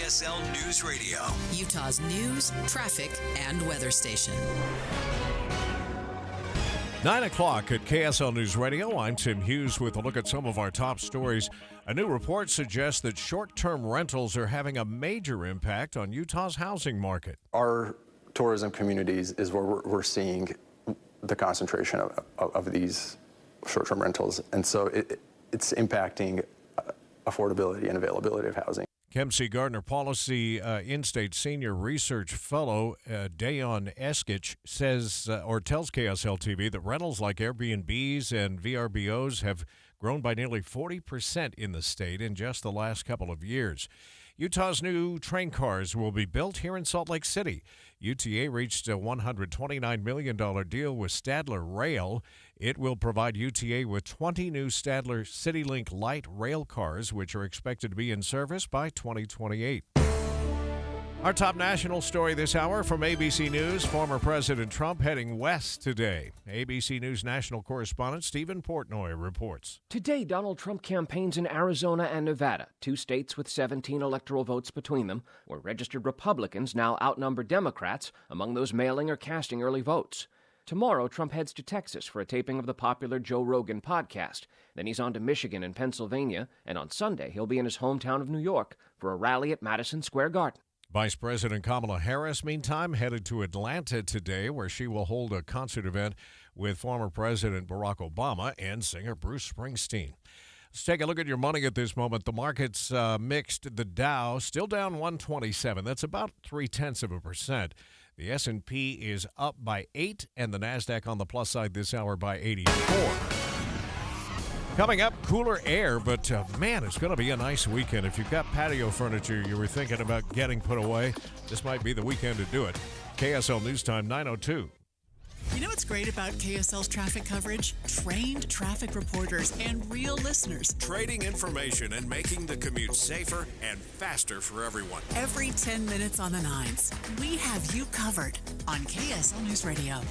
KSL News Radio, Utah's news, traffic, and weather station. 9 o'clock at KSL News Radio. I'm Tim Hughes with a look at some of our top stories. A new report suggests that short-term rentals are having a major impact on Utah's housing market. Our tourism communities is where we're seeing the concentration of these short-term rentals, and so it's impacting affordability and availability of housing. Kempsey Gardner Policy In-State Senior Research Fellow Dayon Eskich says, or tells KSL TV, that rentals like Airbnbs and VRBOs have grown by nearly 40% in the state in just the last couple of years. Utah's new train cars will be built here in Salt Lake City. UTA reached a $129 million deal with Stadler Rail. It will provide UTA with 20 new Stadler CityLink light rail cars, which are expected to be in service by 2028. Our top national story this hour from ABC News, former President Trump heading west today. ABC News national correspondent Stephen Portnoy reports. Today, Donald Trump campaigns in Arizona and Nevada, two states with 17 electoral votes between them, where registered Republicans now outnumber Democrats among those mailing or casting early votes. Tomorrow, Trump heads to Texas for a taping of the popular Joe Rogan podcast. Then he's on to Michigan and Pennsylvania, and on Sunday, he'll be in his hometown of New York for a rally at Madison Square Garden. Vice President Kamala Harris, meantime, headed to Atlanta today, where she will hold a concert event with former President Barack Obama and singer Bruce Springsteen. Let's take a look at your money at this moment. The market's mixed. The Dow still down 127. That's about 0.3%. The S&P is up by 8, and the NASDAQ on the plus side this hour by 84. Coming up, cooler air, but man, it's going to be a nice weekend. If you've got patio furniture you were thinking about getting put away, this might be the weekend to do it. KSL News Time, 9:02. You know what's great about KSL's traffic coverage? Trained traffic reporters and real listeners. trading information and making the commute safer and faster for everyone. Every 10 minutes on the nines, we have you covered on KSL News Radio.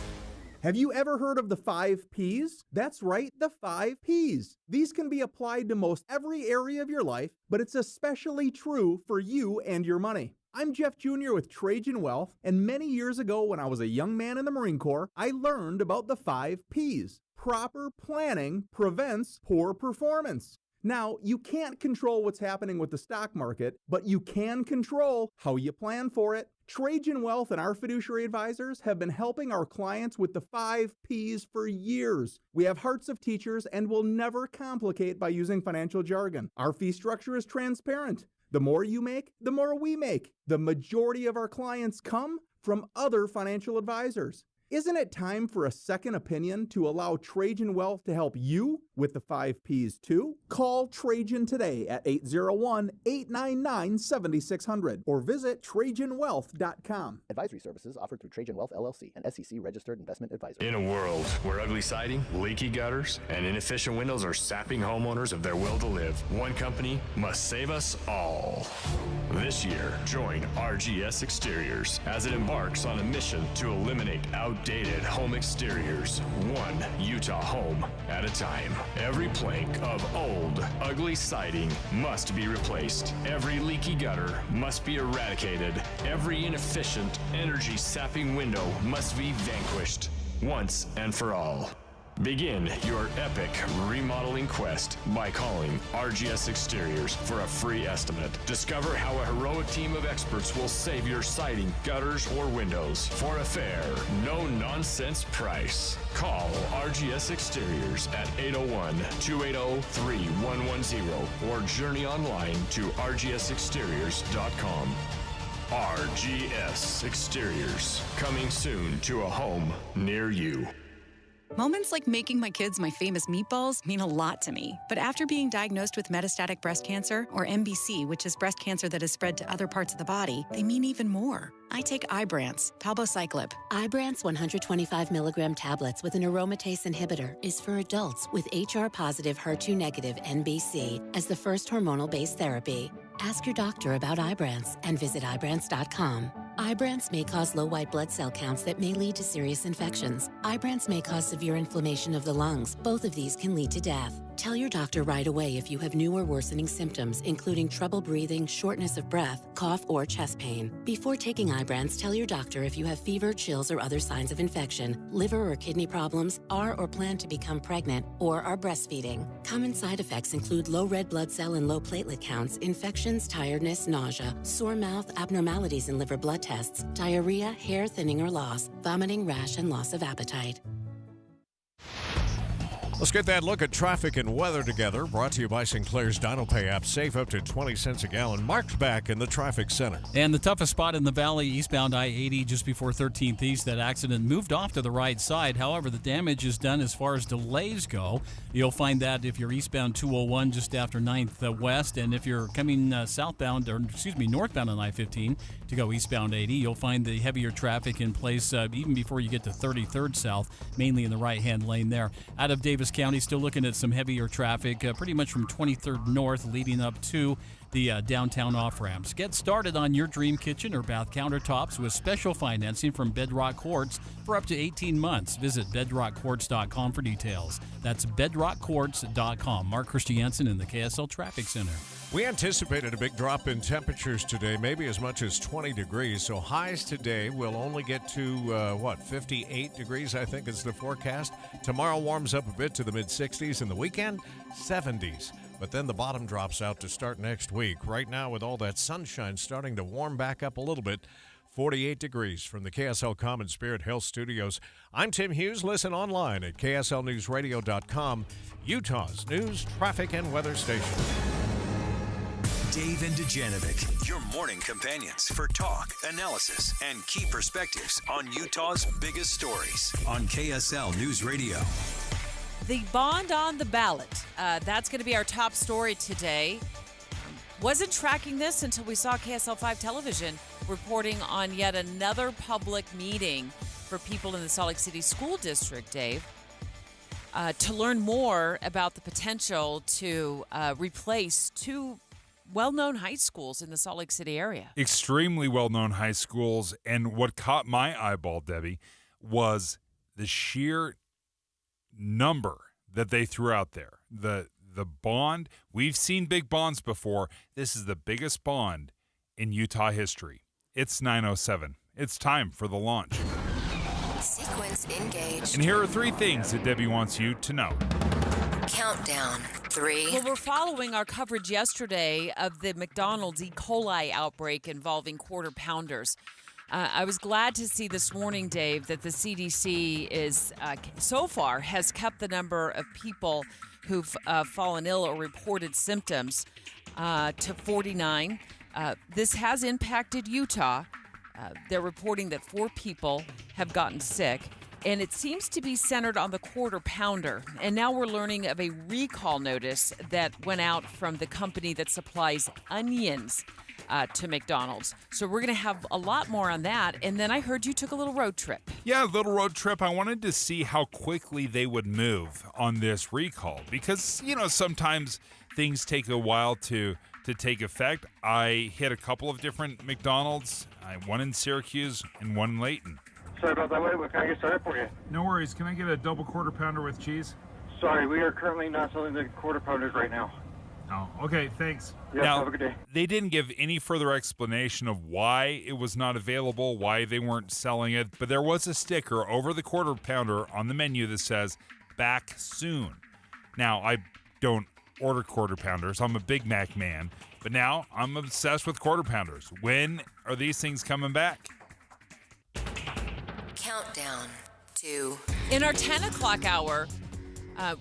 Have you ever heard of the 5 Ps? That's right, the 5 Ps. These can be applied to most every area of your life, but it's especially true for you and your money. I'm Jeff Jr. with Trajan Wealth, and many years ago when I was a young man in the Marine Corps, I learned about the 5 Ps. Proper planning prevents poor performance. Now, you can't control what's happening with the stock market, but you can control how you plan for it. Trajan Wealth and our fiduciary advisors have been helping our clients with the 5 Ps for years. We have hearts of teachers and will never complicate by using financial jargon. Our fee structure is transparent. The more you make, the more we make. The majority of our clients come from other financial advisors. Isn't it time for a second opinion to allow Trajan Wealth to help you with the 5 Ps too? Call Trajan today at 801-899-7600 or visit TrajanWealth.com. Advisory services offered through Trajan Wealth LLC, an SEC-registered investment advisor. In a world where ugly siding, leaky gutters, and inefficient windows are sapping homeowners of their will to live, one company must save us all. This year, join RGS Exteriors as it embarks on a mission to eliminate outdated home exteriors, one Utah home at a time. Every plank of old, ugly siding must be replaced. Every leaky gutter must be eradicated. Every inefficient, energy-sapping window must be vanquished once and for all. Begin your epic remodeling quest by calling RGS Exteriors for a free estimate. Discover how a heroic team of experts will save your siding, gutters, or windows for a fair, no-nonsense price. Call RGS Exteriors at 801-280-3110 or journey online to rgsexteriors.com. RGS Exteriors, coming soon to a home near you. Moments like making my kids my famous meatballs mean a lot to me. But after being diagnosed with metastatic breast cancer, or MBC, which is breast cancer that has spread to other parts of the body, they mean even more. I take Ibrance, palbociclib. Ibrance 125 milligram tablets with an aromatase inhibitor is for adults with HR-positive, HER2-negative MBC as the first hormonal-based therapy. Ask your doctor about Ibrance and visit Ibrance.com. Ibrance may cause low white blood cell counts that may lead to serious infections. Ibrance may cause severe inflammation of the lungs. Both of these can lead to death. Tell your doctor right away if you have new or worsening symptoms, including trouble breathing, shortness of breath, cough, or chest pain. Before taking Ibrance, tell your doctor if you have fever, chills, or other signs of infection, liver or kidney problems, are or plan to become pregnant, or are breastfeeding. Common side effects include low red blood cell and low platelet counts, infections, tiredness, nausea, sore mouth, abnormalities in liver blood tests, diarrhea, hair thinning or loss, vomiting, rash, and loss of appetite. Let's get that look at traffic and weather together. Brought to you by Sinclair's DinoPay app. Save up to 20 cents a gallon. Mark's back in the traffic center. And the toughest spot in the valley, eastbound I-80, just before 13th East. That accident moved off to the right side. However, the damage is done as far as delays go. You'll find that if you're eastbound 201 just after 9th West. And if you're coming northbound on I-15 to go eastbound 80, you'll find the heavier traffic in place even before you get to 33rd South, mainly in the right-hand lane there. Out of Davis County, still looking at some heavier traffic, pretty much from 23rd North leading up to the downtown off-ramps. Get started on your dream kitchen or bath countertops with special financing from Bedrock Quartz for up to 18 months. Visit bedrockquartz.com for details. That's bedrockquartz.com. Mark Christiansen in the KSL Traffic Center. We anticipated a big drop in temperatures today, maybe as much as 20 degrees. So highs today will only get to, 58 degrees, I think is the forecast. Tomorrow warms up a bit to the mid-60s, and the weekend, 70s. But then the bottom drops out to start next week. Right now, with all that sunshine starting to warm back up a little bit, 48 degrees from the KSL Common Spirit Health Studios. I'm Tim Hughes. Listen online at KSLNewsRadio.com, Utah's news, traffic, and weather station. Dave and Dujanovic, your morning companions for talk, analysis, and key perspectives on Utah's biggest stories on KSL News Radio. The bond on the ballot. That's going to be our top story today. Wasn't tracking this until we saw KSL 5 television reporting on yet another public meeting for people in the Salt Lake City School District, Dave, to learn more about the potential to replace two well-known high schools in the Salt Lake City area. Extremely well-known high schools. And what caught my eyeball, Debbie, was the sheer number that they threw out there. The bond, we've seen big bonds before. This is the biggest bond in Utah history. It's 9:07. It's time for the launch. Sequence engaged. And here are 3 things that Debbie wants you to know. Countdown. 3. Well, we're following our coverage yesterday of the McDonald's E. coli outbreak involving quarter pounders. I was glad to see this morning, Dave, that the CDC is so far has kept the number of people who've fallen ill or reported symptoms to 49. This has impacted Utah. They're reporting that 4 people have gotten sick, and it seems to be centered on the quarter pounder. And now we're learning of a recall notice that went out from the company that supplies onions to McDonald's. So we're going to have a lot more on that. And then I heard you took a little road trip. Yeah, a little road trip. I wanted to see how quickly they would move on this recall because, sometimes things take a while to take effect. I hit a couple of different McDonald's, one in Syracuse and one in Layton. Sorry about that. What can I get started for you? No worries. Can I get a double quarter pounder with cheese? Sorry, we are currently not selling the quarter pounders right now. Oh, okay, thanks. Yeah, now, have a good day. They didn't give any further explanation of why it was not available, why they weren't selling it, but there was a sticker over the quarter pounder on the menu that says, back soon. Now, I don't order quarter pounders. I'm a Big Mac man, but now I'm obsessed with quarter pounders. When are these things coming back? Countdown. 2. In our 10 o'clock hour,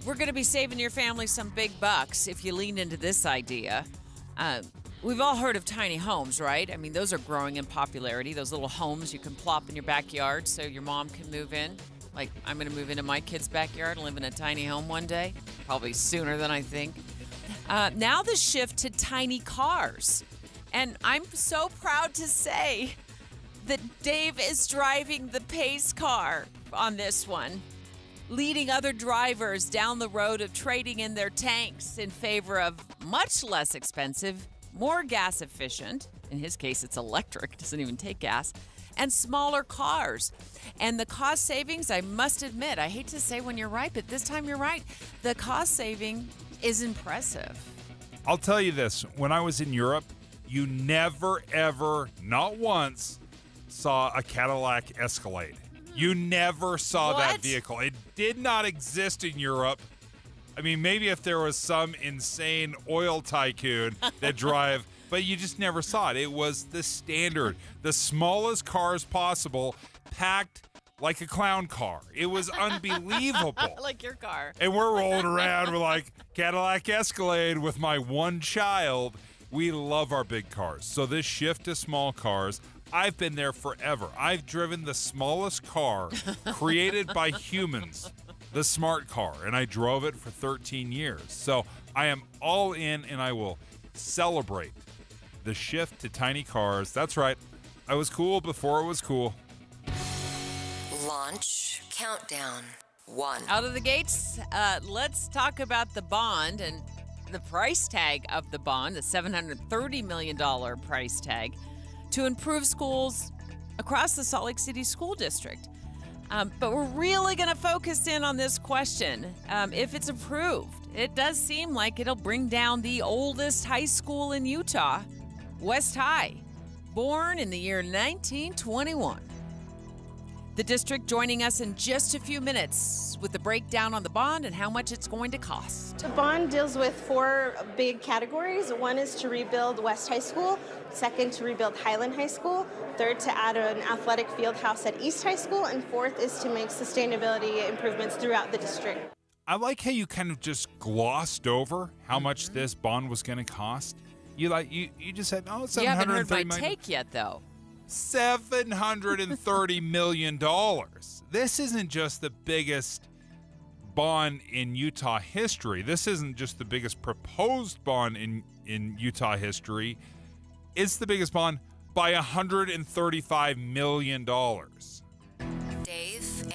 we're going to be saving your family some big bucks if you lean into this idea. We've all heard of tiny homes, right? I mean, those are growing in popularity. Those little homes you can plop in your backyard so your mom can move in. Like, I'm going to move into my kid's backyard and live in a tiny home one day. Probably sooner than I think. Now the shift to tiny cars. And I'm so proud to say that Dave is driving the pace car on this one, leading other drivers down the road of trading in their tanks in favor of much less expensive, more gas efficient, in his case it's electric, doesn't even take gas, and smaller cars. And the cost savings, I must admit, I hate to say when you're right, but this time you're right, the cost saving is impressive. I'll tell you this. When I was in Europe, you never, ever, not once, saw a Cadillac Escalade. You never saw that vehicle. It did not exist in Europe. I mean, maybe if there was some insane oil tycoon that drive, but you just never saw it. It was the standard. The smallest cars possible, packed like a clown car. It was unbelievable. Like your car. And we're rolling around with like Cadillac Escalade with my one child. We love our big cars. So this shift to small cars, I've been there forever. I've driven the smallest car created by humans, the smart car, and I drove it for 13 years. So I am all in, and I will celebrate the shift to tiny cars. That's right. I was cool before it was cool. Launch countdown 1. Out of the gates, let's talk about the bond and the price tag of the bond, the $730 million price tag, to improve schools across the Salt Lake City School District. But we're really going to focus in on this question. If it's approved, it does seem like it'll bring down the oldest high school in Utah, West High, born in the year 1921. The district joining us in just a few minutes with the breakdown on the bond and how much it's going to cost. The bond deals with 4 big categories. One is to rebuild West High School. Second, to rebuild Highland High School. Third, to add an athletic field house at East High School. And fourth is to make sustainability improvements throughout the district. I like how you kind of just glossed over how much this bond was going to cost. You just said, oh, $730 million. You haven't heard my take yet, though. $730 million. This isn't just the biggest bond in Utah history. This isn't just the biggest proposed bond in Utah history. It's the biggest bond by $135 million. Dave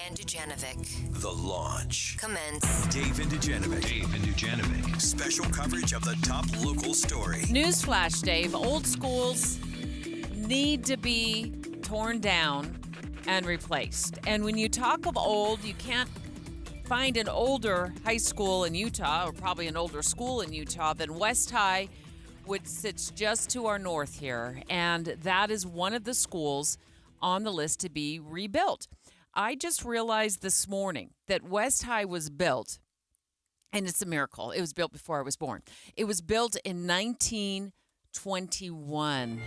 and Dujanovic. The launch. Commence. Dave and Dujanovic. Special coverage of the top local story. Newsflash, Dave. Old schools need to be torn down and replaced. And when you talk of old, you can't find an older high school in Utah, or probably an older school in Utah, than West High, which sits just to our north here. And that is one of the schools on the list to be rebuilt. I just realized this morning that West High was built, and it's a miracle. It was built before I was born. It was built in 1921.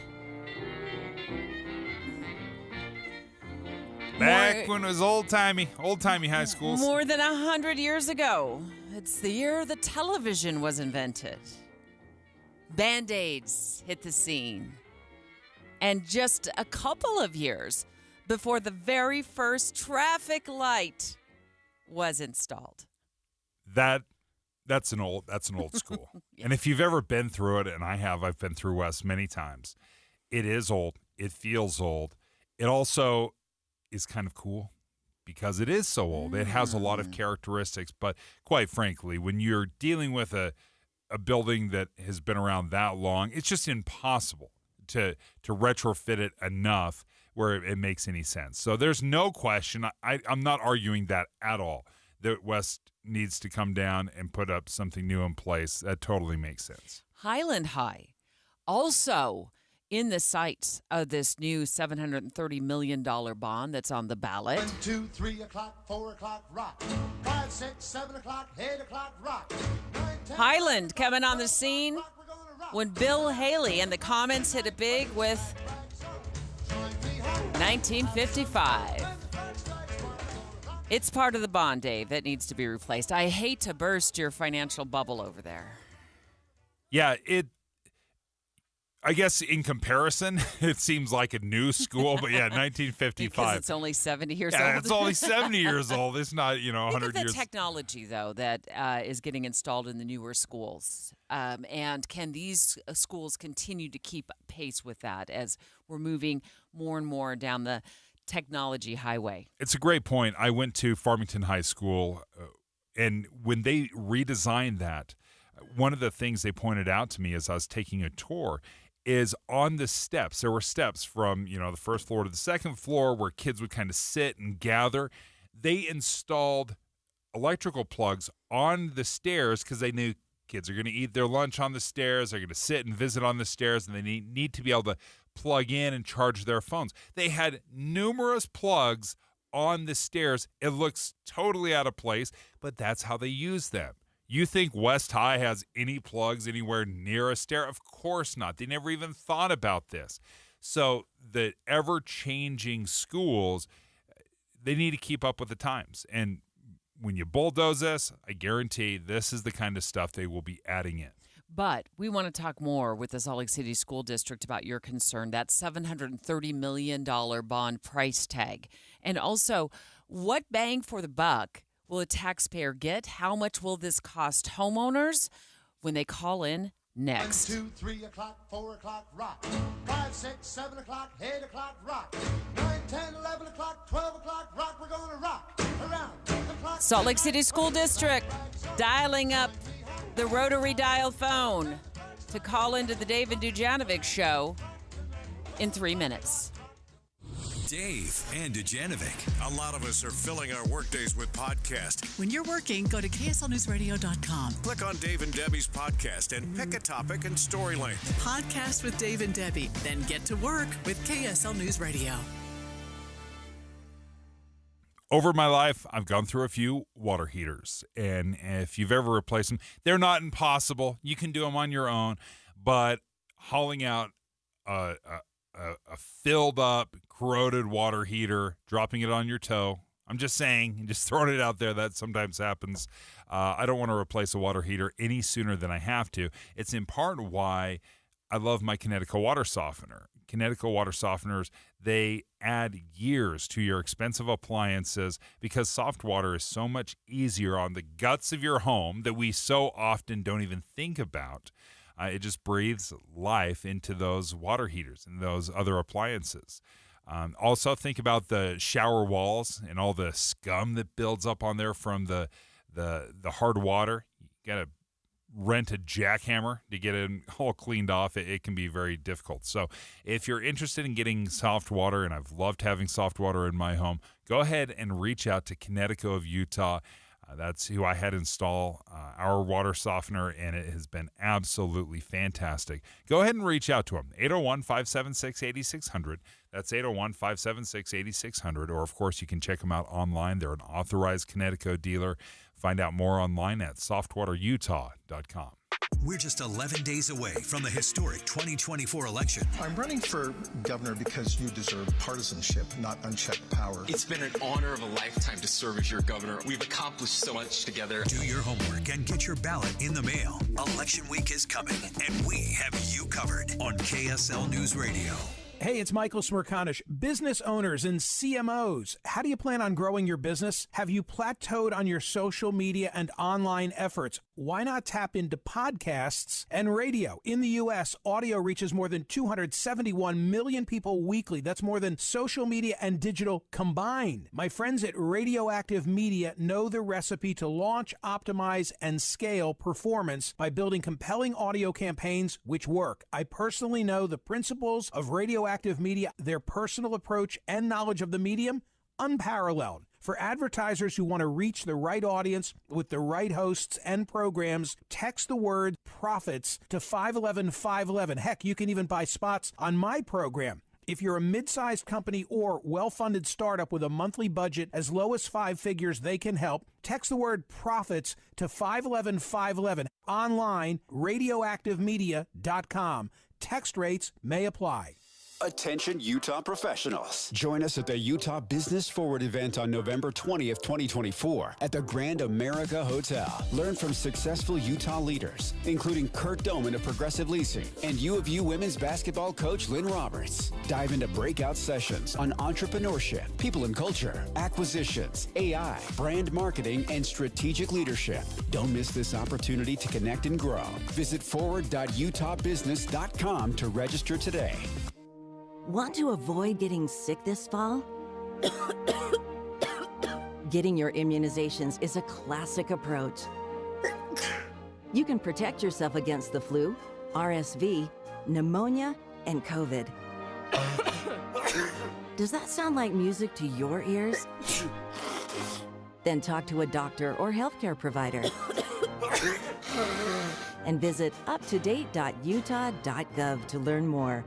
Back when it was old-timey high schools. More than 100 years ago. It's the year the television was invented. Band-Aids hit the scene. And just a couple of years before the very first traffic light was installed. That's an old school. Yeah. And if you've ever been through it, and I've been through West many times, it is old. It feels old. It also is kind of cool because it is so old. It has a lot of characteristics, but quite frankly, when you're dealing with a building that has been around that long, it's just impossible to retrofit it enough where it makes any sense. So there's no question. I'm not arguing that at all, that West needs to come down and put up something new in place. That totally makes sense. Highland High, also in the sights of this new $730 million bond that's on the ballot. 1, 2, 3 o'clock, 4 o'clock, rock. 5, 6, 7 o'clock, 8 o'clock, rock. 9, 10, Highland coming on the scene when Bill Haley and the Commons hit it big with 1955. It's part of the bond, Dave, that needs to be replaced. I hate to burst your financial bubble over there. Yeah, I guess in comparison, it seems like a new school, but yeah, 1955. Because it's only 70 years old. Yeah, it's only 70 years old. It's not, 100 Think of the years. technology, though, that is getting installed in the newer schools. And can these schools continue to keep pace with that as we're moving more and more down the technology highway? It's a great point. I went to Farmington High School, and when they redesigned that, one of the things they pointed out to me as I was taking a tour is on the steps. There were steps from, the first floor to the second floor where kids would kind of sit and gather. They installed electrical plugs on the stairs because they knew Kids are going to eat their lunch on the stairs. They're going to sit and visit on the stairs, and they need to be able to plug in and charge their phones. They had numerous plugs on the stairs. It looks totally out of place, but that's how they use them. You think West High has any plugs anywhere near a stair? Of course not. They never even thought about this. So the ever-changing schools, they need to keep up with the times. And when you bulldoze this, I guarantee this is the kind of stuff they will be adding in. But we want to talk more with the Salt Lake City School District about your concern, that $730 million bond price tag. And also, what bang for the buck will a taxpayer get? How much will this cost homeowners when they call in next? 1, 2, 3 o'clock, 4 o'clock, rock. 5, 6, 7 o'clock, 8 o'clock, rock. 9, 10, 11 o'clock, 12 o'clock, rock. We're going to rock around the clock. Salt Lake City School District dialing up the rotary dial phone to call into the Dave and Dujanovic show in 3 minutes. Dave and Dujanovic. A lot of us are filling our workdays with podcasts. When you're working, go to KSLNewsRadio.com. Click on Dave and Debbie's podcast and pick a topic and story length. Podcast with Dave and Debbie. Then get to work with KSL News Radio. Over my life, I've gone through a few water heaters, and if you've ever replaced them, they're not impossible. You can do them on your own, but hauling out a filled up, corroded water heater, dropping it on your toe, I'm just saying, just throwing it out there, that sometimes happens. I don't want to replace a water heater any sooner than I have to. It's in part why I love my Kinetico water softener. Kinetico water softeners, they add years to your expensive appliances because soft water is so much easier on the guts of your home that we so often don't even think about. It just breathes life into those water heaters and those other appliances. Also, think about the shower walls and all the scum that builds up on there from the hard water. You got to rent a jackhammer to get it all cleaned off. It can be very difficult. So if you're interested in getting soft water, and I've loved having soft water in my home, go ahead and reach out to Kinetico of Utah. That's who I had install our water softener, and it has been absolutely fantastic. Go ahead and reach out to them, 801-576-8600. That's 801-576-8600. Or, of course, you can check them out online. They're an authorized Kinetico dealer. Find out more online at softwaterutah.com. We're just 11 days away from the historic 2024 election. I'm running for governor because you deserve partisanship, not unchecked power. It's been an honor of a lifetime to serve as your governor. We've accomplished so much together. Do your homework and get your ballot in the mail. Election week is coming, and we have you covered on KSL News Radio. Hey, it's Michael Smirkanish. Business owners and CMOs, how do you plan on growing your business? Have you plateaued on your social media and online efforts? Why not tap into podcasts and radio? In the U.S., audio reaches more than 271 million people weekly. That's more than social media and digital combined. My friends at Radioactive Media know the recipe to launch, optimize, and scale performance by building compelling audio campaigns which work. I personally know the principles of Radioactive Media, their personal approach and knowledge of the medium, unparalleled. For advertisers who want to reach the right audience with the right hosts and programs, text the word profits to 511-511. Heck, you can even buy spots on my program. If you're a mid-sized company or well-funded startup with a monthly budget as low as 5 figures, they can help. Text the word profits to 511-511. Online, radioactivemedia.com. Text rates may apply. Attention Utah professionals. Join us at the Utah Business Forward event on November 20th, 2024 at the Grand America Hotel. Learn from successful Utah leaders, including Kurt Doman of Progressive Leasing and U of U women's basketball coach Lynn Roberts. Dive into breakout sessions on entrepreneurship, people and culture, acquisitions, AI, brand marketing, and strategic leadership. Don't miss this opportunity to connect and grow. Visit forward.utahbusiness.com to register today. Want to avoid getting sick this fall? Getting your immunizations is a classic approach. You can protect yourself against the flu, RSV, pneumonia, and COVID. Does that sound like music to your ears? Then talk to a doctor or healthcare provider. And visit uptodate.utah.gov to learn more.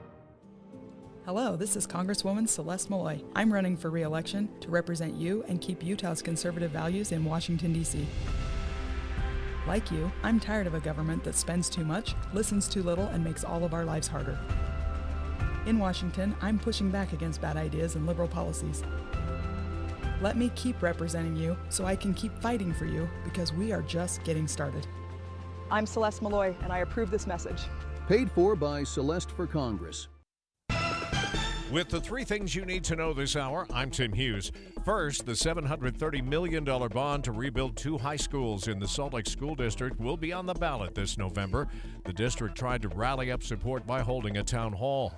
Hello, this is Congresswoman Celeste Malloy. I'm running for re-election to represent you and keep Utah's conservative values in Washington, D.C. Like you, I'm tired of a government that spends too much, listens too little, and makes all of our lives harder. In Washington, I'm pushing back against bad ideas and liberal policies. Let me keep representing you so I can keep fighting for you, because we are just getting started. I'm Celeste Malloy, and I approve this message. Paid for by Celeste for Congress. With the three things you need to know this hour, I'm Tim Hughes. First, the $730 million bond to rebuild 2 high schools in the Salt Lake School District will be on the ballot this November. The district tried to rally up support by holding a town hall.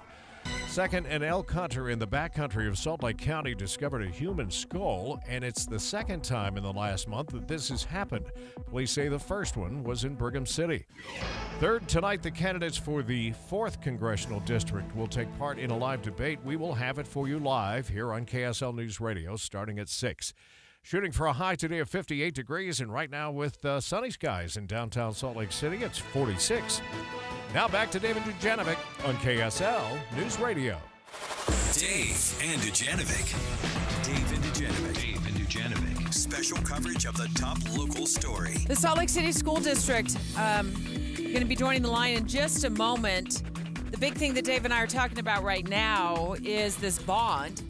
Second, an elk hunter in the backcountry of Salt Lake County discovered a human skull, and it's the second time in the last month that this has happened. Police say the first one was in Brigham City. Third, tonight, the candidates for the 4th Congressional District will take part in a live debate. We will have it for you live here on KSL News Radio starting at 6. Shooting for a high today of 58 degrees, and right now with sunny skies in downtown Salt Lake City, it's 46. Now back to David Dujanovic on KSL News Radio. Dave and Dujanovic. Dave and Dujanovic. Special coverage of the top local story. The Salt Lake City School District going to be joining the line in just a moment. The big thing that Dave and I are talking about right now is this bond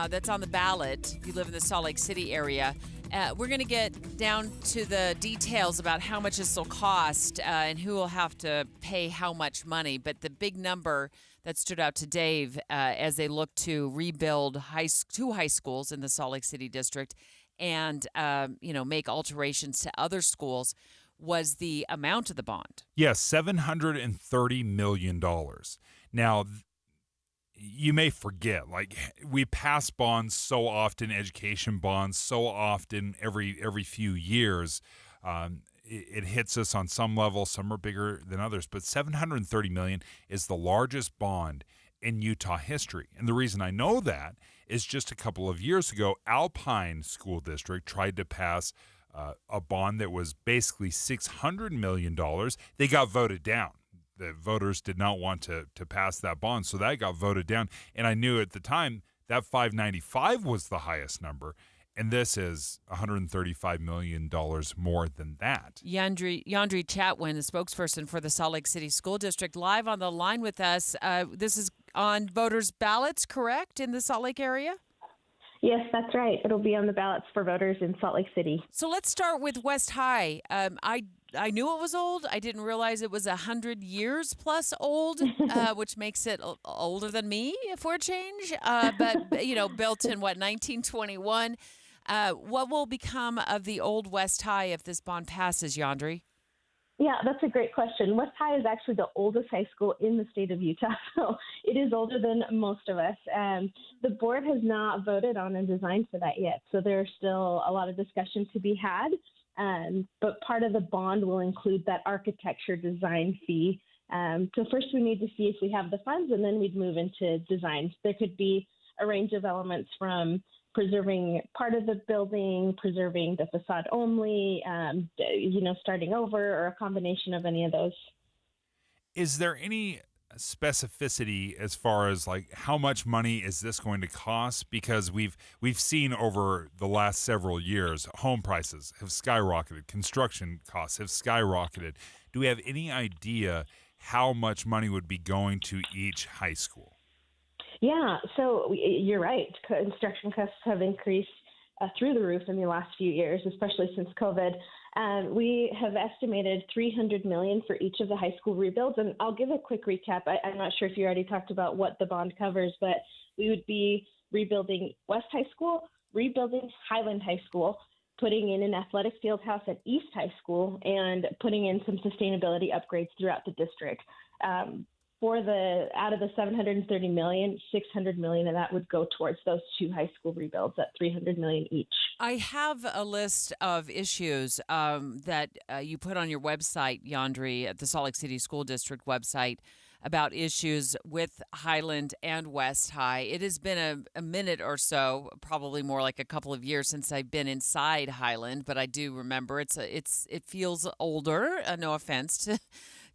that's on the ballot if you live in the Salt Lake City area. We're going to get down to the details about how much this will cost and who will have to pay how much money. But the big number that stood out to Dave as they look to rebuild 2 high schools in the Salt Lake City district and make alterations to other schools was the amount of the bond. Yes, $730 million. Now, you may forget, like, we pass bonds so often, education bonds so often every few years. It hits us on some level. Some are bigger than others, but $730 million is the largest bond in Utah history. And the reason I know that is just a couple of years ago, Alpine School District tried to pass a bond that was basically $600 million. They got voted down. The voters did not want to pass that bond, so that got voted down. And I knew at the time that 595 was the highest number, and this is $135 million more than that. Yandri Chatwin, the spokesperson for the Salt Lake City School District, live on the line with us. This is on voters' ballots, correct, in the Salt Lake area? Yes, that's right. It'll be on the ballots for voters in Salt Lake City. So let's start with West High. I knew it was old. I didn't realize it was 100 years plus old, which makes it older than me for a change. But built in 1921. What will become of the old West High if this bond passes, Yandri? Yeah, that's a great question. West High is actually the oldest high school in the state of Utah, so it is older than most of us. The board has not voted on a design for that yet, so there's still a lot of discussion to be had. But part of the bond will include that architecture design fee. So first we need to see if we have the funds, and then we'd move into designs. There could be a range of elements from preserving part of the building, preserving the facade only, starting over, or a combination of any of those. Is there any specificity as far as like how much money is this going to cost? Because we've seen over the last several years home prices have skyrocketed, construction costs have skyrocketed. Do we have any idea how much money would be going to each high school? Yeah, so you're right. Construction costs have increased through the roof in the last few years, especially since COVID. We have estimated $300 million for each of the high school rebuilds. And I'll give a quick recap. I'm not sure if you already talked about what the bond covers, but we would be rebuilding West High School, rebuilding Highland High School, putting in an athletic field house at East High School, and putting in some sustainability upgrades throughout the district. Out of the $730 million, $600 million of that would go towards those 2 high school rebuilds at $300 million each. I have a list of issues that you put on your website, Yandri, at the Salt Lake City School District website. about issues with Highland and West High. It has been a minute or so, probably more like a couple of years since I've been inside Highland, but I do remember it feels older. No offense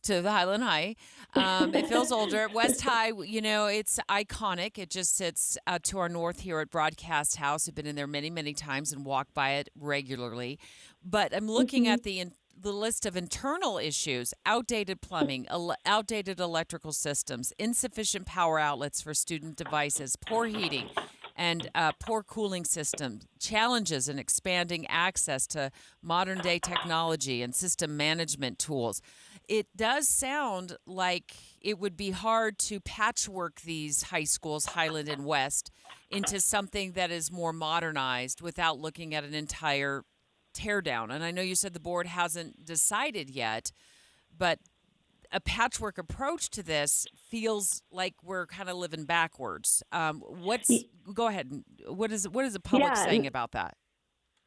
to the Highland High. It feels older. West High, it's iconic. It just sits to our north here at Broadcast House. I've been in there many, many times and walk by it regularly. But I'm looking at the list of internal issues: outdated plumbing, outdated electrical systems, insufficient power outlets for student devices, poor heating, and poor cooling systems, challenges in expanding access to modern-day technology and system management tools. It does sound like it would be hard to patchwork these high schools, Highland and West, into something that is more modernized without looking at an entire teardown. And I know you said the board hasn't decided yet, but a patchwork approach to this feels like we're kind of living backwards. Go ahead. What is the public saying about that?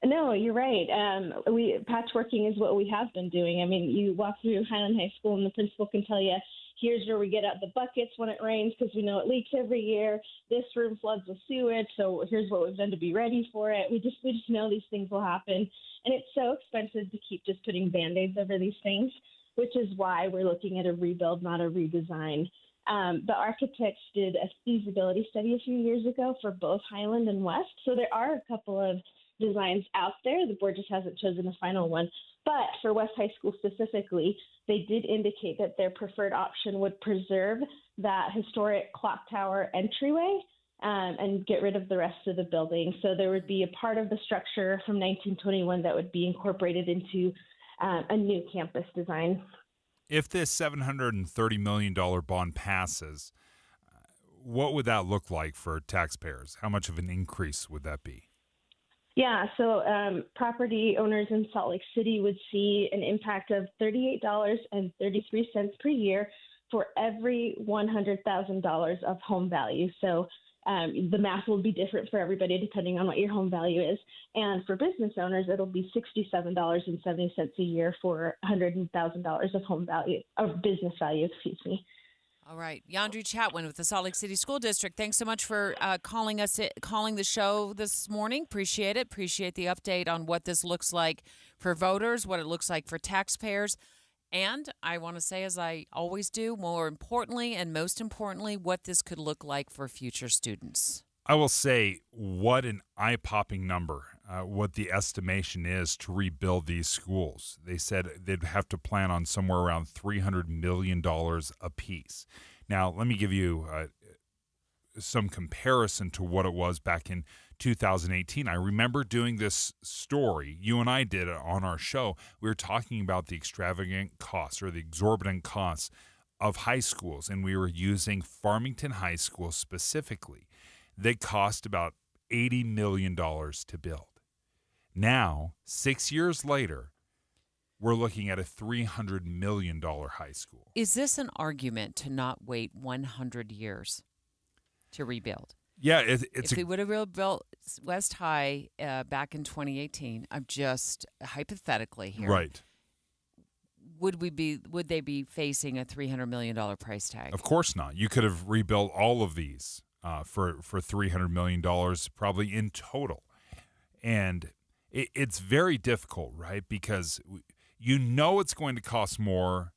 No, you're right. Patchworking is what we have been doing. I mean, you walk through Highland High School and the principal can tell you, here's where we get out the buckets when it rains because we know it leaks every year. This room floods with sewage, so here's what we've done to be ready for it. We just know these things will happen. And it's so expensive to keep just putting Band-Aids over these things, which is why we're looking at a rebuild, not a redesign. The architects did a feasibility study a few years ago for both Highland and West. So there are a couple of designs out there. The board just hasn't chosen a final one. But for West High School specifically, they did indicate that their preferred option would preserve that historic clock tower entryway and get rid of the rest of the building. So there would be a part of the structure from 1921 that would be incorporated into a new campus design. If this $730 million bond passes, what would that look like for taxpayers? How much of an increase would that be? Yeah, so property owners in Salt Lake City would see an impact of $38.33 per year for every $100,000 of home value. So the math will be different for everybody depending on what your home value is. And for business owners, it'll be $67.70 a year for $100,000 of home value, of business value, All right. Yandri Chatwin with the Salt Lake City School District. Thanks so much for calling the show this morning. Appreciate it. Appreciate the update on what this looks like for voters, what it looks like for taxpayers. And I want to say, as I always do, more importantly and most importantly, what this could look like for future students. I will say, what an eye-popping number, what the estimation is to rebuild these schools. They said they'd have to plan on somewhere around $300 million apiece. Now, let me give you some comparison to what it was back in 2018. I remember doing this story. You and I did it on our show. We were talking about the extravagant costs or the exorbitant costs of high schools, and we were using Farmington High School specifically. They cost about $80 million to build. Now, 6 years later, we're looking at a $300 million high school. Is this an argument to not wait 100 years to rebuild? Yeah, if we would have rebuilt West High back in 2018, I'm just hypothetically here. Right. Would they be facing a $300 million price tag? Of course not. You could have rebuilt all of these for $300 million probably in total. And it's very difficult, right? Because you know it's going to cost more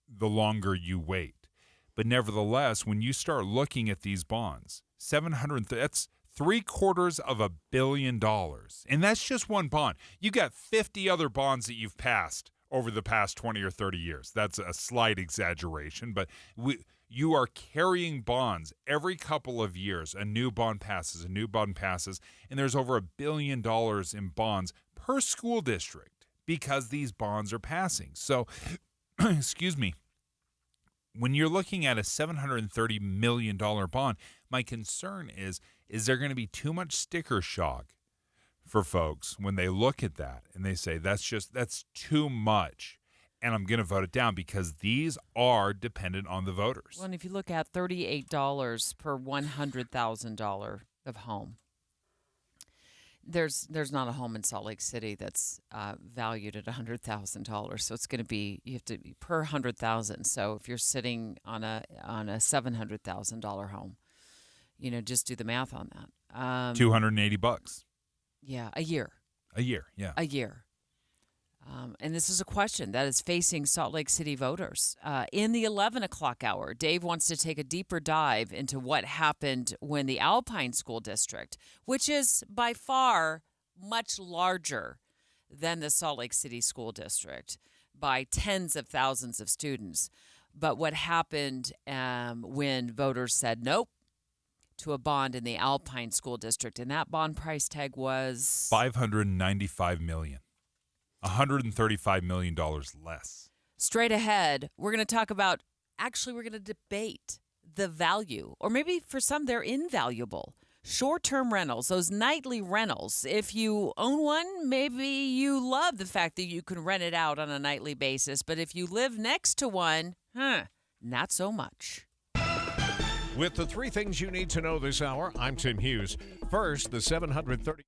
the longer you wait. But nevertheless, when you start looking at these bonds, that's $750 million. And that's just one bond. You got 50 other bonds that you've passed over the past 20 or 30 years. That's a slight exaggeration, but you are carrying bonds every couple of years. A new bond passes, and there's over $1 billion in bonds per school district because these bonds are passing. So, excuse me, when you're looking at a $730 million bond, my concern is there going to be too much sticker shock for folks when they look at that and they say, that's too much, and I'm going to vote it down, because these are dependent on the voters. Well, and if you look at $38 per $100,000 of home, There's not a home in Salt Lake City that's valued at $100,000. So it's going to be, you have to be per 100,000. So if you're sitting on a $700,000 home, just do the math on that. $280. Yeah, a year. A year, yeah. A year. And this is a question that is facing Salt Lake City voters. In the 11 o'clock hour, Dave wants to take a deeper dive into what happened when the Alpine School District, which is by far much larger than the Salt Lake City School District by tens of thousands of students, but what happened when voters said nope to a bond in the Alpine School District, and that bond price tag was $595 million. $135 million less. Straight ahead, we're going to talk about, we're going to debate the value, or maybe for some they're invaluable. Short-term rentals, those nightly rentals. If you own one, maybe you love the fact that you can rent it out on a nightly basis. But if you live next to one, not so much. With the three things you need to know this hour, I'm Tim Hughes. First, the 730.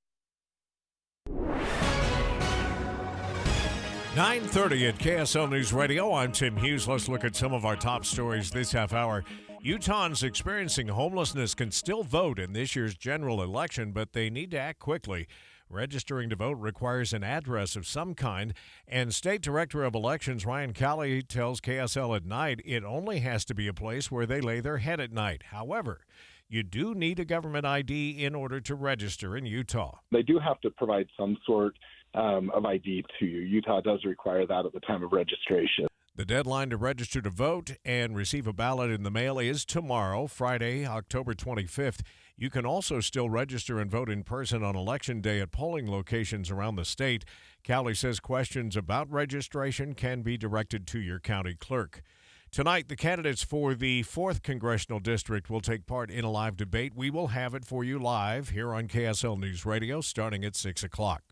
9:30 at KSL News Radio. I'm Tim Hughes. Let's look at some of our top stories this half hour. Utahns experiencing homelessness can still vote in this year's general election, but they need to act quickly. Registering to vote requires an address of some kind, and State Director of Elections Ryan Coli tells KSL at night it only has to be a place where they lay their head at night. However, you do need a government ID in order to register in Utah. They do have to provide some sort of ID to you. Utah does require that at the time of registration. The deadline to register to vote and receive a ballot in the mail is tomorrow, Friday, October 25th. You can also still register and vote in person on Election Day at polling locations around the state. Cowley says questions about registration can be directed to your county clerk. Tonight, the candidates for the 4th Congressional District will take part in a live debate. We will have it for you live here on KSL News Radio starting at 6 o'clock.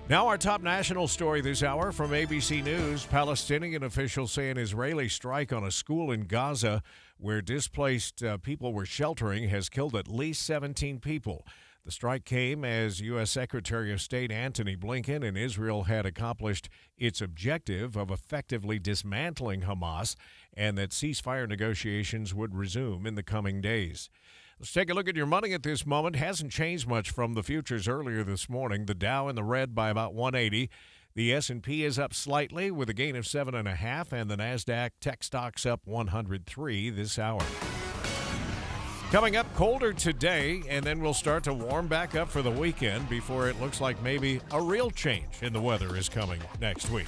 Now our top national story this hour from ABC News. Palestinian officials say an Israeli strike on a school in Gaza where displaced people were sheltering has killed at least 17 people. The strike came as U.S. Secretary of State Antony Blinken and Israel had accomplished its objective of effectively dismantling Hamas and that ceasefire negotiations would resume in the coming days. Let's take a look at your money at this moment. Hasn't changed much from the futures earlier this morning. The Dow in the red by about 180. The S&P is up slightly with a gain of 7.5, and the NASDAQ tech stocks up 103 this hour. Coming up, colder today, and then we'll start to warm back up for the weekend before it looks like maybe a real change in the weather is coming next week.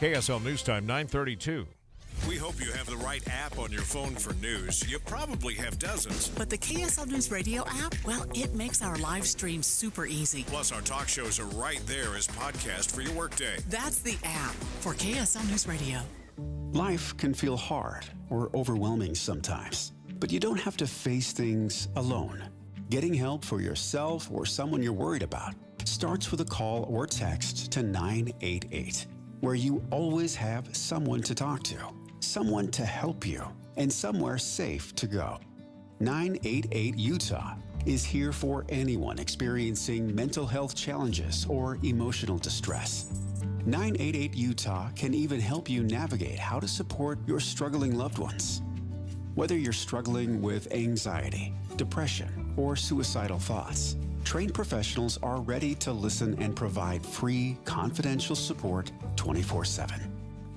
KSL News Time, 9:32. We hope you have the right app on your phone for news. You probably have dozens. But the KSL News Radio app, well, it makes our live stream super easy. Plus, our talk shows are right there as podcast for your workday. That's the app for KSL News Radio. Life can feel hard or overwhelming sometimes, but you don't have to face things alone. Getting help for yourself or someone you're worried about starts with a call or text to 988, where you always have someone to talk to, someone to help you, and somewhere safe to go. 988 Utah is here for anyone experiencing mental health challenges or emotional distress. 988 Utah can even help you navigate how to support your struggling loved ones. Whether you're struggling with anxiety, depression, or suicidal thoughts, trained professionals are ready to listen and provide free, confidential support 24/7.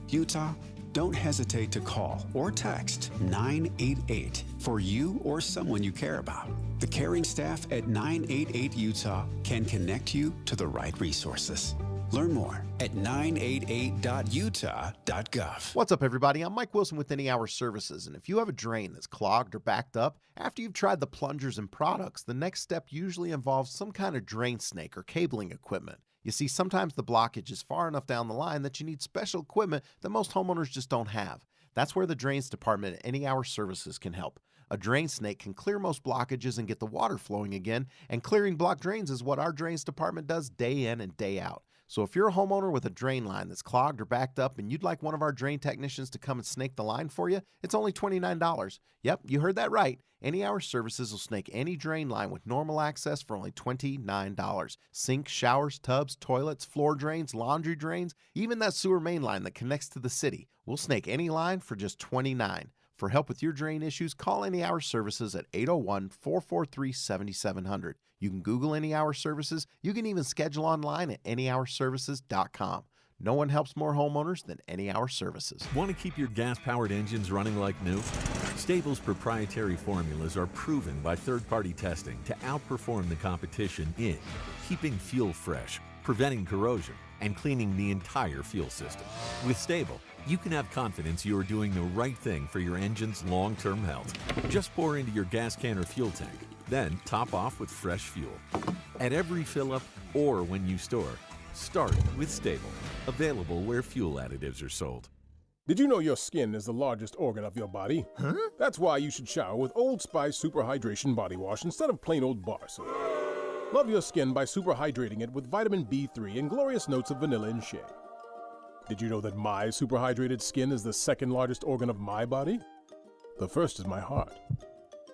Utah, don't hesitate to call or text 988 for you or someone you care about. The caring staff at 988 Utah can connect you to the right resources. Learn more at 988.utah.gov. What's up, everybody? I'm Mike Wilson with Any Hour Services, and if you have a drain that's clogged or backed up, after you've tried the plungers and products, the next step usually involves some kind of drain snake or cabling equipment. You see, sometimes the blockage is far enough down the line that you need special equipment that most homeowners just don't have. That's where the Drains Department at Any Hour Services can help. A drain snake can clear most blockages and get the water flowing again, and clearing blocked drains is what our Drains Department does day in and day out. So if you're a homeowner with a drain line that's clogged or backed up and you'd like one of our drain technicians to come and snake the line for you, it's only $29. Yep, you heard that right. Any Hour Services will snake any drain line with normal access for only $29. Sinks, showers, tubs, toilets, floor drains, laundry drains, even that sewer main line that connects to the city. We'll snake any line for just $29. For help with your drain issues, call Any Hour Services at 801-443-7700. You can Google Any Hour Services. You can even schedule online at anyhourservices.com. No one helps more homeowners than Any Hour Services. Want to keep your gas-powered engines running like new? Stable's proprietary formulas are proven by third-party testing to outperform the competition in keeping fuel fresh, preventing corrosion, and cleaning the entire fuel system. With Stable, you can have confidence you are doing the right thing for your engine's long-term health. Just pour into your gas can or fuel tank, then top off with fresh fuel. At every fill-up or when you store, start with Stable. Available where fuel additives are sold. Did you know your skin is the largest organ of your body? Huh? That's why you should shower with Old Spice Super Hydration Body Wash instead of plain old bar soap. Love your skin by super hydrating it with vitamin B3 and glorious notes of vanilla and shea. Did you know that my super hydrated skin is the second largest organ of my body? The first is my heart.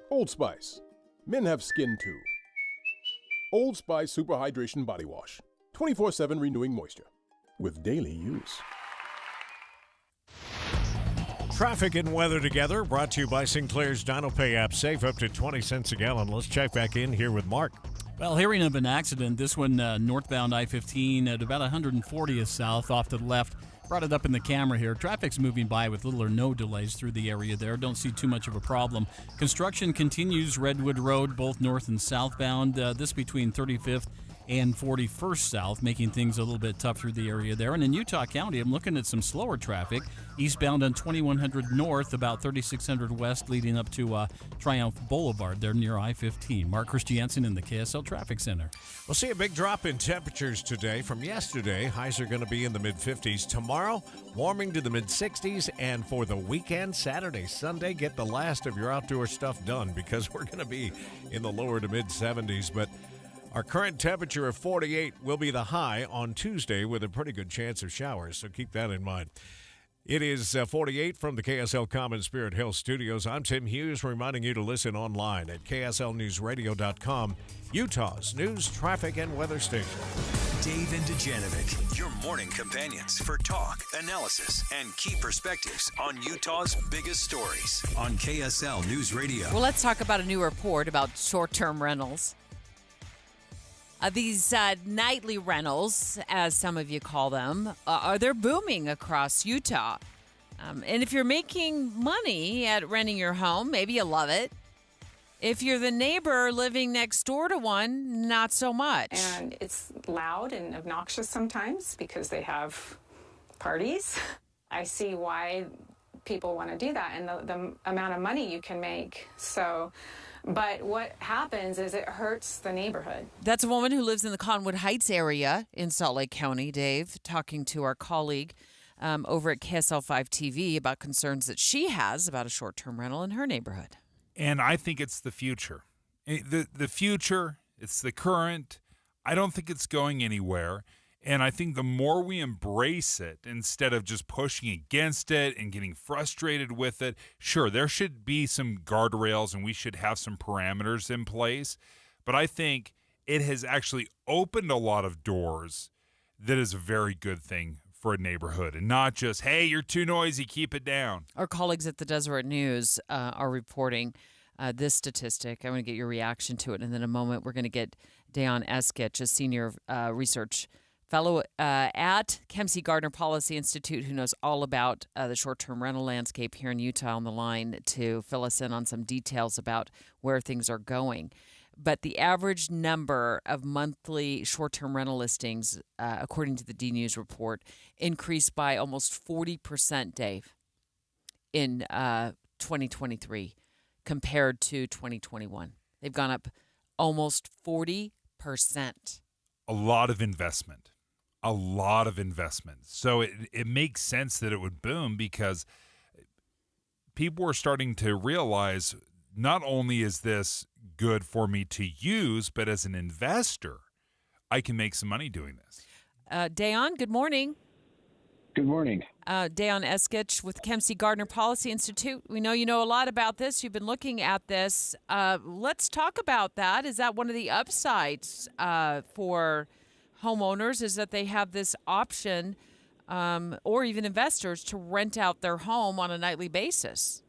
Old Spice. Men have skin too. Old Spice Super Hydration Body Wash. 24/7 renewing moisture. With daily use. Traffic and weather together, brought to you by Sinclair's DinoPay app. Save up to 20 cents a gallon. Let's check back in here with Mark. Well, hearing of an accident, this one northbound I-15 at about 140th south off to the left. Brought it up in the camera here. Traffic's moving by with little or no delays through the area there. Don't see too much of a problem. Construction continues Redwood Road, both north and southbound. This between 35th and 41st south, making things a little bit tough through the area there. And in Utah County, I'm looking at some slower traffic. Eastbound on 2100 north, about 3600 west, leading up to Triumph Boulevard there near I-15. Mark Christiansen in the KSL Traffic Center. We'll see a big drop in temperatures today from yesterday. Highs are going to be in the mid-50s. Tomorrow, warming to the mid-60s. And for the weekend, Saturday, Sunday, get the last of your outdoor stuff done because we're going to be in the lower to mid-70s. But our current temperature of 48 will be the high on Tuesday with a pretty good chance of showers, so keep that in mind. It is 48 from the KSL Common Spirit Hill Studios. I'm Tim Hughes, reminding you to listen online at kslnewsradio.com, Utah's news, traffic, and weather station. Dave and Dujanovic, your morning companions for talk, analysis, and key perspectives on Utah's biggest stories on KSL News Radio. Well, let's talk about a new report about short-term rentals. These nightly rentals, as some of you call them, they're booming across Utah. And if you're making money at renting your home, maybe you love it. If you're the neighbor living next door to one, not so much. And it's loud and obnoxious sometimes because they have parties. I see why people want to do that and the amount of money you can make. But what happens is it hurts the neighborhood. That's a woman who lives in the Conwood Heights area in Salt Lake County, Dave, talking to our colleague over at KSL5 TV about concerns that she has about a short-term rental in her neighborhood. And I think it's the future. The future, it's the current. I don't think it's going anywhere. And I think the more we embrace it, instead of just pushing against it and getting frustrated with it, sure, there should be some guardrails and we should have some parameters in place. But I think it has actually opened a lot of doors that is a very good thing for a neighborhood and not just, hey, you're too noisy, keep it down. Our colleagues at the Deseret News are reporting this statistic. I want to get your reaction to it. And then in a moment, we're going to get Dayon Eskich, a senior research fellow at Kempsey Gardner Policy Institute, who knows all about the short-term rental landscape here in Utah, on the line to fill us in on some details about where things are going. But the average number of monthly short-term rental listings, according to the D-News report, increased by almost 40%, Dave, in 2023 compared to 2021. They've gone up almost 40%. A lot of investment. So it makes sense that it would boom because people are starting to realize not only is this good for me to use, but as an investor, I can make some money doing this. Dayon, good morning. Good morning. Dayon Eskich with Kempsey Gardner Policy Institute. We know you know a lot about this. You've been looking at this. Let's talk about that. Is that one of the upsides for homeowners, is that they have this option or even investors to rent out their home on a nightly basis?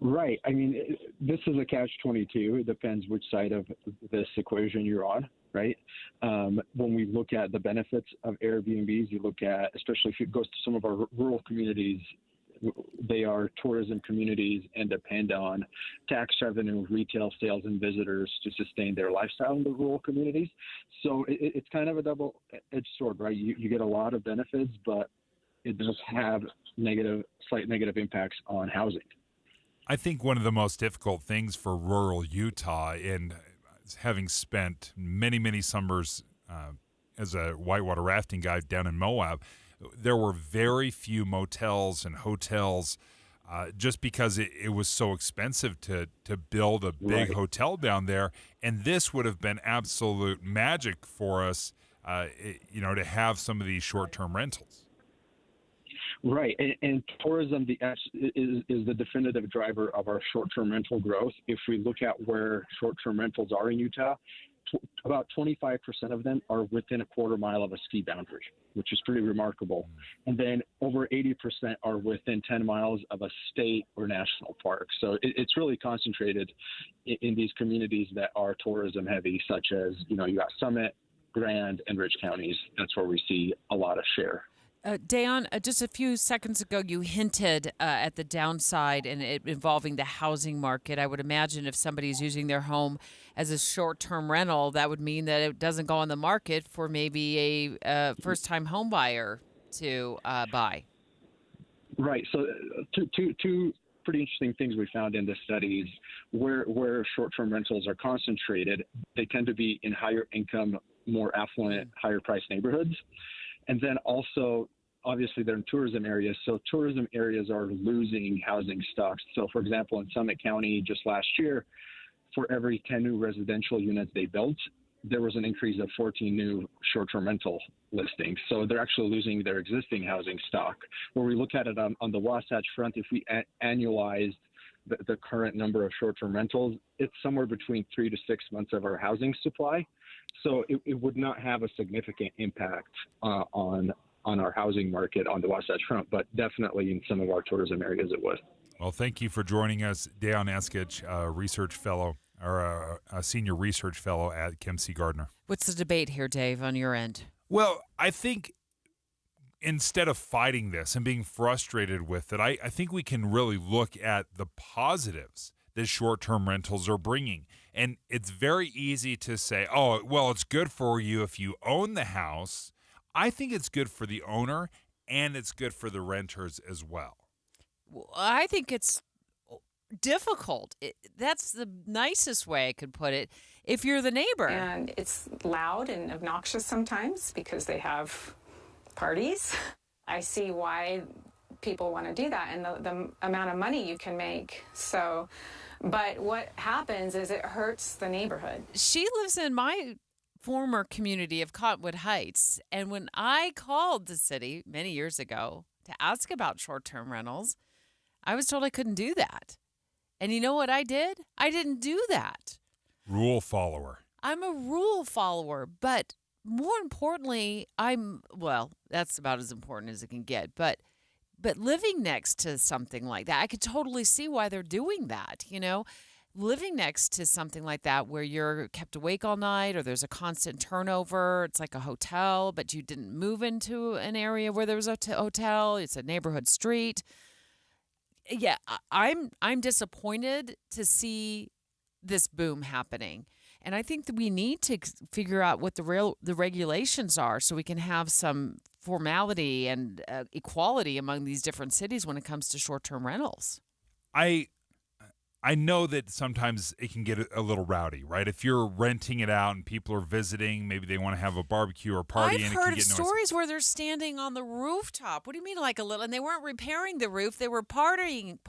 Right. I mean, this is a catch-22. It depends which side of this equation you're on, right? When we look at the benefits of Airbnbs, you look at, especially if it goes to some of our rural communities, they are tourism communities and depend on tax revenue, retail sales, and visitors to sustain their lifestyle in the rural communities. So it's kind of a double-edged sword, right? You get a lot of benefits, but it does have slight negative impacts on housing. I think one of the most difficult things for rural Utah, and having spent many, many summers as a whitewater rafting guide down in Moab, there were very few motels and hotels just because it was so expensive to build a big hotel down there. And this would have been absolute magic for us, to have some of these short-term rentals. Right, and tourism is the definitive driver of our short-term rental growth. If we look at where short-term rentals are in Utah, about 25% of them are within a quarter mile of a ski boundary, which is pretty remarkable. And then over 80% are within 10 miles of a state or national park. So it's really concentrated in these communities that are tourism heavy, such as, you got Summit, Grand, and Rich counties. That's where we see a lot of share. Dayon, just a few seconds ago, you hinted at the downside and it involving the housing market. I would imagine if somebody's using their home as a short-term rental, that would mean that it doesn't go on the market for maybe a first-time home buyer to buy. Right. So two pretty interesting things we found in the studies. Where short-term rentals are concentrated, they tend to be in higher income, more affluent, higher-priced neighborhoods. And then also, obviously, they're in tourism areas, so tourism areas are losing housing stocks. So, for example, in Summit County just last year, for every 10 new residential units they built, there was an increase of 14 new short-term rental listings. So they're actually losing their existing housing stock. Where we look at it on the Wasatch Front, if we annualized the current number of short-term rentals, it's somewhere between 3 to 6 months of our housing supply. So it would not have a significant impact on our housing market on the Wasatch Front, but definitely in some of our tourism areas it would. Well, thank you for joining us, Dayon Eskich, a senior research fellow at Kempsey Gardner. What's the debate here, Dave, on your end? Well, I think instead of fighting this and being frustrated with it, I think we can really look at the positives that short-term rentals are bringing. And it's very easy to say, oh, well, it's good for you if you own the house. I think it's good for the owner and it's good for the renters as well. I think it's difficult. That's the nicest way I could put it. If you're the neighbor. And it's loud and obnoxious sometimes because they have parties. I see why people want to do that and the amount of money you can make. So, but what happens is it hurts the neighborhood. She lives in my former community of Cottonwood Heights, and when I called the city many years ago to ask about short-term rentals, I was told I couldn't do that. And you know what I did? I didn't do that. Rule follower. I'm a rule follower, but more importantly, that's about as important as it can get, but living next to something like that, I could totally see why they're doing that, Living next to something like that where you're kept awake all night or there's a constant turnover, it's like a hotel, but you didn't move into an area where there was a hotel, it's a neighborhood street. Yeah, I'm disappointed to see this boom happening. And I think that we need to figure out what the regulations are so we can have some formality and equality among these different cities when it comes to short-term rentals. I know that sometimes it can get a little rowdy, right? If you're renting it out and people are visiting, maybe they want to have a barbecue or party. I've heard of stories where they're standing on the rooftop. What do you mean like a little? And they weren't repairing the roof. They were partying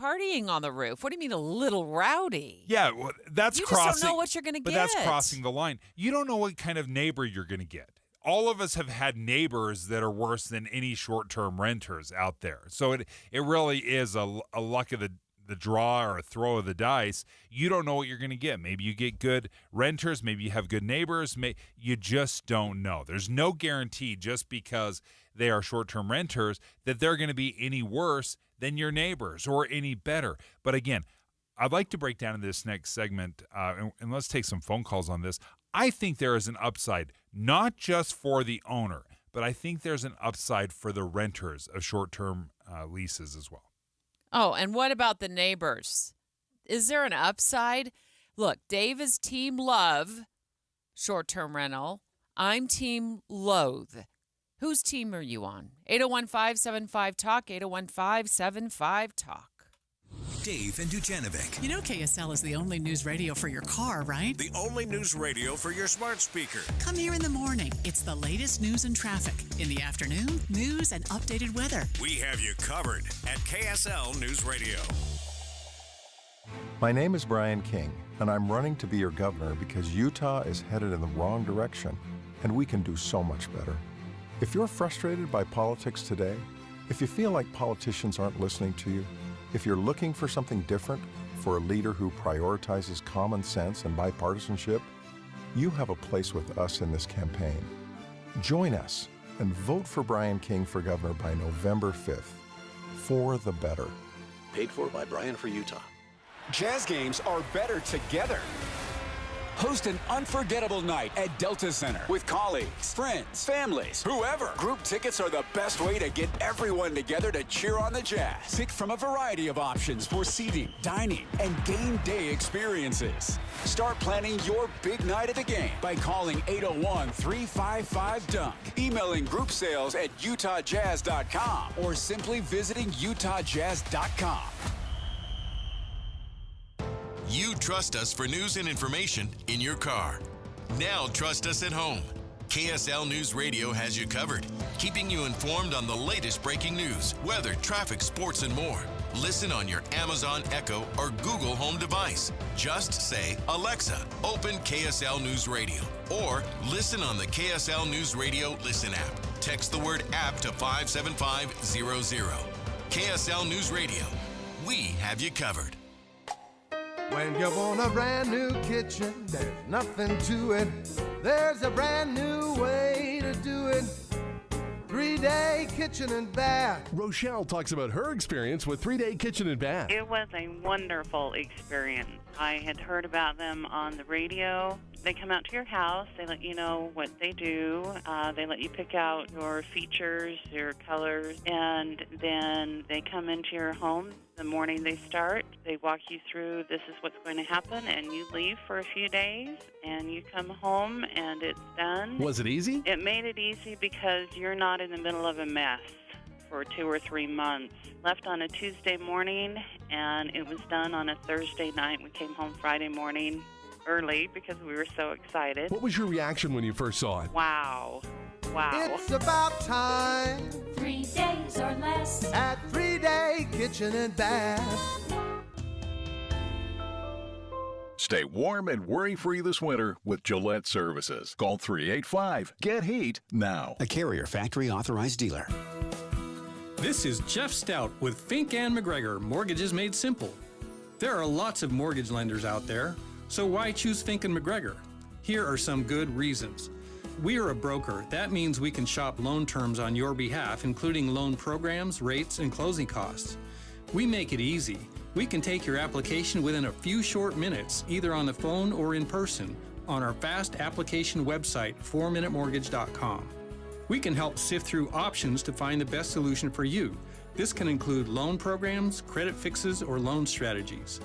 on the roof. What do you mean a little rowdy? Yeah, well, that's you crossing. You just don't know what you're going to get. But that's crossing the line. You don't know what kind of neighbor you're going to get. all of us have had neighbors that are worse than any short-term renters out there. So it really is a luck of the draw or a throw of the dice. You don't know what you're going to get. Maybe you get good renters. Maybe you have good neighbors. You just don't know. There's no guarantee just because they are short-term renters that they're going to be any worse than your neighbors or any better. But again, I'd like to break down in this next segment, and let's take some phone calls on this. I think there is an upside, not just for the owner, but I think there's an upside for the renters of short-term leases as well. Oh, and what about the neighbors? Is there an upside? Look, Dave is team love, short-term rental. I'm team loathe. Whose team are you on? 801-575-TALK, 801-575-TALK. Dave and Dujanovic. You know KSL is the only news radio for your car, right? The only news radio for your smart speaker. Come here in the morning. It's the latest news and traffic. In the afternoon, news and updated weather. We have you covered at KSL News Radio. My name is Brian King, and I'm running to be your governor because Utah is headed in the wrong direction, and we can do so much better. If you're frustrated by politics today, if you feel like politicians aren't listening to you, if you're looking for something different, for a leader who prioritizes common sense and bipartisanship, you have a place with us in this campaign. Join us and vote for Brian King for governor by November 5th. For the better. Paid for by Brian for Utah. Jazz games are better together. Host an unforgettable night at Delta Center with colleagues, friends, families, whoever. Group tickets are the best way to get everyone together to cheer on the Jazz. Pick from a variety of options for seating, dining, and game day experiences. Start planning your big night at the game by calling 801-355-DUNK, emailing group sales at utahjazz.com, or simply visiting utahjazz.com. You trust us for news and information in your car. Now trust us at home. KSL News Radio has you covered, keeping you informed on the latest breaking news, weather, traffic, sports, and more. Listen on your Amazon Echo or Google Home device. Just say, Alexa, open KSL News Radio. Or listen on the KSL News Radio Listen app. Text the word app to 57500. KSL News Radio. We have you covered. When you want a brand new kitchen, there's nothing to it. There's a brand new way to do it. 3-day kitchen and bath. Rochelle talks about her experience with 3-day kitchen and bath. It was a wonderful experience. I had heard about them on the radio. They come out to your house. They let you know what they do. They let you pick out your features, your colors, and then they come into your home. The morning they start, they walk you through this is what's going to happen, and you leave for a few days, and you come home, and it's done. Was it easy? It made it easy because you're not in the middle of a mess for 2 or 3 months. Left on a Tuesday morning, and it was done on a Thursday night. We came home Friday morning early because we were so excited. What was your reaction when you first saw it? Wow. Wow. It's about time. 3 days or less. At 3-day kitchen and bath. Stay warm and worry-free this winter with Gillette Services. Call 385-GET-HEAT now. A Carrier factory authorized dealer. This is Jeff Stout with Fink and McGregor, Mortgages Made Simple. There are lots of mortgage lenders out there, so why choose Fink and McGregor? Here are some good reasons. We are a broker. That means we can shop loan terms on your behalf, including loan programs, rates, and closing costs. We make it easy. We can take your application within a few short minutes, either on the phone or in person, on our fast application website, 4minutemortgage.com. We can help sift through options to find the best solution for you. This can include loan programs, credit fixes, or loan strategies.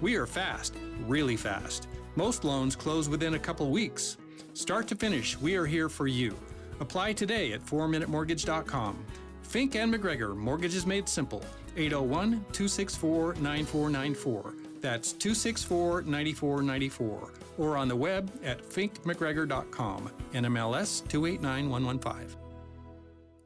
We are fast, really fast. Most loans close within a couple weeks. Start to finish, we are here for you. Apply today at 4minutemortgage.com. Fink and McGregor, Mortgages Made Simple, 801-264-9494. That's 264-9494. Or on the web at finkmcgregor.com, NMLS 289115.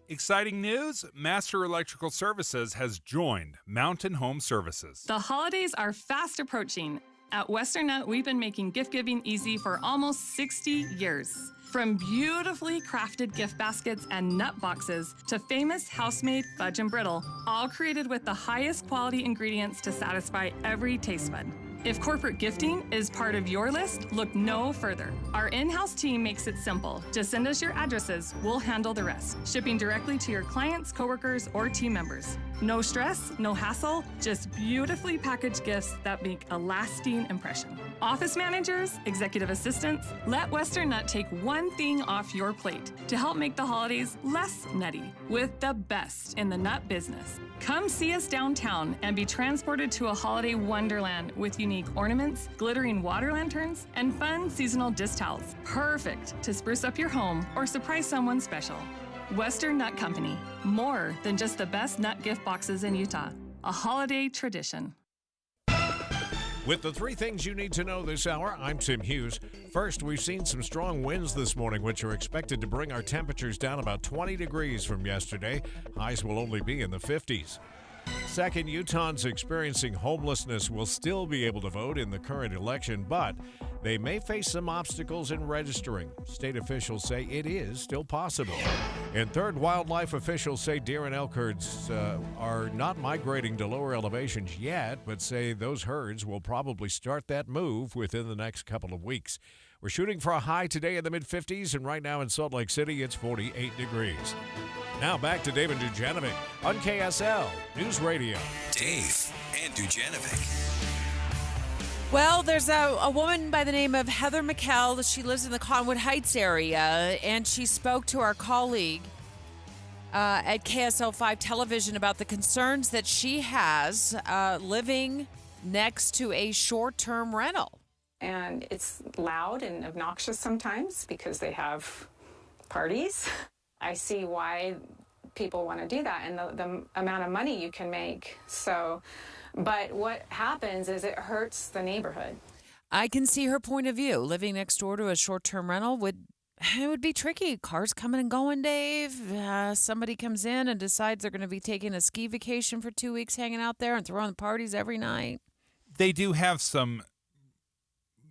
Exciting news! Master Electrical Services has joined Mountain Home Services. The holidays are fast approaching. At Western Nut, we've been making gift giving easy for almost 60 years. From beautifully crafted gift baskets and nut boxes to famous house-made fudge and brittle, all created with the highest quality ingredients to satisfy every taste bud. If corporate gifting is part of your list, look no further. Our in-house team makes it simple. Just send us your addresses, we'll handle the rest. Shipping directly to your clients, coworkers, or team members. No stress, no hassle, just beautifully packaged gifts that make a lasting impression. Office managers, executive assistants, let Western Nut take one thing off your plate to help make the holidays less nutty with the best in the nut business. Come see us downtown and be transported to a holiday wonderland with unique ornaments, glittering water lanterns, and fun seasonal dish towels. Perfect to spruce up your home or surprise someone special. Western Nut Company, more than just the best nut gift boxes in Utah. A holiday tradition. With the 3 things you need to know this hour, I'm Tim Hughes. First, we've seen some strong winds this morning, which are expected to bring our temperatures down about 20 degrees from yesterday. Highs will only be in the 50s. Second, Utahns experiencing homelessness will still be able to vote in the current election, but they may face some obstacles in registering. State officials say it is still possible. And third, wildlife officials say deer and elk herds are not migrating to lower elevations yet, but say those herds will probably start that move within the next couple of weeks. We're shooting for a high today in the mid-50s, and right now in Salt Lake City, it's 48 degrees. Now back to Dave and Dujanovic on KSL News Radio. Dave and Dujanovic. Well, there's a woman by the name of Heather McKell. She lives in the Conwood Heights area, and she spoke to our colleague at KSL 5 Television about the concerns that she has living next to a short-term rental. And it's loud and obnoxious sometimes because they have parties. I see why people want to do that and the amount of money you can make. So, but what happens is it hurts the neighborhood. I can see her point of view. Living next door to a short-term rental would be tricky. Cars coming and going, Dave. Somebody comes in and decides they're going to be taking a ski vacation for 2 weeks, hanging out there and throwing parties every night. They do have some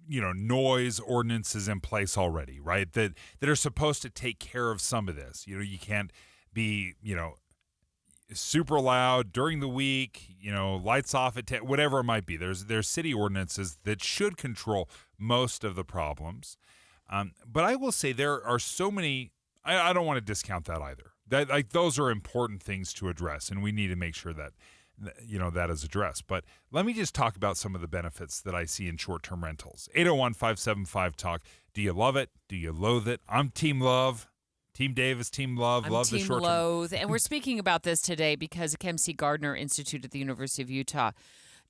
noise ordinances in place already, right? That are supposed to take care of some of this. You can't be, super loud during the week, lights off at 10, whatever it might be. There's city ordinances that should control most of the problems. But I will say there are so many, I don't want to discount that either. Those are important things to address, and we need to make sure that that is addressed. But let me just talk about some of the benefits that I see in short-term rentals. 801-575-TALK. Do you love it? Do you loathe it? I'm Team Love. Team Davis, Team Love. Love the short-term. Loathe. And we're speaking about this today because the KMC Gardner Institute at the University of Utah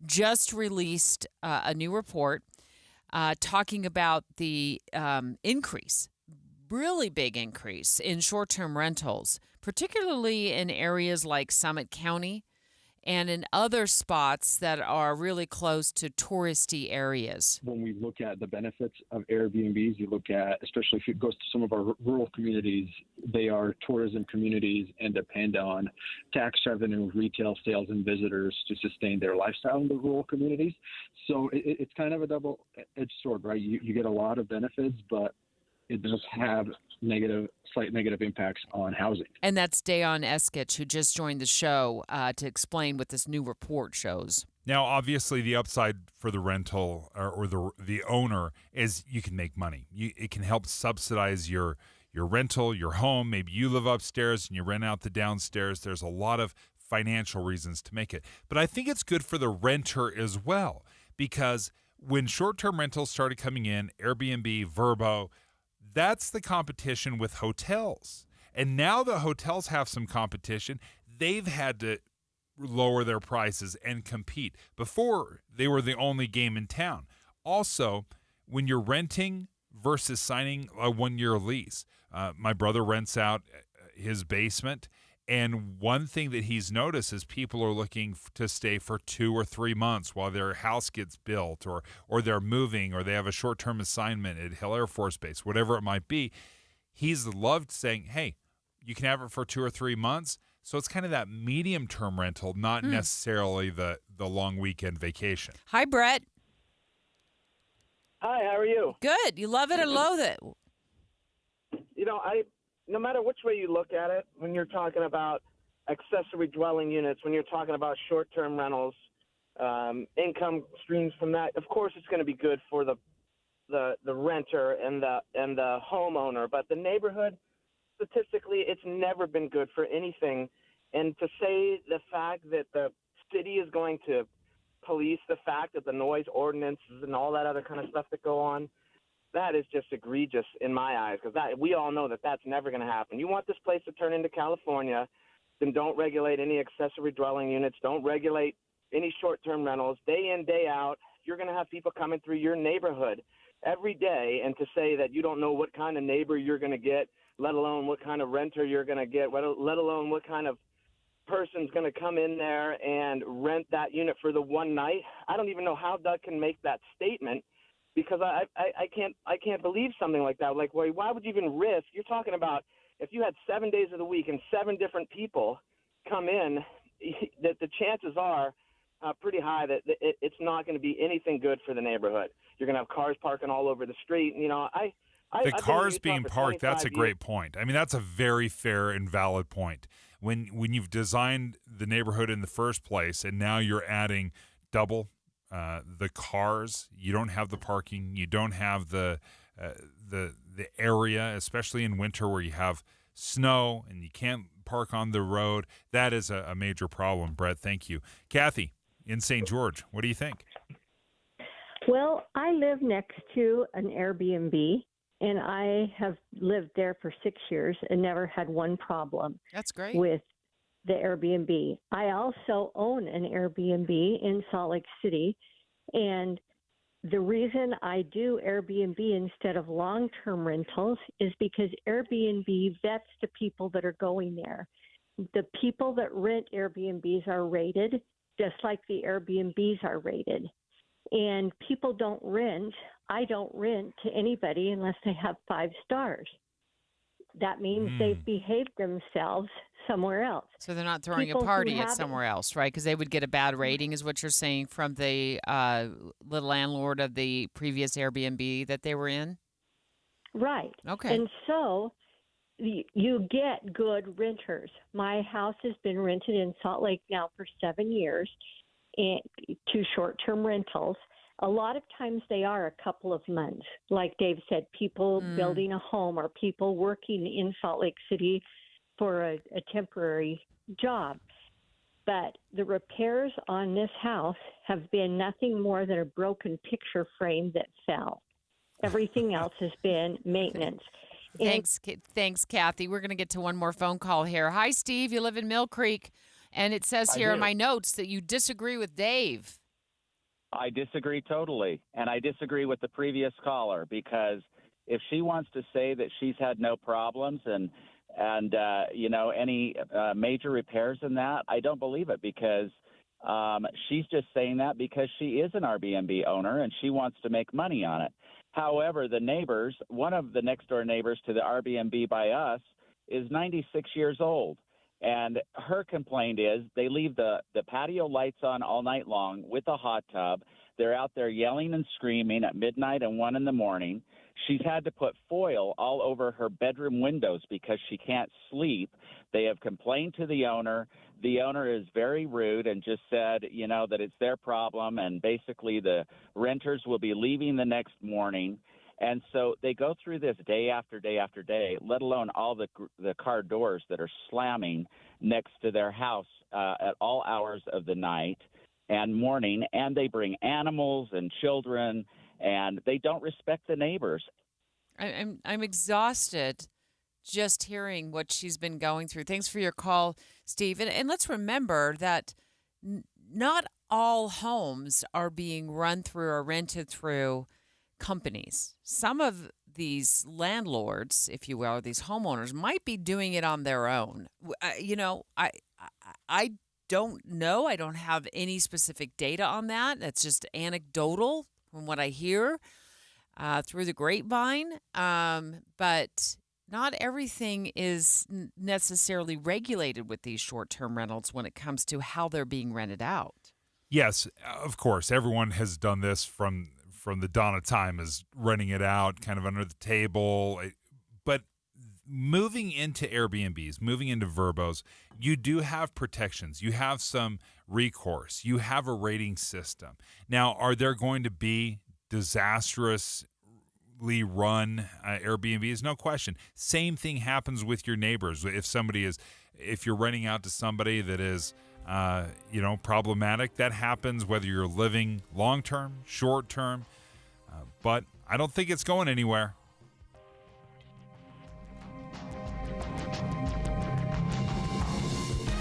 just released a new report talking about the increase, really big increase in short-term rentals, particularly in areas like Summit County and in other spots that are really close to touristy areas. When we look at the benefits of Airbnbs, you look at, especially if it goes to some of our rural communities, they are tourism communities and depend on tax revenue, retail sales, and visitors to sustain their lifestyle in the rural communities. So it's kind of a double-edged sword, right? You get a lot of benefits, but it does have slight negative impacts on housing. And that's Dayon Eskich, who just joined the show to explain what this new report shows. Now, obviously, the upside for the rental or the owner is you can make money. It can help subsidize your rental, your home. Maybe you live upstairs and you rent out the downstairs. There's a lot of financial reasons to make it. But I think it's good for the renter as well, because when short-term rentals started coming in, Airbnb, Vrbo, that's the competition with hotels. And now the hotels have some competition. They've had to lower their prices and compete. Before, they were the only game in town. Also, when you're renting versus signing a one-year lease, my brother rents out his basement, and one thing that he's noticed is people are looking to stay for 2 or 3 months while their house gets built, or they're moving, or they have a short-term assignment at Hill Air Force Base, whatever it might be. He's loved saying, hey, you can have it for 2 or 3 months. So it's kind of that medium-term rental, not necessarily the long weekend vacation. Hi, Brett. Hi, how are you? Good. You love it or loathe it? No matter which way you look at it, when you're talking about accessory dwelling units, when you're talking about short-term rentals, income streams from that, of course it's going to be good for the renter and the homeowner. But the neighborhood, statistically, it's never been good for anything. And to say the fact that the city is going to police the fact that the noise ordinances and all that other kind of stuff that go on, that is just egregious in my eyes, because we all know that that's never going to happen. You want this place to turn into California, then don't regulate any accessory dwelling units, don't regulate any short-term rentals. Day in, day out, you're going to have people coming through your neighborhood every day, and to say that you don't know what kind of neighbor you're going to get, let alone what kind of renter you're going to get, let alone what kind of person's going to come in there and rent that unit for the one night. I don't even know how Doug can make that statement, because I can't believe something like that. Like, why would you even risk? You're talking about if you had 7 days of the week and 7 different people come in, that the chances are pretty high that it's not going to be anything good for the neighborhood. You're going to have cars parking all over the street. The cars being parked, that's a great point. I mean, that's a very fair and valid point. When you've designed the neighborhood in the first place and now you're adding double the cars, you don't have the parking, you don't have the area, especially in winter where you have snow and you can't park on the road. That is a major problem, Brett. Thank you. Kathy in St. George, what do you think? Well, I live next to an Airbnb, and I have lived there for 6 years and never had one problem. That's great. With the Airbnb. I also own an Airbnb in Salt Lake City, and the reason I do Airbnb instead of long-term rentals is because Airbnb vets the people that are going there. The people that rent Airbnbs are rated just like the Airbnbs are rated. And people don't rent. I don't rent to anybody unless they have 5 stars. That means they've behaved themselves somewhere else. So they're not throwing a party at somewhere else, right? Because they would get a bad rating, is what you're saying, from the landlord of the previous Airbnb that they were in? Right. Okay. And so you get good renters. My house has been rented in Salt Lake now for 7 years to short-term rentals. A lot of times they are a couple of months. Like Dave said, people building a home or people working in Salt Lake City for a temporary job. But the repairs on this house have been nothing more than a broken picture frame that fell. Everything else has been maintenance. Thanks, Kathy. We're going to get to one more phone call here. Hi, Steve. You live in Mill Creek, and it says here in my notes that you disagree with Dave. I disagree totally, and I disagree with the previous caller, because if she wants to say that she's had no problems and any major repairs in that, I don't believe it, because she's just saying that because she is an Airbnb owner and she wants to make money on it. However, the neighbors, one of the next door neighbors to the Airbnb by us, is 96 years old. And her complaint is they leave the patio lights on all night long with a hot tub. They're out there yelling and screaming at midnight and 1 in the morning. She's had to put foil all over her bedroom windows because she can't sleep. They have complained to the owner. The owner is very rude and just said, that it's their problem, and basically the renters will be leaving the next morning. And so they go through this day after day after day, let alone all the car doors that are slamming next to their house at all hours of the night and morning. And they bring animals and children, and they don't respect the neighbors. I'm exhausted just hearing what she's been going through. Thanks for your call, Steve. And let's remember that not all homes are being run through or rented through companies. Some of these landlords, if you will, or these homeowners, might be doing it on their own. I don't know. I don't have any specific data on that. That's just anecdotal from what I hear through the grapevine. But not everything is necessarily regulated with these short-term rentals when it comes to how they're being rented out. Yes, of course. Everyone has done this from from the dawn of time is renting it out kind of under the table. But moving into Airbnbs, moving into Verbos, you do have protections. You have some recourse. You have a rating system. Now, are there going to be disastrously run Airbnbs? No question. Same thing happens with your neighbors. If you're renting out to somebody that is problematic, that happens whether you're living long-term, short-term, but I don't think it's going anywhere.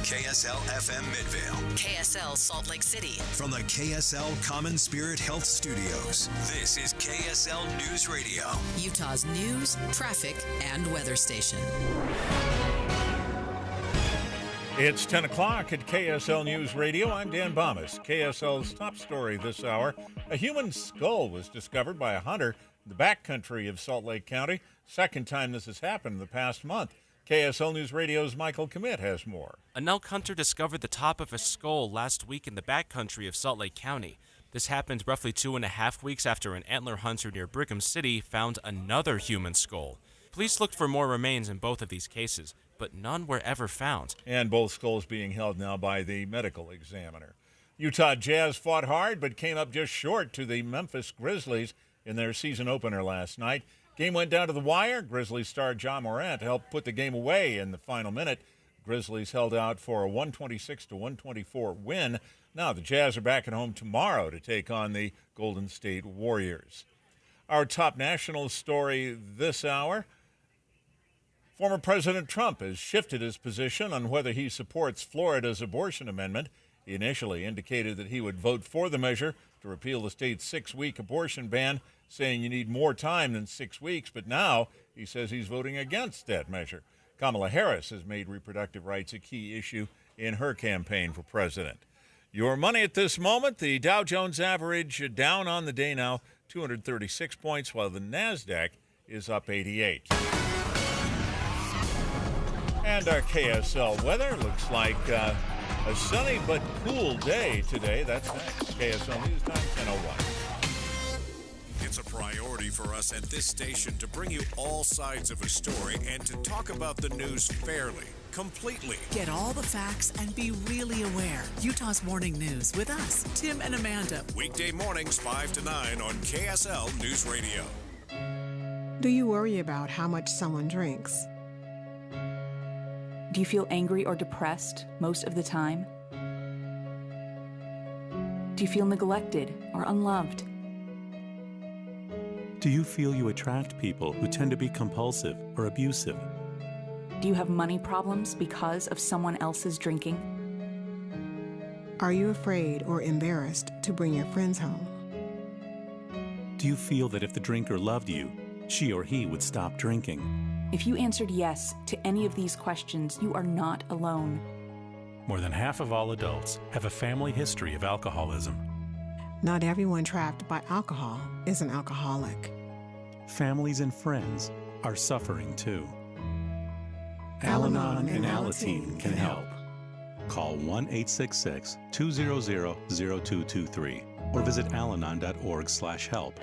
KSL FM Midvale. KSL Salt Lake City. From the KSL Common Spirit Health Studios, this is KSL News Radio. Utah's news, traffic, and weather station. It's 10 o'clock at KSL News Radio. I'm Dan Bomas. KSL's top story this hour. A human skull was discovered by a hunter in the backcountry of Salt Lake County. Second time this has happened in the past month. KSL News Radio's Michael Commit has more. An elk hunter discovered the top of a skull last week in the backcountry of Salt Lake County. This happened roughly 2.5 weeks after an antler hunter near Brigham City found another human skull. Police looked for more remains in both of these cases, but none were ever found. And both skulls being held now by the medical examiner. Utah Jazz fought hard but came up just short to the Memphis Grizzlies in their season opener last night. Game went down to the wire. Grizzlies star John Morant helped put the game away in the final minute. Grizzlies held out for a 126-124 win. Now the Jazz are back at home tomorrow to take on the Golden State Warriors. Our top national story this hour. Former President Trump has shifted his position on whether he supports Florida's abortion amendment. He initially indicated that he would vote for the measure to repeal the state's 6-week abortion ban, saying you need more time than 6 weeks, but now he says he's voting against that measure. Kamala Harris has made reproductive rights a key issue in her campaign for president. Your money at this moment, the Dow Jones average down on the day now, 236 points, while the NASDAQ is up 88. And our KSL weather looks like a sunny but cool day today. That's next. KSL News Time, 10:01. It's a priority for us at this station to bring you all sides of a story and to talk about the news fairly, completely. Get all the facts and be really aware. Utah's Morning News with us, Tim and Amanda. Weekday mornings 5 to 9 on KSL News Radio. Do you worry about how much someone drinks? Do you feel angry or depressed most of the time? Do you feel neglected or unloved? Do you feel you attract people who tend to be compulsive or abusive? Do you have money problems because of someone else's drinking? Are you afraid or embarrassed to bring your friends home? Do you feel that if the drinker loved you, she or he would stop drinking? If you answered yes to any of these questions, you are not alone. More than half of all adults have a family history of alcoholism. Not everyone trapped by alcohol is an alcoholic. Families and friends are suffering too. Al-Anon and Alateen can help. Call 1-866-200-0223 or visit alanon.org/help.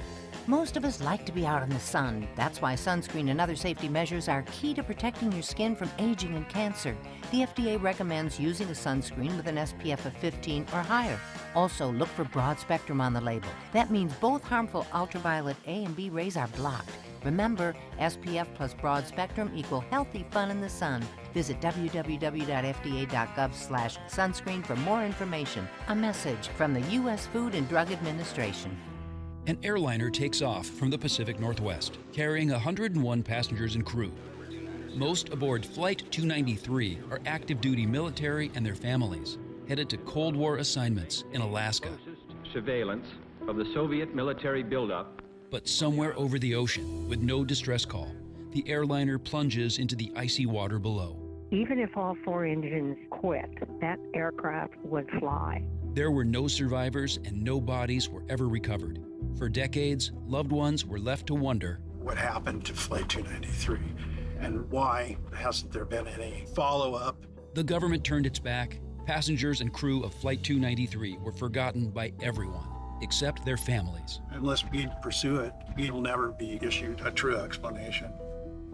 Most of us like to be out in the sun. That's why sunscreen and other safety measures are key to protecting your skin from aging and cancer. The FDA recommends using a sunscreen with an SPF of 15 or higher. Also, look for broad spectrum on the label. That means both harmful ultraviolet A and B rays are blocked. Remember, SPF plus broad spectrum equal healthy fun in the sun. Visit www.fda.gov/sunscreen for more information. A message from the U.S. Food and Drug Administration. An airliner takes off from the Pacific Northwest, carrying 101 passengers and crew. Most aboard Flight 293 are active-duty military and their families, headed to Cold War assignments in Alaska. Surveillance of the Soviet military buildup. But somewhere over the ocean, with no distress call, the airliner plunges into the icy water below. Even if all 4 engines quit, that aircraft would fly. There were no survivors and no bodies were ever recovered. For decades, loved ones were left to wonder what happened to Flight 293 and why hasn't there been any follow-up? The government turned its back. Passengers and crew of Flight 293 were forgotten by everyone. except their families. Unless we pursue it, we'll never be issued a true explanation.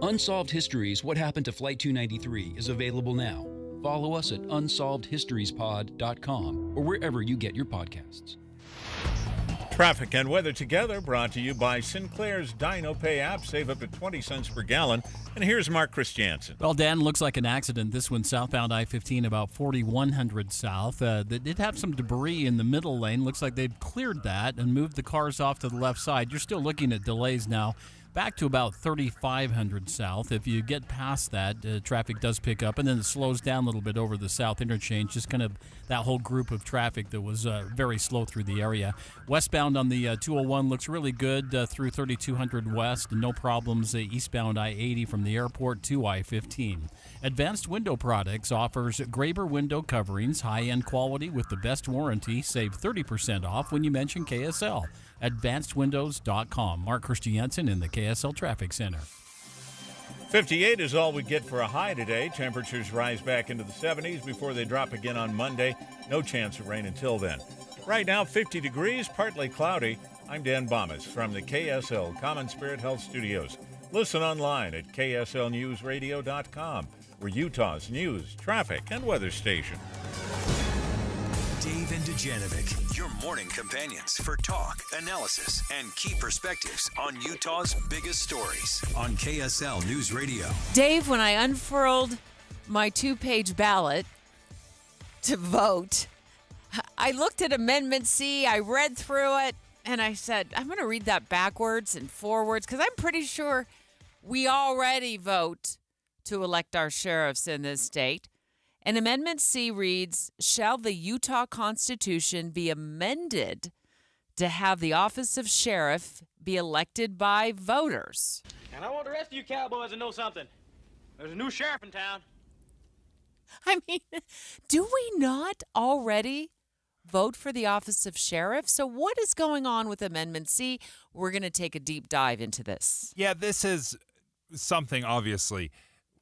Unsolved Histories: What Happened to Flight 293 is available now. Follow us at unsolvedhistoriespod.com or wherever you get your podcasts. Traffic and weather together, brought to you by Sinclair's Dino Pay app. Save up to 20 cents per gallon. And here's Mark Christiansen. Well, Dan, looks like an accident. This one southbound I-15 about 4100 south. They did have some debris in the middle lane. Looks like they've cleared that and moved the cars off to the left side. You're still looking at delays now. Back to about 3500 south. If you get past that, traffic does pick up, and then it slows down a little bit over the south interchange, just kind of that whole group of traffic that was very slow through the area. Westbound on the 201 looks really good through 3200 west, and no problems eastbound I-80 from the airport to I-15. Advanced Window Products offers Graber window coverings, high-end quality with the best warranty. Save 30% off when you mention KSL. AdvancedWindows.com. Mark Christiansen in the KSL Traffic Center. 58 is all we get for a high today. Temperatures rise back into the 70s before they drop again on Monday. No chance of rain until then. Right now, 50 degrees, partly cloudy. I'm Dan Bomas from the KSL Common Spirit Health Studios. Listen online at kslnewsradio.com. We're Utah's news, traffic, and weather station. Dave and Dujanovic, your morning companions for talk, analysis, and key perspectives on Utah's biggest stories on KSL News Radio. Dave, when I unfurled my 2-page ballot to vote, I looked at Amendment C, I read through it, and I said, I'm going to read that backwards and forwards because I'm pretty sure we already vote to elect our sheriffs in this state. And Amendment C reads, shall the Utah Constitution be amended to have the office of sheriff be elected by voters? And I want the rest of you cowboys to know something. There's a new sheriff in town. I mean, do we not already vote for the office of sheriff? So what is going on with Amendment C? We're going to take a deep dive into this. Yeah, this is something, obviously.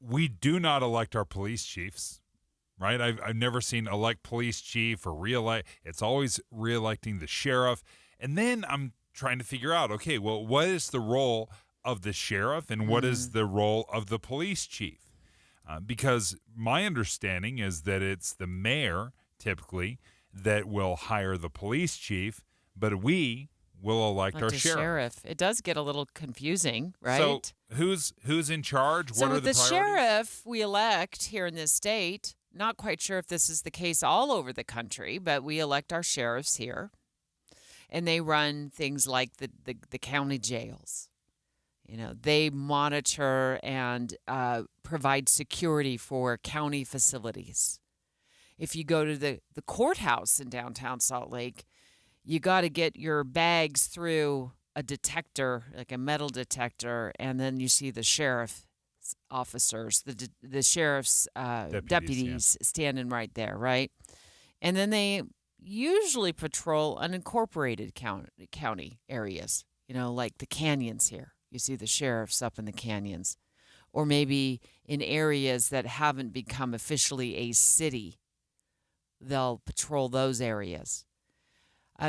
We do not elect our police chiefs. Right? I've never seen elect police chief or re-elect. It's always re-electing the sheriff. And then I'm trying to figure out, okay, well, what is the role of the sheriff and what is the role of the police chief? Because my understanding is that it's the mayor, typically, that will hire the police chief, but we will elect our sheriff. It does get a little confusing, right? So who's in charge? So what are the priorities? Sheriff we elect here in this state. Not quite sure if this is the case all over the country, but we elect our sheriffs here, and they run things like the county jails. You know, they monitor and provide security for county facilities. If you go to the courthouse in downtown Salt Lake, you got to get your bags through a detector, like a metal detector, and then you see the sheriff officers, the sheriff's deputies standing right there, right? And then they usually patrol unincorporated county areas, you know, like the canyons here. You see the sheriffs up in the canyons. Or maybe in areas that haven't become officially a city, they'll patrol those areas.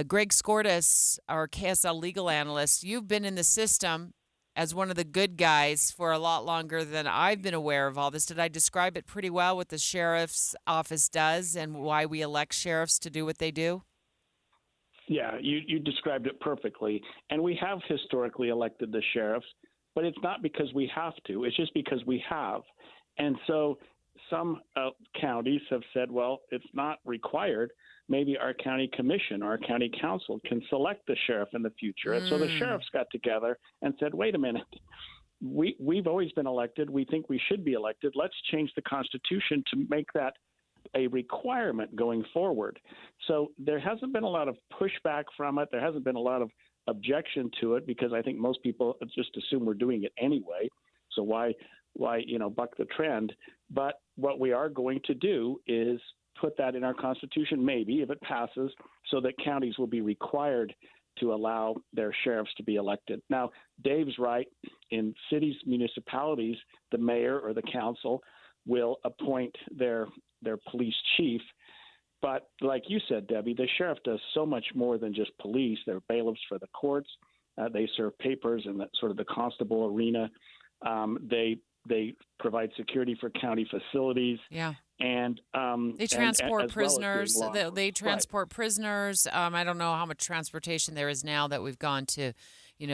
Greg Skordas, our KSL legal analyst, you've been in the system as one of the good guys for a lot longer than I've been aware of all this. Did I describe it pretty well, what the sheriff's office does and why we elect sheriffs to do what they do? Yeah, you described it perfectly. And we have historically elected the sheriffs, but it's not because we have to. It's just because we have. And so some counties have said, well, it's not required. Maybe our county commission, our county council can select the sheriff in the future. And so the sheriffs got together and said, wait a minute, we've always been elected. We think we should be elected. Let's change the Constitution to make that a requirement going forward. So there hasn't been a lot of pushback from it. There hasn't been a lot of objection to it because I think most people just assume we're doing it anyway. So why buck the trend? But what we are going to do is put that in our Constitution, maybe, if it passes, so that counties will be required to allow their sheriffs to be elected. Now, Dave's right. In cities, municipalities, the mayor or the council will appoint their police chief. But like you said, Debbie, the sheriff does so much more than just police. They're bailiffs for the courts. They serve papers in that sort of the constable arena. They provide security for county facilities. Yeah. And they transport prisoners. They transport right. prisoners. I don't know how much transportation there is now that we've gone to,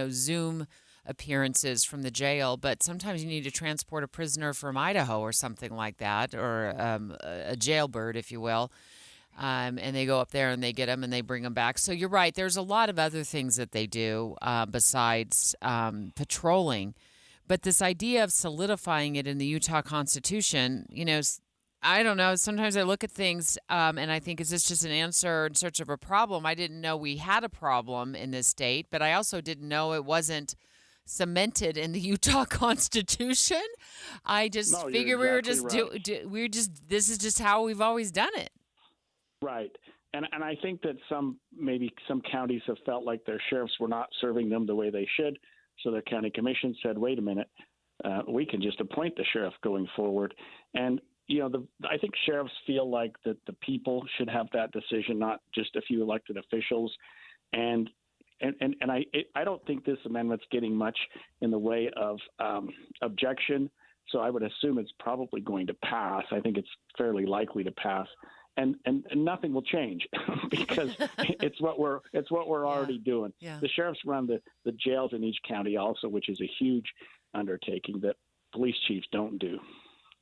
Zoom appearances from the jail, but sometimes you need to transport a prisoner from Idaho or something like that, or a jailbird, if you will. And they go up there and they get them and they bring them back. So you're right. There's a lot of other things that they do besides patrolling. But this idea of solidifying it in the Utah Constitution, I don't know. Sometimes I look at things and I think, is this just an answer in search of a problem? I didn't know we had a problem in this state, but I also didn't know it wasn't cemented in the Utah Constitution. I just figured this is just how we've always done it. Right. And I think that some counties have felt like their sheriffs were not serving them the way they should. So their county commission said, wait a minute, we can just appoint the sheriff going forward. And, I think sheriffs feel like that the people should have that decision, not just a few elected officials. And I don't think this amendment's getting much in the way of objection. So I would assume it's probably going to pass. I think it's fairly likely to pass. And nothing will change because it's what we're already doing. Yeah. The sheriffs run the jails in each county also, which is a huge undertaking that police chiefs don't do.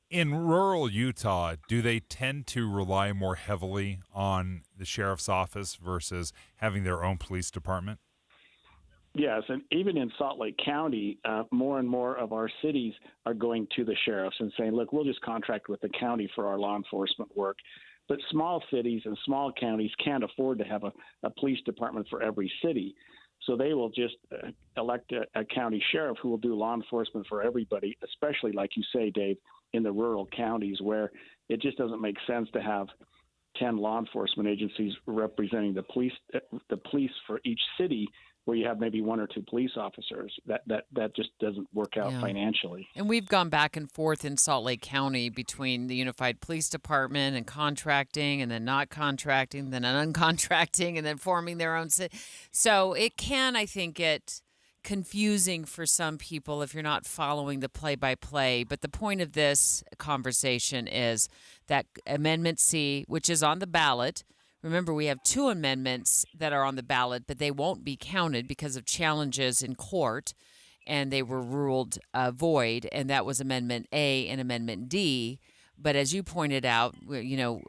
In rural Utah, do they tend to rely more heavily on the sheriff's office versus having their own police department? Yes, and even in Salt Lake County, more and more of our cities are going to the sheriffs and saying, look, we'll just contract with the county for our law enforcement work. But small cities and small counties can't afford to have a police department for every city. So they will just elect a county sheriff who will do law enforcement for everybody, especially, like you say, Dave, in the rural counties where it just doesn't make sense to have 10 law enforcement agencies representing the police for each city, where you have maybe one or two police officers. That just doesn't work out financially. And we've gone back and forth in Salt Lake County between the Unified Police Department and contracting, and then not contracting, then uncontracting, and then forming their own city. So it can, I think, get confusing for some people if you're not following the play-by-play. But the point of this conversation is that Amendment C, which is on the ballot. Remember, we have 2 amendments that are on the ballot, but they won't be counted because of challenges in court, and they were ruled void, and that was Amendment A and Amendment D. But as you pointed out,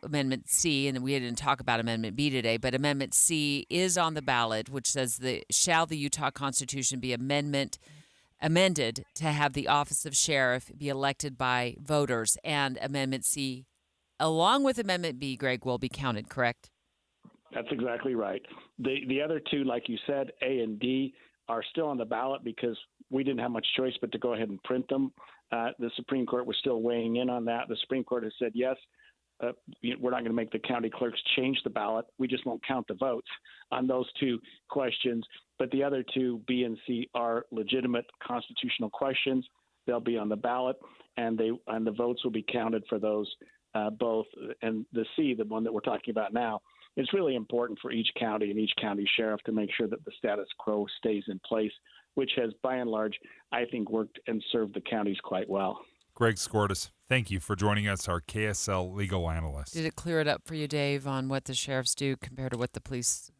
Amendment C, and we didn't talk about Amendment B today, but Amendment C is on the ballot, which says, shall the Utah Constitution be amended to have the office of sheriff be elected by voters, and Amendment C, along with Amendment B, Greg, will be counted, correct? That's exactly right. The other 2, like you said, A and D, are still on the ballot because we didn't have much choice but to go ahead and print them. The Supreme Court was still weighing in on that. The Supreme Court has said, yes, we're not going to make the county clerks change the ballot. We just won't count the votes on those 2 questions. But the other 2, B and C, are legitimate constitutional questions. They'll be on the ballot, and the votes will be counted for those both. And the C, the one that we're talking about now, it's really important for each county and each county sheriff to make sure that the status quo stays in place, which has, by and large, I think, worked and served the counties quite well. Greg Skordas, thank you for joining us, our KSL legal analyst. Did it clear it up for you, Dave, on what the sheriffs do compared to what the police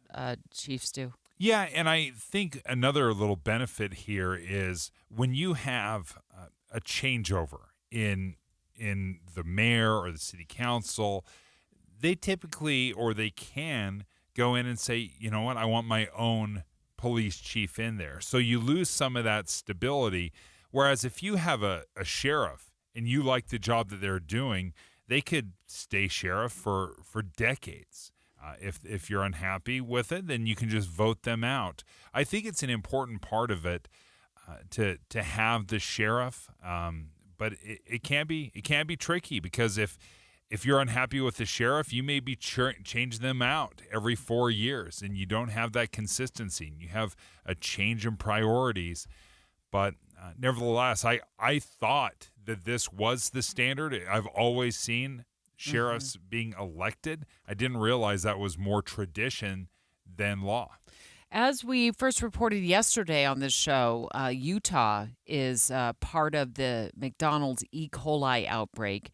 chiefs do? Yeah, and I think another little benefit here is when you have a changeover in the mayor or the city council, they typically, or they can, go in and say, you know what, I want my own police chief in there. So you lose some of that stability. Whereas if you have a sheriff and you like the job that they're doing, they could stay sheriff for decades. If you're unhappy with it, then you can just vote them out. I think it's an important part of it to have the sheriff, but it can be tricky because if you're unhappy with the sheriff, you may be change them out every 4 years, and you don't have that consistency. And you have a change in priorities. But nevertheless, I thought that this was the standard. I've always seen sheriffs being elected. I didn't realize that was more tradition than law. As we first reported yesterday on this show, Utah is part of the McDonald's E. coli outbreak.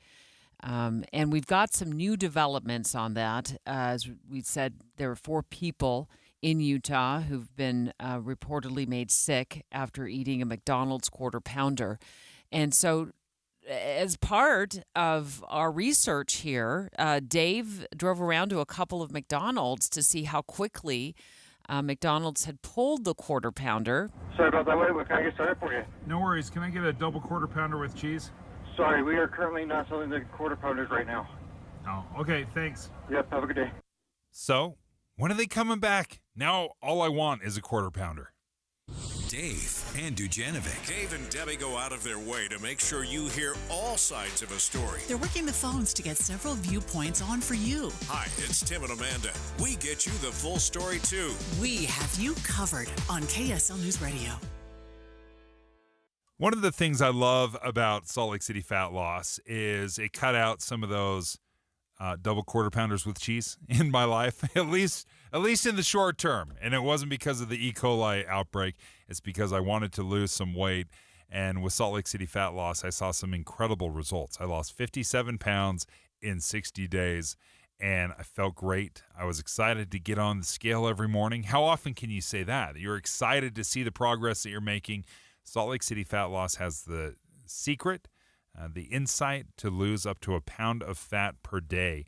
And we've got some new developments on that. As we said, there are 4 people in Utah who've been reportedly made sick after eating a McDonald's Quarter Pounder. And so as part of our research here, Dave drove around to a couple of McDonald's to see how quickly McDonald's had pulled the Quarter Pounder. Sorry about that. What can I get started for you? No worries. Can I get a double Quarter Pounder with cheese? Sorry, we are currently not selling the Quarter Pounders right now. Oh, okay. Thanks. Yep, have a good day. So, when are they coming back? Now, all I want is a Quarter Pounder. Dave and Dujanovic. Dave and Debbie go out of their way to make sure you hear all sides of a story. They're working the phones to get several viewpoints on for you. Hi, it's Tim and Amanda. We get you the full story, too. We have you covered on KSL News Radio. One of the things I love about Salt Lake City Fat Loss is it cut out some of those double Quarter Pounders with cheese in my life, at least in the short term. And it wasn't because of the E. coli outbreak. It's because I wanted to lose some weight. And with Salt Lake City Fat Loss, I saw some incredible results. I lost 57 pounds in 60 days, and I felt great. I was excited to get on the scale every morning. How often can you say that? You're excited to see the progress that you're making. Salt Lake City Fat Loss has the secret, the insight to lose up to a pound of fat per day.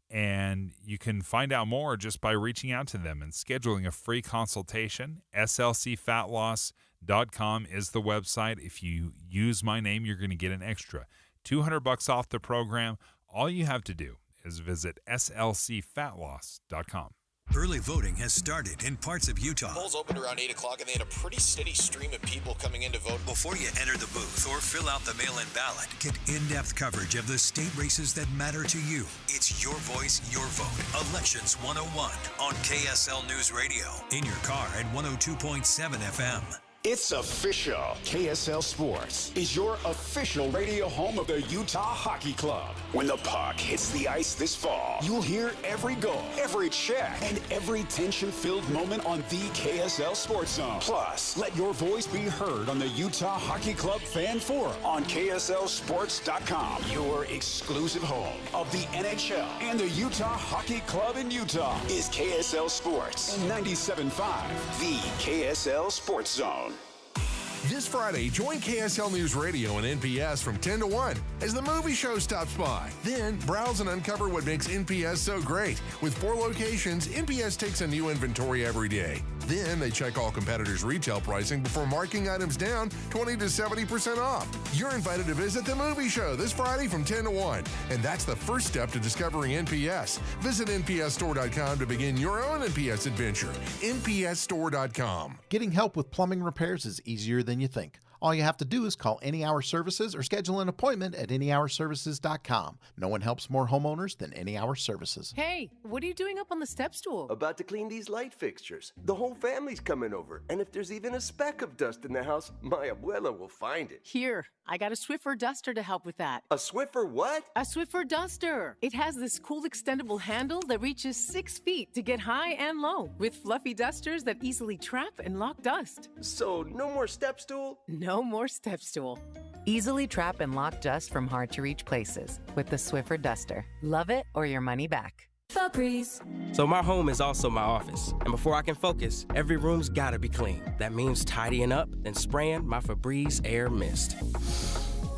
And you can find out more just by reaching out to them and scheduling a free consultation. slcfatloss.com is the website. If you use my name, you're going to get an extra $200 off the program. All you have to do is visit slcfatloss.com. Early voting has started in parts of Utah. Polls opened around 8 o'clock, and they had a pretty steady stream of people coming in to vote. Before you enter the booth or fill out the mail-in ballot, get in-depth coverage of the state races that matter to you. It's your voice, your vote. Elections 101 on KSL News Radio. In your car at 102.7 FM. It's official. KSL Sports is your official radio home of the Utah Hockey Club. When the puck hits the ice this fall, you'll hear every goal, every check, and every tension-filled moment on the KSL Sports Zone. Plus, let your voice be heard on the Utah Hockey Club Fan Forum on KSLSports.com, your exclusive home of the NHL and the Utah Hockey Club in Utah is KSL Sports and 97.5, the KSL Sports Zone. This Friday, join KSL News Radio and NPS from 10 to 1 as the movie show stops by. Then, browse and uncover what makes NPS so great. With 4 locations, NPS takes a new inventory every day. Then, they check all competitors' retail pricing before marking items down 20 to 70% off. You're invited to visit the movie show this Friday from 10 to 1. And that's the first step to discovering NPS. Visit npsstore.com to begin your own NPS adventure. npsstore.com. Getting help with plumbing repairs is easier than you think. All you have to do is call Any Hour Services or schedule an appointment at anyhourservices.com. No one helps more homeowners than Any Hour Services. Hey, what are you doing up on the step stool? About to clean these light fixtures. The whole family's coming over, and if there's even a speck of dust in the house, my abuela will find it. Here, I got a Swiffer duster to help with that. A Swiffer what? A Swiffer duster. It has this cool extendable handle that reaches 6 feet to get high and low, with fluffy dusters that easily trap and lock dust. So no more step stool? No more step stool. Easily trap and lock dust from hard-to-reach places with the Swiffer duster. Love it or your money back. Febreze. So my home is also my office, and before I can focus, every room's gotta be clean. That means tidying up, then spraying my Febreze Air Mist.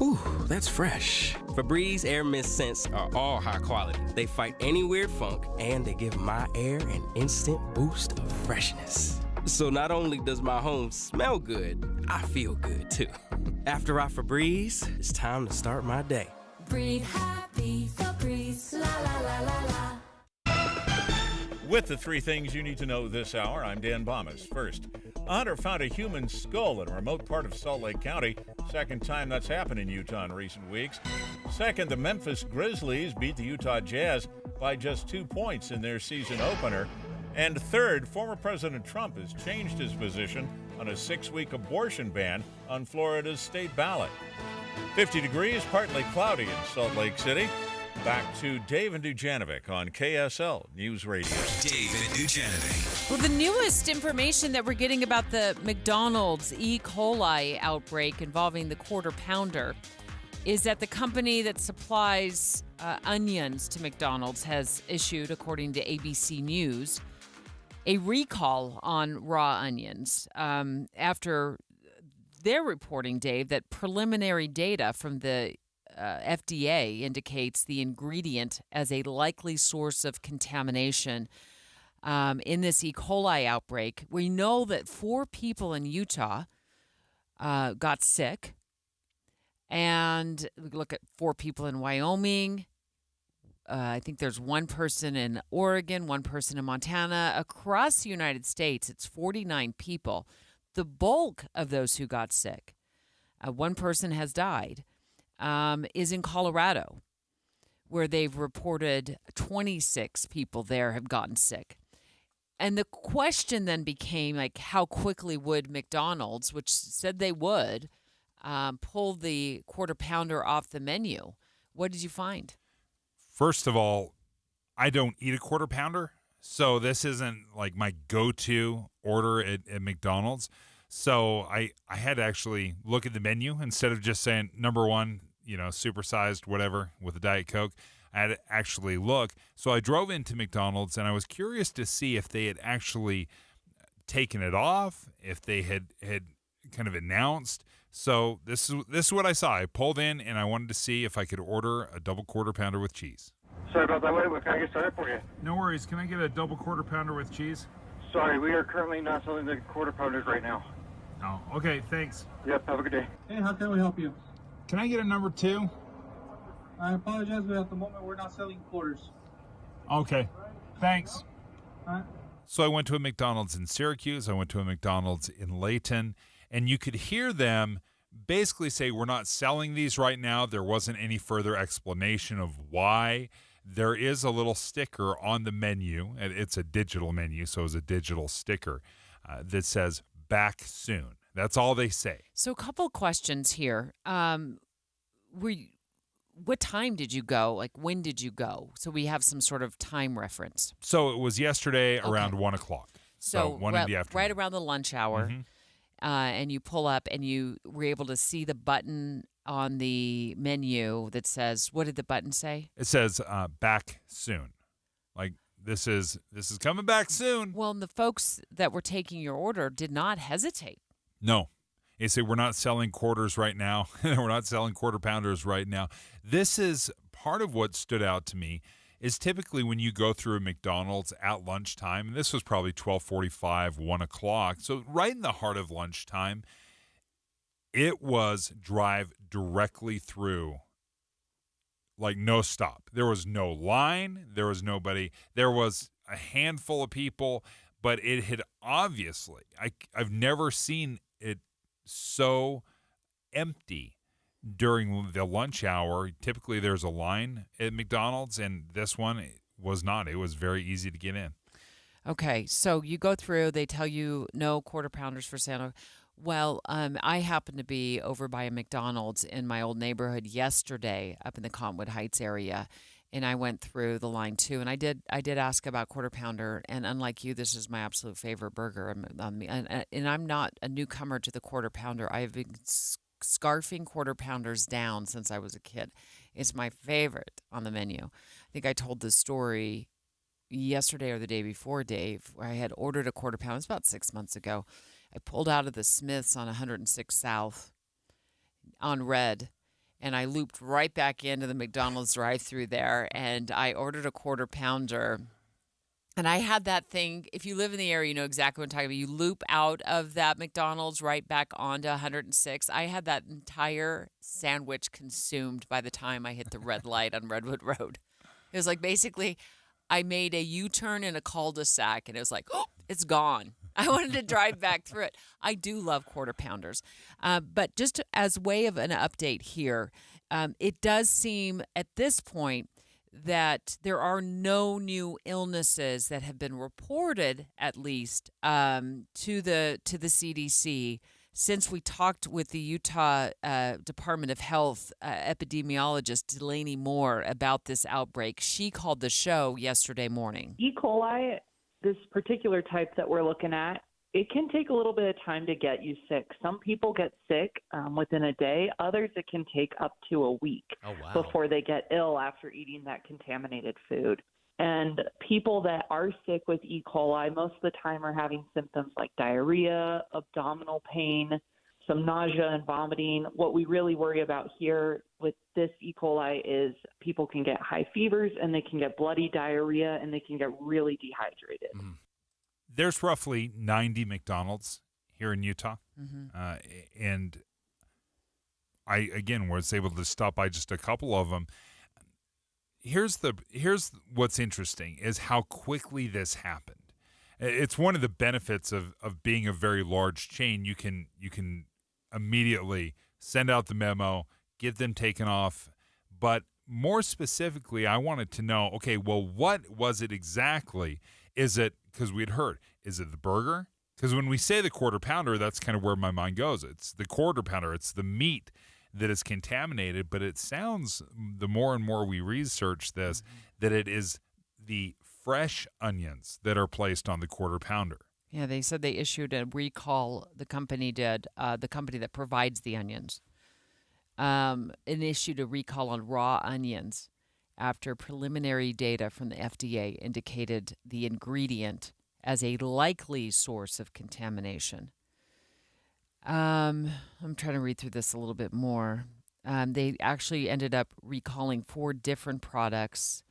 Ooh, that's fresh. Febreze Air Mist scents are all high quality. They fight any weird funk, and they give my air an instant boost of freshness. So not only does my home smell good, I feel good too. After I Febreze, it's time to start my day. Breathe happy, Febreze, la la la la la. With the 3 things you need to know this hour, I'm Dan Bomas. First, a hunter found a human skull in a remote part of Salt Lake County. Second time that's happened in Utah in recent weeks. Second, the Memphis Grizzlies beat the Utah Jazz by just 2 points in their season opener. And third, former President Trump has changed his position on a 6-week abortion ban on Florida's state ballot. 50 degrees, partly cloudy in Salt Lake City. Back to Dave and Dujanovic on KSL News Radio. Dave and Dujanovic. Well, the newest information that we're getting about the McDonald's E. coli outbreak involving the Quarter Pounder is that the company that supplies onions to McDonald's has issued, according to ABC News, a recall on raw onions after they're reporting, Dave, that preliminary data from the FDA indicates the ingredient as a likely source of contamination in this E. coli outbreak. We know that 4 people in Utah got sick, and we look at 4 people in Wyoming. I think there's 1 person in Oregon, 1 person in Montana. Across the United States, it's 49 people. The bulk of those who got sick, 1 person has died, is in Colorado, where they've reported 26 people there have gotten sick. And the question then became, like, how quickly would McDonald's, which said they would, pull the Quarter Pounder off the menu? What did you find? First of all, I don't eat a Quarter Pounder, so this isn't like my go-to order at McDonald's. So I had to actually look at the menu instead of just saying number 1, supersized, whatever, with a Diet Coke. I had to actually look. So I drove into McDonald's, and I was curious to see if they had actually taken it off, if they had kind of announced. So this is what I saw. I pulled in, and I wanted to see if I could order a double Quarter Pounder with cheese. Sorry about that. What can I get started for you? No worries. Can I get a double Quarter Pounder with cheese? Sorry, we are currently not selling the Quarter Pounders right now. Oh, okay. Thanks. Yep, have a good day. Hey, how can we help you? Can I get a number 2? I apologize, but at the moment we're not selling quarters. Okay. Thanks. All right. So I went to a McDonald's in Syracuse. I went to a McDonald's in Layton. And you could hear them basically say, we're not selling these right now. There wasn't any further explanation of why. There is a little sticker on the menu. And it's a digital menu, so it's a digital sticker that says, back soon. That's all they say. So a couple of questions here. What time did you go? Like, when did you go? So we have some sort of time reference. So it was yesterday around 1 o'clock. So 1 in the afternoon. Right around the lunch hour. Mm-hmm. And you pull up and you were able to see the button on the menu that says, what did the button say? It says back soon. Like, this is coming back soon. Well, and the folks that were taking your order did not hesitate. No. They say, we're not selling quarters right now. We're not selling Quarter Pounders right now. This is part of what stood out to me is typically when you go through a McDonald's at lunchtime, and this was probably 12:45, 1 o'clock, so right in the heart of lunchtime, it was drive directly through, like no stop. There was no line. There was nobody. There was a handful of people, but it had obviously, I've never seen it so empty during the lunch hour. Typically there's a line at McDonald's, and this one was not. It was very easy to get in. Okay, so you go through, they tell you no Quarter Pounders for sale. Well, I happened to be over by a McDonald's in my old neighborhood yesterday up in the Cottonwood Heights area, and I went through the line too, and I did ask about Quarter Pounder, and unlike you, this is my absolute favorite burger. And I'm not a newcomer to the Quarter Pounder. I've been scarfing Quarter Pounders down since I was a kid. It's my favorite on the menu. I think I told this story yesterday or the day before, Dave, where I had ordered a Quarter Pounder. It was about 6 months ago. I pulled out of the Smiths on 106 South on Red, and I looped right back into the McDonald's drive-thru there, and I ordered a Quarter Pounder. And I had that thing, if you live in the area, you know exactly what I'm talking about. You loop out of that McDonald's right back onto 106. I had that entire sandwich consumed by the time I hit the red light on Redwood Road. It was like basically I made a U-turn in a cul-de-sac, and it was like, oh, it's gone. I wanted to drive back through it. I do love Quarter Pounders. But just as way of an update here, it does seem at this point that there are no new illnesses that have been reported, at least to the CDC, since we talked with the Utah Department of Health epidemiologist Delaney Moore about this outbreak, she called the show yesterday morning. E. coli, this particular type that we're looking at, it can take a little bit of time to get you sick. Some people get sick within a day. Others, it can take up to a week before they get ill after eating that contaminated food. And people that are sick with E. coli most of the time are having symptoms like diarrhea, abdominal pain, some nausea and vomiting. What we really worry about here with this E. coli is people can get high fevers and they can get bloody diarrhea and they can get really dehydrated. Mm-hmm. There's roughly 90 McDonald's here in Utah. And I, again, was able to stop by just a couple of them. Here's what's interesting is how quickly this happened. It's one of the benefits of being a very large chain. You can immediately send out the memo, get them taken off. But more specifically, I wanted to know, okay, well, what was it exactly? Is it, because we'd heard, is it the burger? Because when we say the quarter pounder, that's kind of where my mind goes. It's the quarter pounder. It's the meat that is contaminated. But it sounds, the more and more we research this, that it is the fresh onions that are placed on the quarter pounder. Yeah, they said they issued a recall, the company did, the company that provides the onions, and issued a recall on raw onions after preliminary data from the FDA indicated the ingredient as a likely source of contamination. I'm trying to read through this a little bit more. They actually ended up recalling 4 different products,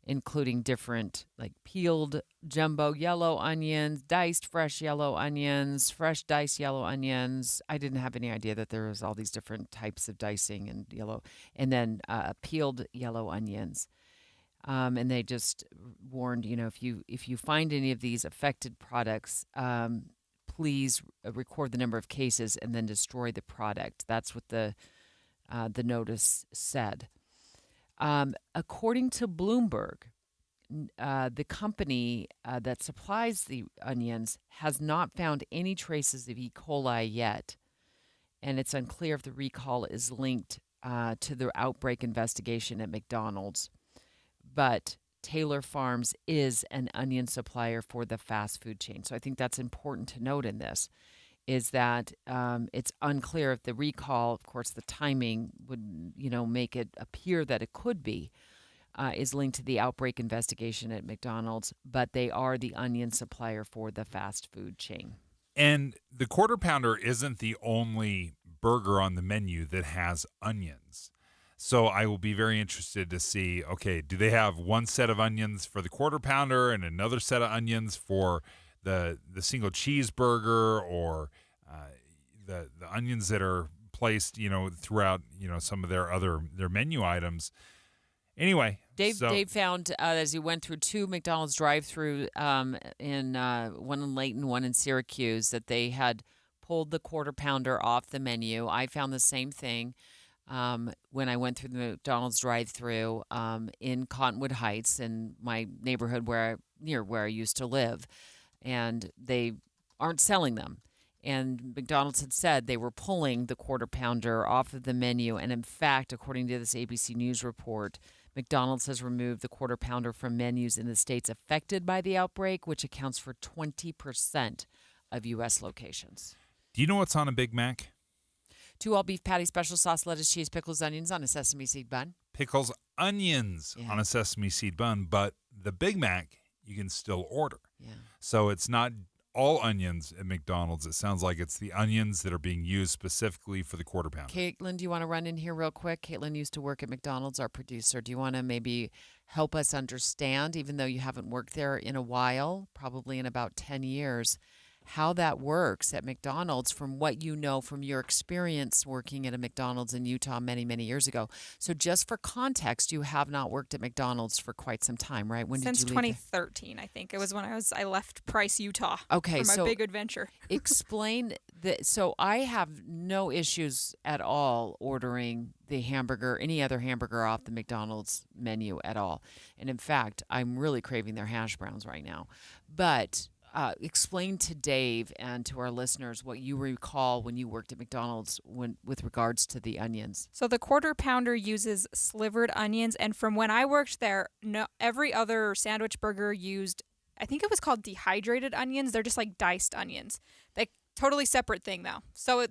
including different like peeled jumbo yellow onions, diced fresh yellow onions, fresh diced yellow onions. I didn't have any idea that there was all these different types of dicing and yellow, and then peeled yellow onions. And they just warned, if you find any of these affected products, please record the number of cases and then destroy the product. That's what the notice said. According to Bloomberg, the company that supplies the onions has not found any traces of E. coli yet, and it's unclear if the recall is linked to the outbreak investigation at McDonald's. But Taylor Farms is an onion supplier for the fast food chain. So I think that's important to note in this, is that it's unclear if the recall, of course, the timing would, make it appear that it could be, is linked to the outbreak investigation at McDonald's, but they are the onion supplier for the fast food chain. And the quarter pounder isn't the only burger on the menu that has onions. So I will be very interested to see, okay, do they have one set of onions for the quarter pounder and another set of onions for the single cheeseburger, or the onions that are placed, throughout, some of their menu items. Anyway, Dave found as he went through 2 McDonald's drive-through in one in Layton, one in Syracuse, that they had pulled the quarter pounder off the menu. I found the same thing when I went through the McDonald's drive-through in Cottonwood Heights, in my neighborhood near where I used to live, and they aren't selling them. And McDonald's had said they were pulling the quarter pounder off of the menu, and in fact, according to this ABC News report, McDonald's has removed the quarter pounder from menus in the states affected by the outbreak, which accounts for 20% of U.S. locations. Do you know what's on a Big Mac? 2 all-beef patty, special sauce, lettuce, cheese, pickles, onions on a sesame seed bun. Pickles, onions on a sesame seed bun, but the Big Mac you can still order. Yeah. So it's not all onions at McDonald's. It sounds like it's the onions that are being used specifically for the quarter pounder. Caitlin, do you want to run in here real quick? Caitlin used to work at McDonald's, our producer. Do you want to maybe help us understand, even though you haven't worked there in a while, probably in about 10 years, how that works at McDonald's from what you know from your experience working at a McDonald's in Utah many, many years ago? So just for context, you have not worked at McDonald's for quite some time, right? When Since did you leave 2013, I think. It was when I left Price, Utah. Okay, for my so big adventure. Explain that. So I have no issues at all ordering the hamburger, any other hamburger off the McDonald's menu at all. And in fact, I'm really craving their hash browns right now. But explain to Dave and to our listeners what you recall when you worked at McDonald's with regards to the onions. So the Quarter Pounder uses slivered onions, and from when I worked there, every other sandwich burger used, I think it was called dehydrated onions. They're just like diced onions. They totally separate thing though. So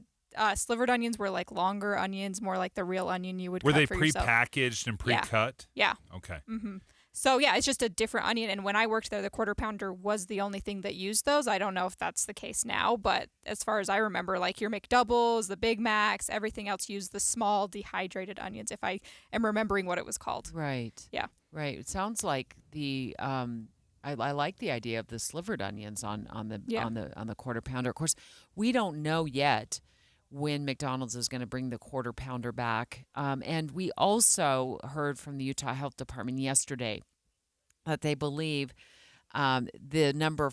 slivered onions were like longer onions, more like the real onion you would cut for yourself. Were they pre-packaged and pre-cut? Yeah. Okay. Mm-hmm. So, yeah, it's just a different onion. And when I worked there, the Quarter Pounder was the only thing that used those. I don't know if that's the case now, but as far as I remember, like your McDoubles, the Big Macs, everything else used the small dehydrated onions, if I am remembering what it was called. Right. Yeah. Right. It sounds like the I like the idea of the slivered onions on the Quarter Pounder. Of course, we don't know yet when McDonald's is going to bring the Quarter Pounder back. And we also heard from the Utah Health Department yesterday that they believe the number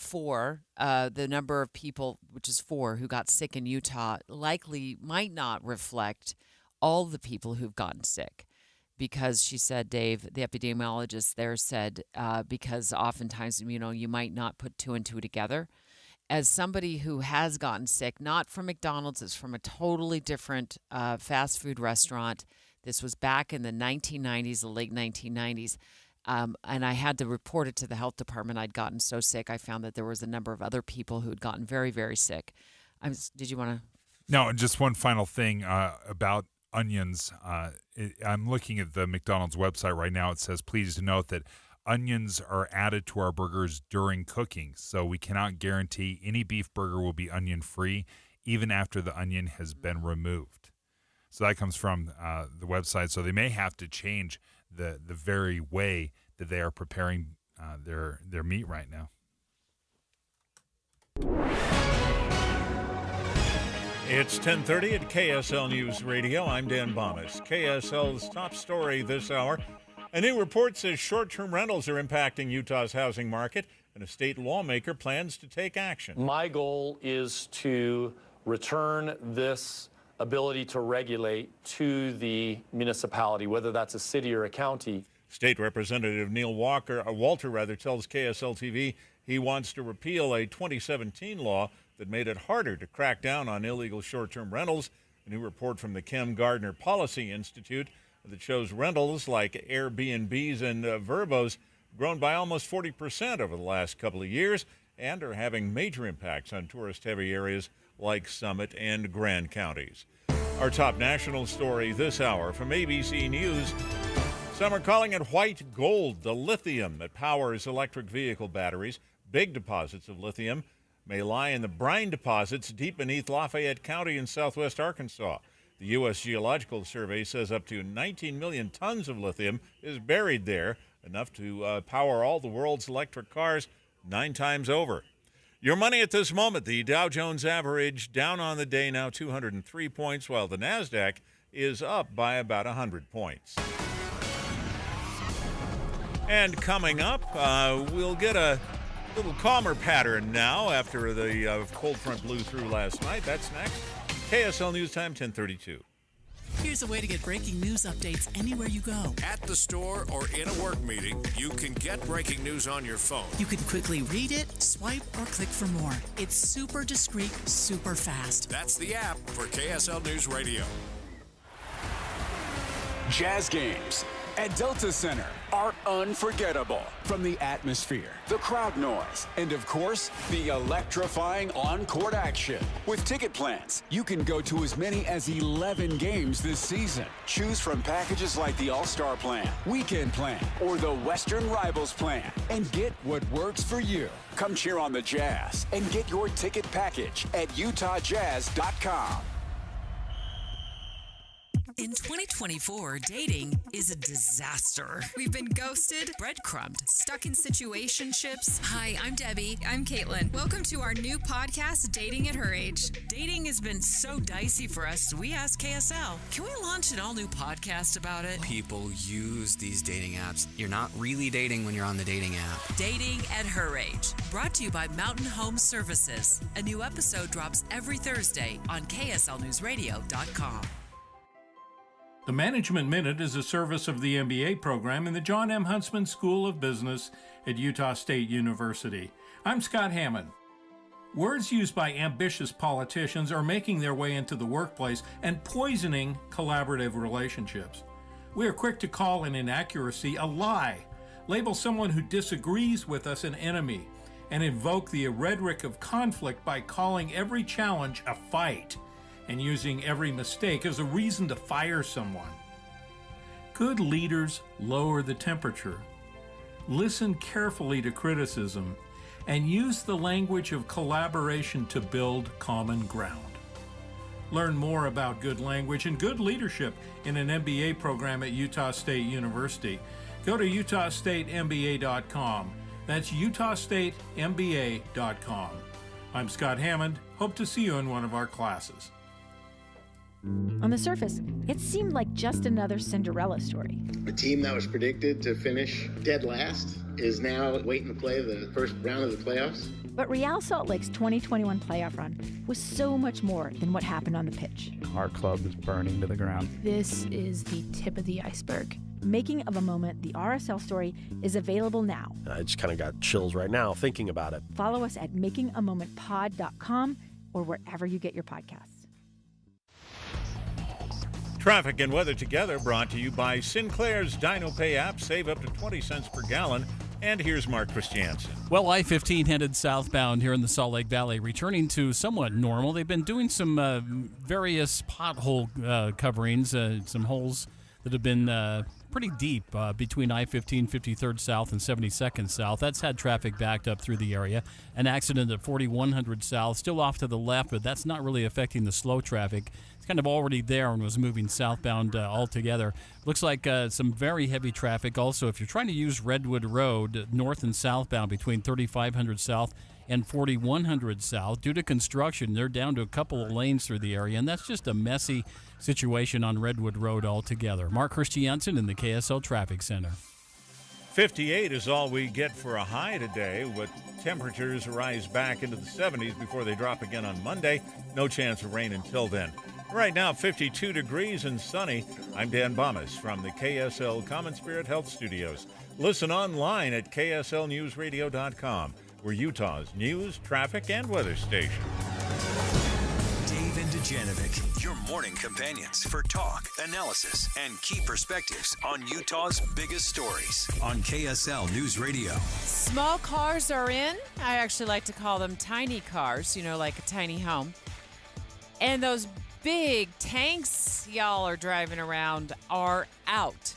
of people, which is 4, who got sick in Utah, likely might not reflect all the people who've gotten sick. Because she said, Dave, the epidemiologist there said, because oftentimes, you might not put 2 and 2 together. As somebody who has gotten sick, not from McDonald's, it's from a totally different fast food restaurant. This was back in the 1990s, the late 1990s. And I had to report it to the health department. I'd gotten so sick, I found that there was a number of other people who had gotten very, very sick. Did you want to? No, just one final thing about onions. I'm looking at the McDonald's website right now. It says, please note that onions are added to our burgers during cooking, so we cannot guarantee any beef burger will be onion-free even after the onion has been removed. So that comes from the website. So they may have to change the very way that they are preparing their meat right now. It's 10:30 at KSL News Radio. I'm Dan Bomas. KSL's top story this hour. A new report says short-term rentals are impacting Utah's housing market, and a state lawmaker plans to take action. My goal is to return this ability to regulate to the municipality, whether that's a city or a county. State Representative Neil Walter tells KSL TV he wants to repeal a 2017 law that made it harder to crack down on illegal short-term rentals. A new report from the Kim Gardner Policy Institute that shows rentals like Airbnbs and Vrbo's grown by almost 40% over the last couple of years and are having major impacts on tourist-heavy areas like Summit and Grand counties. Our top national story this hour from ABC News. Some are calling it white gold, the lithium that powers electric vehicle batteries. Big deposits of lithium may lie in the brine deposits deep beneath Lafayette County in southwest Arkansas. The U.S. Geological Survey says up to 19 million tons of lithium is buried there, enough to power all the world's electric cars 9 times over. Your money at this moment, the Dow Jones average down on the day now 203 points, while the NASDAQ is up by about 100 points. And coming up, we'll get a little calmer pattern now after the cold front blew through last night. That's next. KSL News Time, 10:32. Here's a way to get breaking news updates anywhere you go. At the store or in a work meeting, you can get breaking news on your phone. You can quickly read it, swipe, or click for more. It's super discreet, super fast. That's the app for KSL News Radio. Jazz games at Delta Center are unforgettable. From the atmosphere, the crowd noise, and of course, the electrifying on-court action. With ticket plans, you can go to as many as 11 games this season. Choose from packages like the All-Star Plan, Weekend Plan, or the Western Rivals Plan, and get what works for you. Come cheer on the Jazz and get your ticket package at utahjazz.com. In 2024, dating is a disaster. We've been ghosted, Breadcrumbed. stuck in situationships. Hi, I'm Debbie. I'm Caitlin. Welcome to our new podcast, Dating at Her Age. Dating has been so dicey for us, we asked KSL, can we launch an all-new podcast about it? People use these dating apps. You're not really dating when you're on the dating app. Dating at Her Age. Brought to you by Mountain Home Services. A new episode drops every Thursday on KSLNewsRadio.com. The Management Minute is a service of the MBA program in the John M. Huntsman School of Business at Utah State University. I'm Scott Hammond. Words used by ambitious politicians are making their way into the workplace and poisoning collaborative relationships. We are quick to call an inaccuracy a lie, label someone who disagrees with us an enemy, and invoke the rhetoric of conflict by calling every challenge a fight and using every mistake as a reason to fire someone. Good leaders lower the temperature, listen carefully to criticism, and use the language of collaboration to build common ground. Learn more about good language and good leadership in an MBA program at Utah State University. Go to utahstatemba.com. That's utahstatemba.com. I'm Scott Hammond. Hope to see you in one of our classes. On the surface, it seemed like just another Cinderella story. A team that was predicted to finish dead last is now waiting to play the first round of the playoffs. But Real Salt Lake's 2021 playoff run was so much more than what happened on the pitch. Our club is burning to the ground. This is the tip of the iceberg. Making of a Moment, the RSL story, is available now. I just kind of got chills right now thinking about it. Follow us at makingamomentpod.com or wherever you get your podcasts. Traffic and weather together brought to you by Sinclair's DinoPay app. Save up to 20 cents per gallon. And here's Mark Christiansen. Well, I-15 headed southbound here in the Salt Lake Valley, returning to somewhat normal. They've been doing some various pothole coverings, some holes that have been pretty deep between I-15, 53rd South, and 72nd South. That's had traffic backed up through the area. An accident at 4100 South, still off to the left, but that's not really affecting the slow traffic. It's kind of already there and was moving southbound altogether. Looks like some very heavy traffic. Also, if you're trying to use Redwood Road, north and southbound between 3500 South and 4100 South, due to construction, they're down to a couple of lanes through the area, and that's just a messy situation on Redwood Road altogether. Mark Christiansen in the KSL Traffic Center. 58 is all we get for a high today, with temperatures rise back into the 70s before they drop again on Monday. No chance of rain until then. Right now, 52 degrees and sunny. I'm Dan Bomas from the KSL Common Spirit Health Studios. Listen online at kslnewsradio.com. We're Utah's news, traffic, and weather station. Dave and Dujanovic, your morning companions for talk, analysis, and key perspectives on Utah's biggest stories on KSL News Radio. Small cars are in. I actually like to call them tiny cars, like a tiny home. And those big tanks y'all are driving around are out.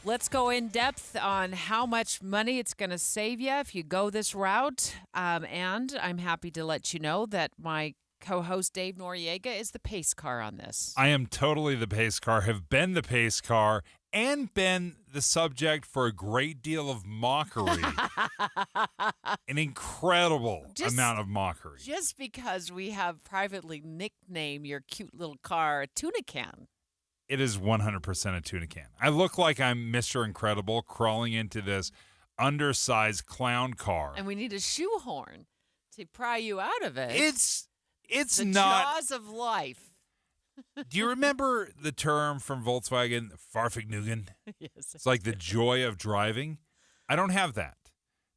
Let's go in depth on how much money it's going to save you if you go this route. And I'm happy to let you know that my co-host Dave Noriega is the pace car on this. I am totally the pace car, have been the pace car, and been the subject for a great deal of mockery. An incredible amount of mockery. Just because we have privately nicknamed your cute little car a tuna can. It is 100% a tuna can. I look like I'm Mr. Incredible crawling into this undersized clown car. And we need a shoehorn to pry you out of it. It's the not jaws of life. Do you remember the term from Volkswagen, Fahrvergnügen? Yes. It's like the joy of driving. I don't have that.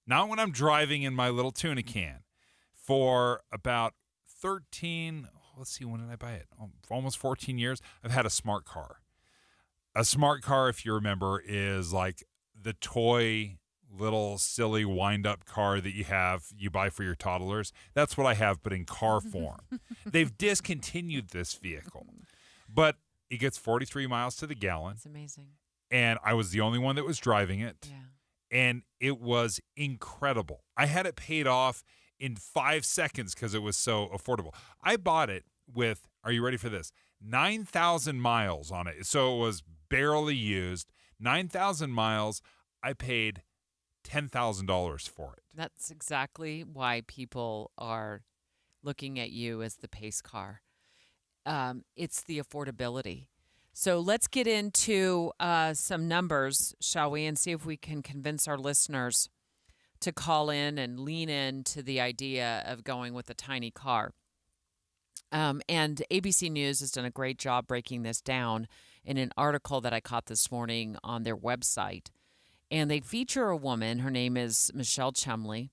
Not when I'm driving in my little tuna can. For about 13, let's see, when did I buy it? For almost 14 years, I've had a smart car. A smart car, if you remember, is like the toy little silly wind-up car that you buy for your toddlers. That's what I have, but in car form. They've discontinued this vehicle, but it gets 43 miles to the gallon. It's amazing. And I was the only one that was driving it. Yeah. And it was incredible. I had it paid off in 5 seconds because it was so affordable. I bought it with, are you ready for this? 9,000 miles on it. So it was barely used. 9,000 miles. I paid $10,000 for it. That's exactly why people are looking at you as the pace car. It's the affordability. So let's get into some numbers, shall we, and see if we can convince our listeners to call in and lean into the idea of going with a tiny car. And ABC News has done a great job breaking this down in an article that I caught this morning on their website. And they feature a woman. Her name is Michelle Chumley.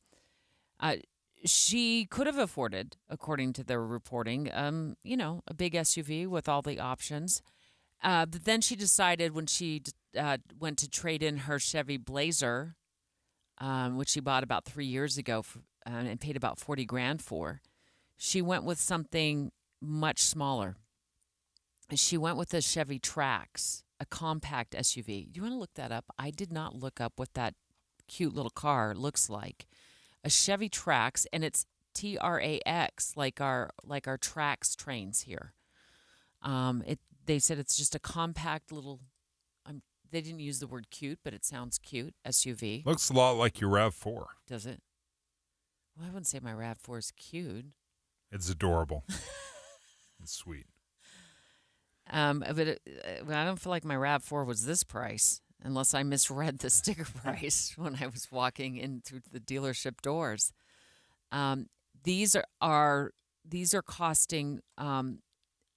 she could have afforded, according to their reporting, a big SUV with all the options. But then she decided when she went to trade in her Chevy Blazer, which she bought about 3 years ago and paid about $40,000 for, she went with something much smaller. She went with a Chevy Trax, a compact SUV. Do you want to look that up? I did not look up what that cute little car looks like. A Chevy Trax, and it's TRAX, like our Trax trains here. They said it's just a compact little. They didn't use the word cute, but it sounds cute. SUV. Looks a lot like your RAV4. Does it? Well, I wouldn't say my RAV4 is cute. It's adorable. It's sweet. But I don't feel like my RAV4 was this price, unless I misread the sticker price when I was walking in through the dealership doors. These are costing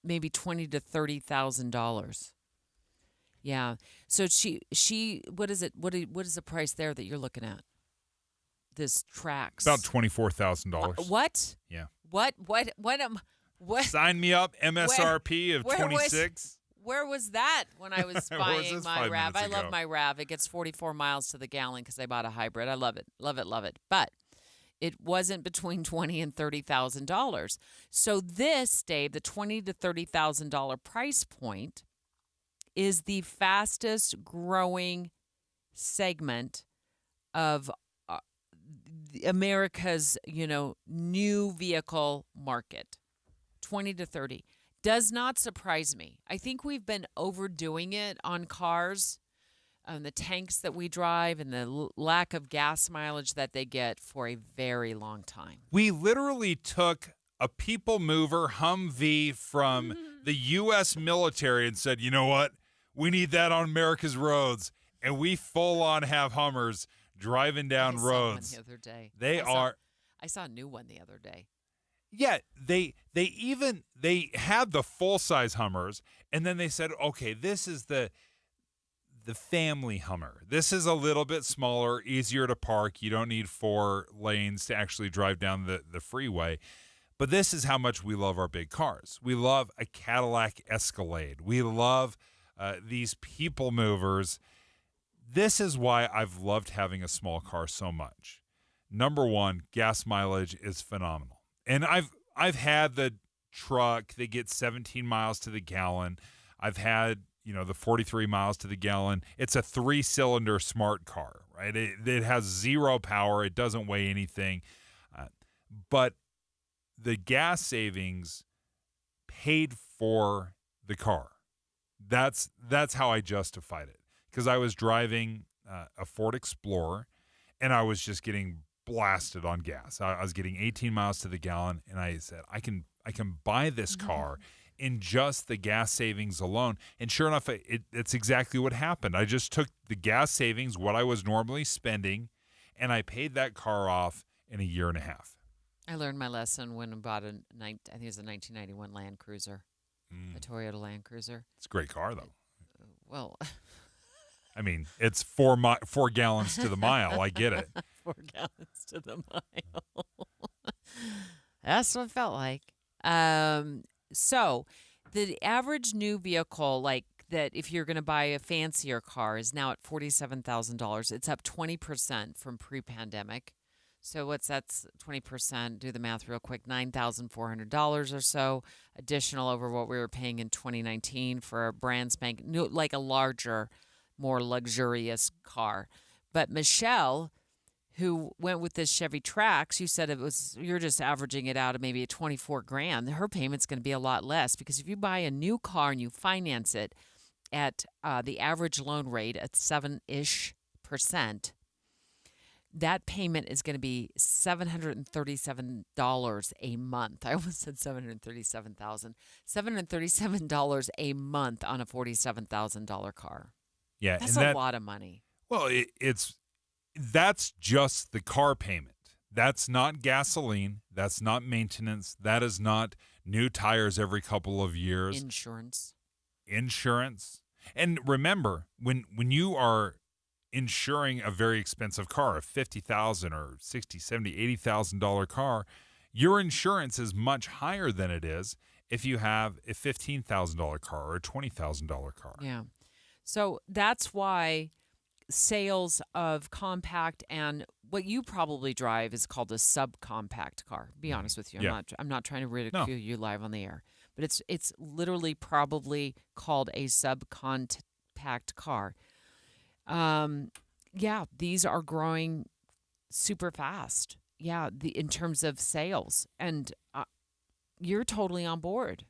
maybe $20,000 to $30,000. Yeah. So she what is it? What is the price there that you're looking at? This Trax. About $24,000. What? Yeah. What? Sign me up. MSRP of 26. Where was that when I was buying my RAV? I love ago? my RAV. It gets 44 miles to the gallon because I bought a hybrid. I love it. Love it. Love it. But it wasn't between $20,000 and $30,000. So this, Dave, the $20,000 to $30,000 price point is the fastest growing segment of America's, new vehicle market. 20 to 30. Does not surprise me. I think we've been overdoing it on cars, on the tanks that we drive, and the lack of gas mileage that they get for a very long time. We literally took a people mover Humvee from the U.S. military and said, you know what? We need that on America's roads. And we full on have Hummers driving down roads. I saw one the other day. I saw a new one the other day. Yeah, they had the full-size Hummers, and then they said, okay, this is the family Hummer. This is a little bit smaller, easier to park. You don't need 4 lanes to actually drive down the freeway. But this is how much we love our big cars. We love a Cadillac Escalade. We love these people movers. This is why I've loved having a small car so much. Number one, gas mileage is phenomenal. And I've had the truck that gets 17 miles to the gallon. I've had, the 43 miles to the gallon. It's a 3-cylinder smart car, right? It has 0 power. It doesn't weigh anything. But the gas savings paid for the car. That's how I justified it. Because I was driving a Ford Explorer, and I was just getting blasted on gas. I was getting 18 miles to the gallon, and I said, I can buy this car in just the gas savings alone. And sure enough, it's exactly what happened. I just took the gas savings, what I was normally spending, and I paid that car off in a year and a half. I learned my lesson when I bought I think it was a 1991 Land Cruiser, a Toyota Land Cruiser. It's a great car, though. Well, I mean, it's 4 gallons to the mile. I get it. 4 gallons to the mile. That's what it felt like. So the average new vehicle, like that, if you're going to buy a fancier car, is now at $47,000. It's up 20% from pre-pandemic. So that's 20%? Do the math real quick. $9,400 or so additional over what we were paying in 2019 for a brand spanking new, like a larger, more luxurious car. But Michelle, who went with this Chevy Trax, you said you're just averaging it out at maybe $24,000. Her payment's going to be a lot less, because if you buy a new car and you finance it at the average loan rate at 7-ish%, that payment is going to be $737 a month. I almost said $737,000. $737 a month on a $47,000 car. Yeah, that's a lot of money. Well, that's just the car payment. That's not gasoline. That's not maintenance. That is not new tires every couple of years. Insurance. And remember, when you are insuring a very expensive car, a $50,000 or $60,000, $70,000, $80,000 car, your insurance is much higher than it is if you have a $15,000 car or a $20,000 car. Yeah. So that's why sales of compact and what you probably drive is called a subcompact car. Be honest with you. I'm not trying to ridicule you live on the air. But it's literally probably called a subcompact car. These are growing super fast. Yeah, in terms of sales. And you're totally on board.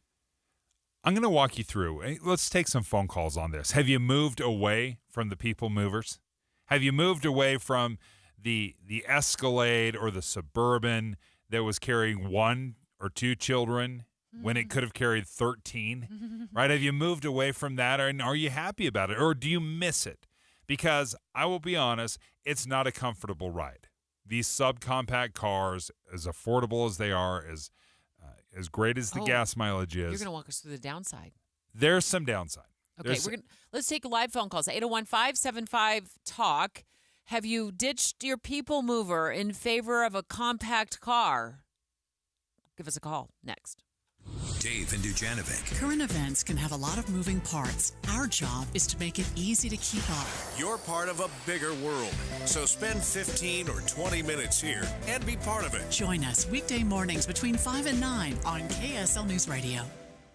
I'm going to walk you through. Let's take some phone calls on this. Have you moved away from the people movers? Have you moved away from the Escalade or the Suburban that was carrying 1 or 2 children when it could have carried 13? Right? Have you moved away from that, and are you happy about it, or do you miss it? Because I will be honest, it's not a comfortable ride. These subcompact cars, as affordable as they are, as great as the gas mileage is. You're going to walk us through the downside. There's some downside. Okay, let's take live phone calls. 801-575-TALK. Have you ditched your people mover in favor of a compact car? Give us a call next. Dave and Dujanovic. Current events can have a lot of moving parts. Our job is to make it easy to keep up. You're part of a bigger world, so spend 15 or 20 minutes here and be part of it. Join us weekday mornings between 5 and 9 on KSL News Radio.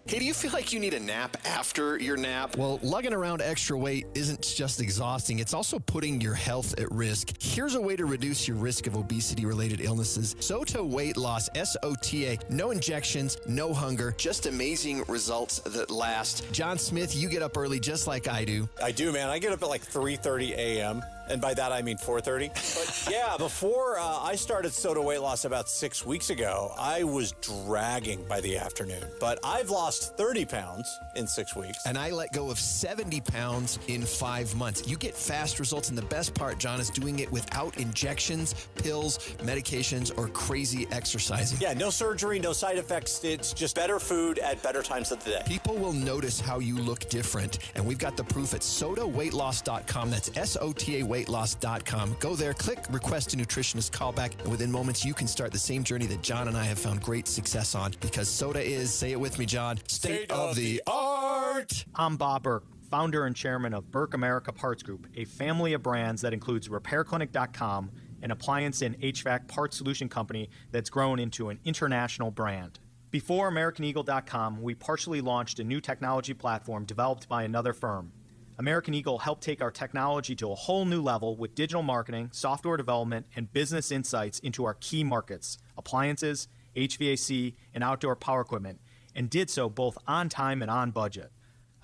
Hey, do you feel like you need a nap after your nap? Well, lugging around extra weight isn't just exhausting, it's also putting your health at risk. Here's a way to reduce your risk of obesity-related illnesses. SOTA Weight Loss, SOTA. No injections, no hunger, just amazing results that last. John Smith, you get up early just like I do. I do, man. I get up at like 3:30 a.m., and by that I mean 4:30. But yeah, before I started SOTA Weight Loss about 6 weeks ago, I was dragging by the afternoon. But I've lost 30 pounds in 6 weeks. And I let go of 70 pounds in 5 months. You get fast results, and the best part, John, is doing it without injections, pills, medications, or crazy exercising. Yeah, no surgery, no side effects. It's just better food at better times of the day. People will notice how you look different, and we've got the proof at sotaweightloss.com. That's SOTA weightloss.com. Go there, click request a nutritionist callback, and within moments you can start the same journey that John and I have found great success on, because SOTA is, say it with me, John, state of the art. I'm Bob Burke, founder and chairman of Burke America Parts Group, a family of brands that includes RepairClinic.com, an appliance and HVAC parts solution company that's grown into an international brand. Before AmericanEagle.com, we partially launched a new technology platform developed by another firm. American Eagle helped take our technology to a whole new level with digital marketing, software development, and business insights into our key markets, appliances, HVAC, and outdoor power equipment, and did so both on time and on budget.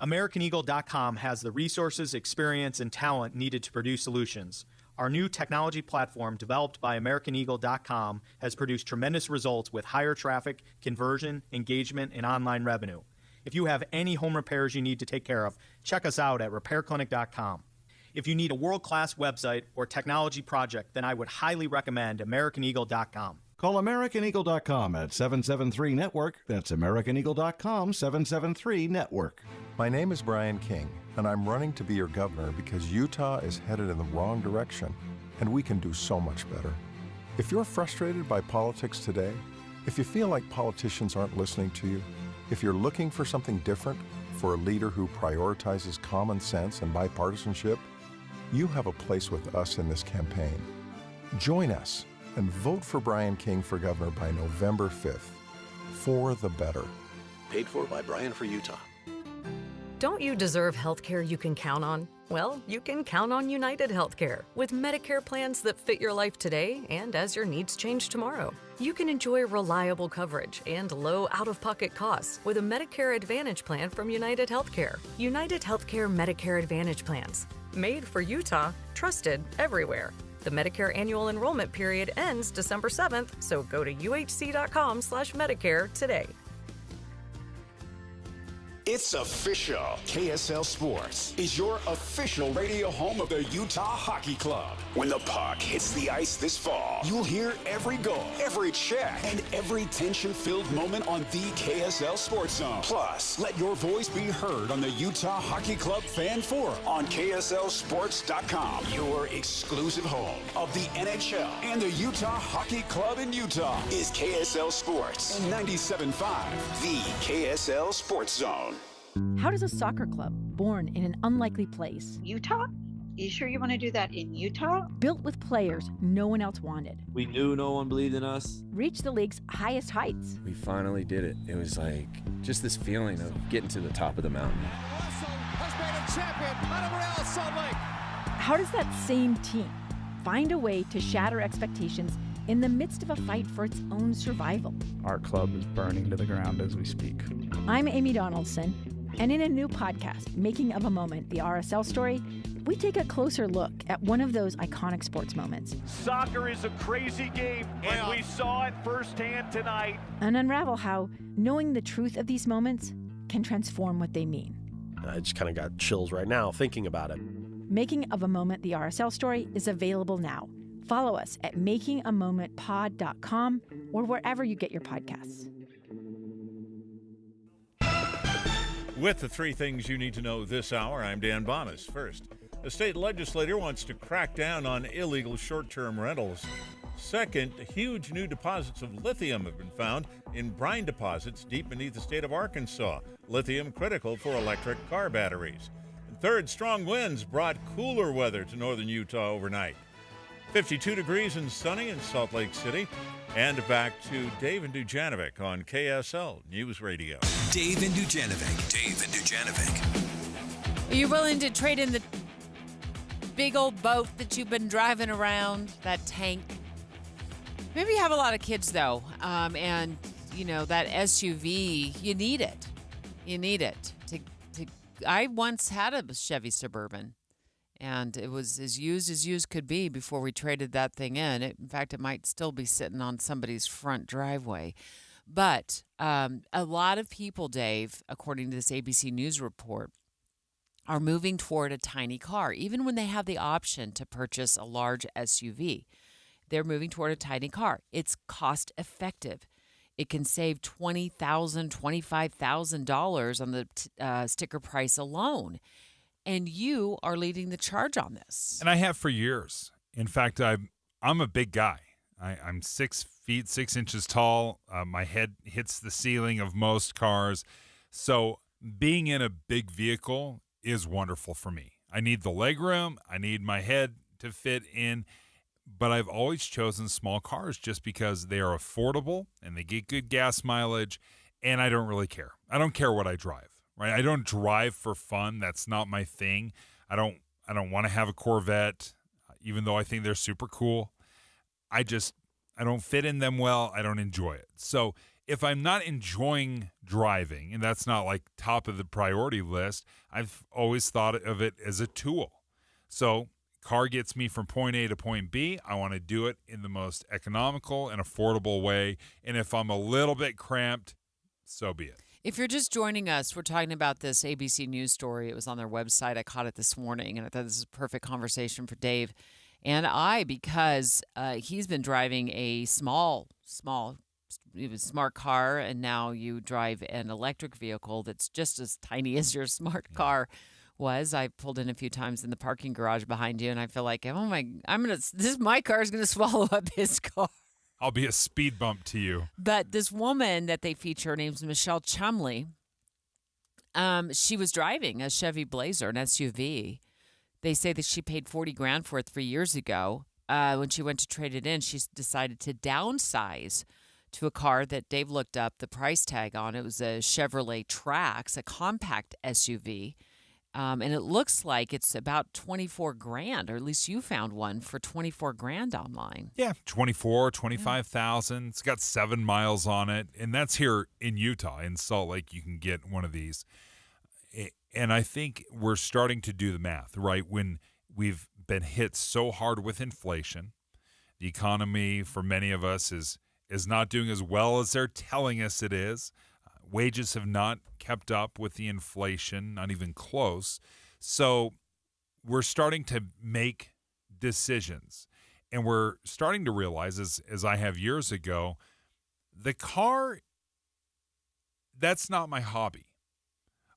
AmericanEagle.com has the resources, experience, and talent needed to produce solutions. Our new technology platform, developed by AmericanEagle.com, has produced tremendous results with higher traffic, conversion, engagement, and online revenue. If you have any home repairs you need to take care of, check us out at RepairClinic.com. If you need a world-class website or technology project, then I would highly recommend AmericanEagle.com. Call AmericanEagle.com at 773-NETWORK. That's AmericanEagle.com, 773-NETWORK. My name is Brian King, and I'm running to be your governor because Utah is headed in the wrong direction, and we can do so much better. If you're frustrated by politics today, if you feel like politicians aren't listening to you, if you're looking for something different, for a leader who prioritizes common sense and bipartisanship, you have a place with us in this campaign. Join us and vote for Brian King for governor by November 5th. For the better. Paid for by Brian for Utah. Don't you deserve health care you can count on? Well, you can count on United Healthcare with Medicare plans that fit your life today and as your needs change tomorrow. You can enjoy reliable coverage and low out-of-pocket costs with a Medicare Advantage plan from United Healthcare. United Healthcare Medicare Advantage plans. Made for Utah, trusted everywhere. The Medicare annual enrollment period ends December 7th, so go to uhc.com/Medicare today. It's official. KSL Sports is your official radio home of the Utah Hockey Club. When the puck hits the ice this fall, you'll hear every goal, every check, and every tension-filled moment on the KSL Sports Zone. Plus, let your voice be heard on the Utah Hockey Club Fan Forum on KSLSports.com, your exclusive home of the NHL and the Utah Hockey Club in Utah is KSL Sports and 97.5, the KSL Sports Zone. How does a soccer club born in an unlikely place, Utah? You sure you want to do that in Utah? built with players no one else wanted, We knew no one believed in us. reach the league's highest heights? We finally did it. It was like just this feeling of getting to the top of the mountain. How does that same team find a way to shatter expectations in the midst of a fight for its own survival? Our club is burning to the ground as we speak. I'm Amy Donaldson, and in a new podcast, Making of a Moment, the RSL story, we take a closer look at one of those iconic sports moments Soccer is a crazy game, and we saw it firsthand tonight. and unravel how knowing the truth of these moments can transform what they mean. I just kind of got chills right now thinking about it. Making of a Moment, the RSL story is available now. Follow us at makingamomentpod.com or wherever you get your podcasts. With the three things you need to know this hour, I'm Dan Bonas. First, the state legislature wants to crack down on illegal short-term rentals. Second, huge new deposits of lithium have been found in brine deposits deep beneath the state of Arkansas. Lithium critical for electric car batteries. And third, strong winds brought cooler weather to northern Utah overnight. 52 degrees and sunny in Salt Lake City. And back to Dave and Dujanovic on KSL News Radio. Dave and Dujanovic. Dave and Dujanovic. Are you willing to trade in the big old boat that you've been driving around, that tank? Maybe you have a lot of kids, though, and, you know, that SUV, you need it. You need it. I once had a Chevy Suburban, and it was as used could be before we traded that thing in. In fact, it might still be sitting on somebody's front driveway. But a lot of people, Dave, according to this ABC News report, are moving toward a tiny car, even when they have the option to purchase a large SUV. They're moving toward a tiny car. It's cost effective. It can save $20,000, $25,000 on the sticker price alone. And you are leading the charge on this. And I have for years. In fact, I'm a big guy. I'm 6 feet, 6 inches tall. My head hits the ceiling of most cars. So being in a big vehicle is wonderful for me. I need the legroom. I need my head to fit in. But I've always chosen small cars just because they are affordable and they get good gas mileage, and I don't really care. I don't care what I drive, right? I don't drive for fun. That's not my thing. I don't want to have a Corvette, even though I think they're super cool. I don't fit in them well. I don't enjoy it. So if I'm not enjoying driving, and that's not like top of the priority list, I've always thought of it as a tool. So car gets me from point A to point B. I want to do it in the most economical and affordable way. And if I'm a little bit cramped, so be it. If you're just joining us, we're talking about this ABC News story. It was on their website. I caught it this morning, and I thought this is a perfect conversation for Dave and I, because he's been driving a small, it was smart car, and now you drive an electric vehicle that's just as tiny as your smart car was. I pulled in a few times in the parking garage behind you, and I feel like, my car is gonna swallow up his car. I'll be a speed bump to you. But this woman that they feature, her name's Michelle Chumley. She was driving a Chevy Blazer, an SUV. They say that she paid $40,000 for it 3 years ago. When she went to trade it in, she decided to downsize to a car that Dave looked up the price tag on. It was a Chevrolet Trax, a compact SUV. And it looks like it's about $24,000, or at least you found one for $24,000 online. Yeah, 24, 25,000. It's got 7 miles on it, and that's here in Utah. In Salt Lake, you can get one of these. And I think we're starting to do the math, right? When we've been hit so hard with inflation, the economy for many of us is not doing as well as they're telling us it is. Wages have not kept up with the inflation, not even close. So we're starting to make decisions. And we're starting to realize, as I have years ago, the car, that's not my hobby.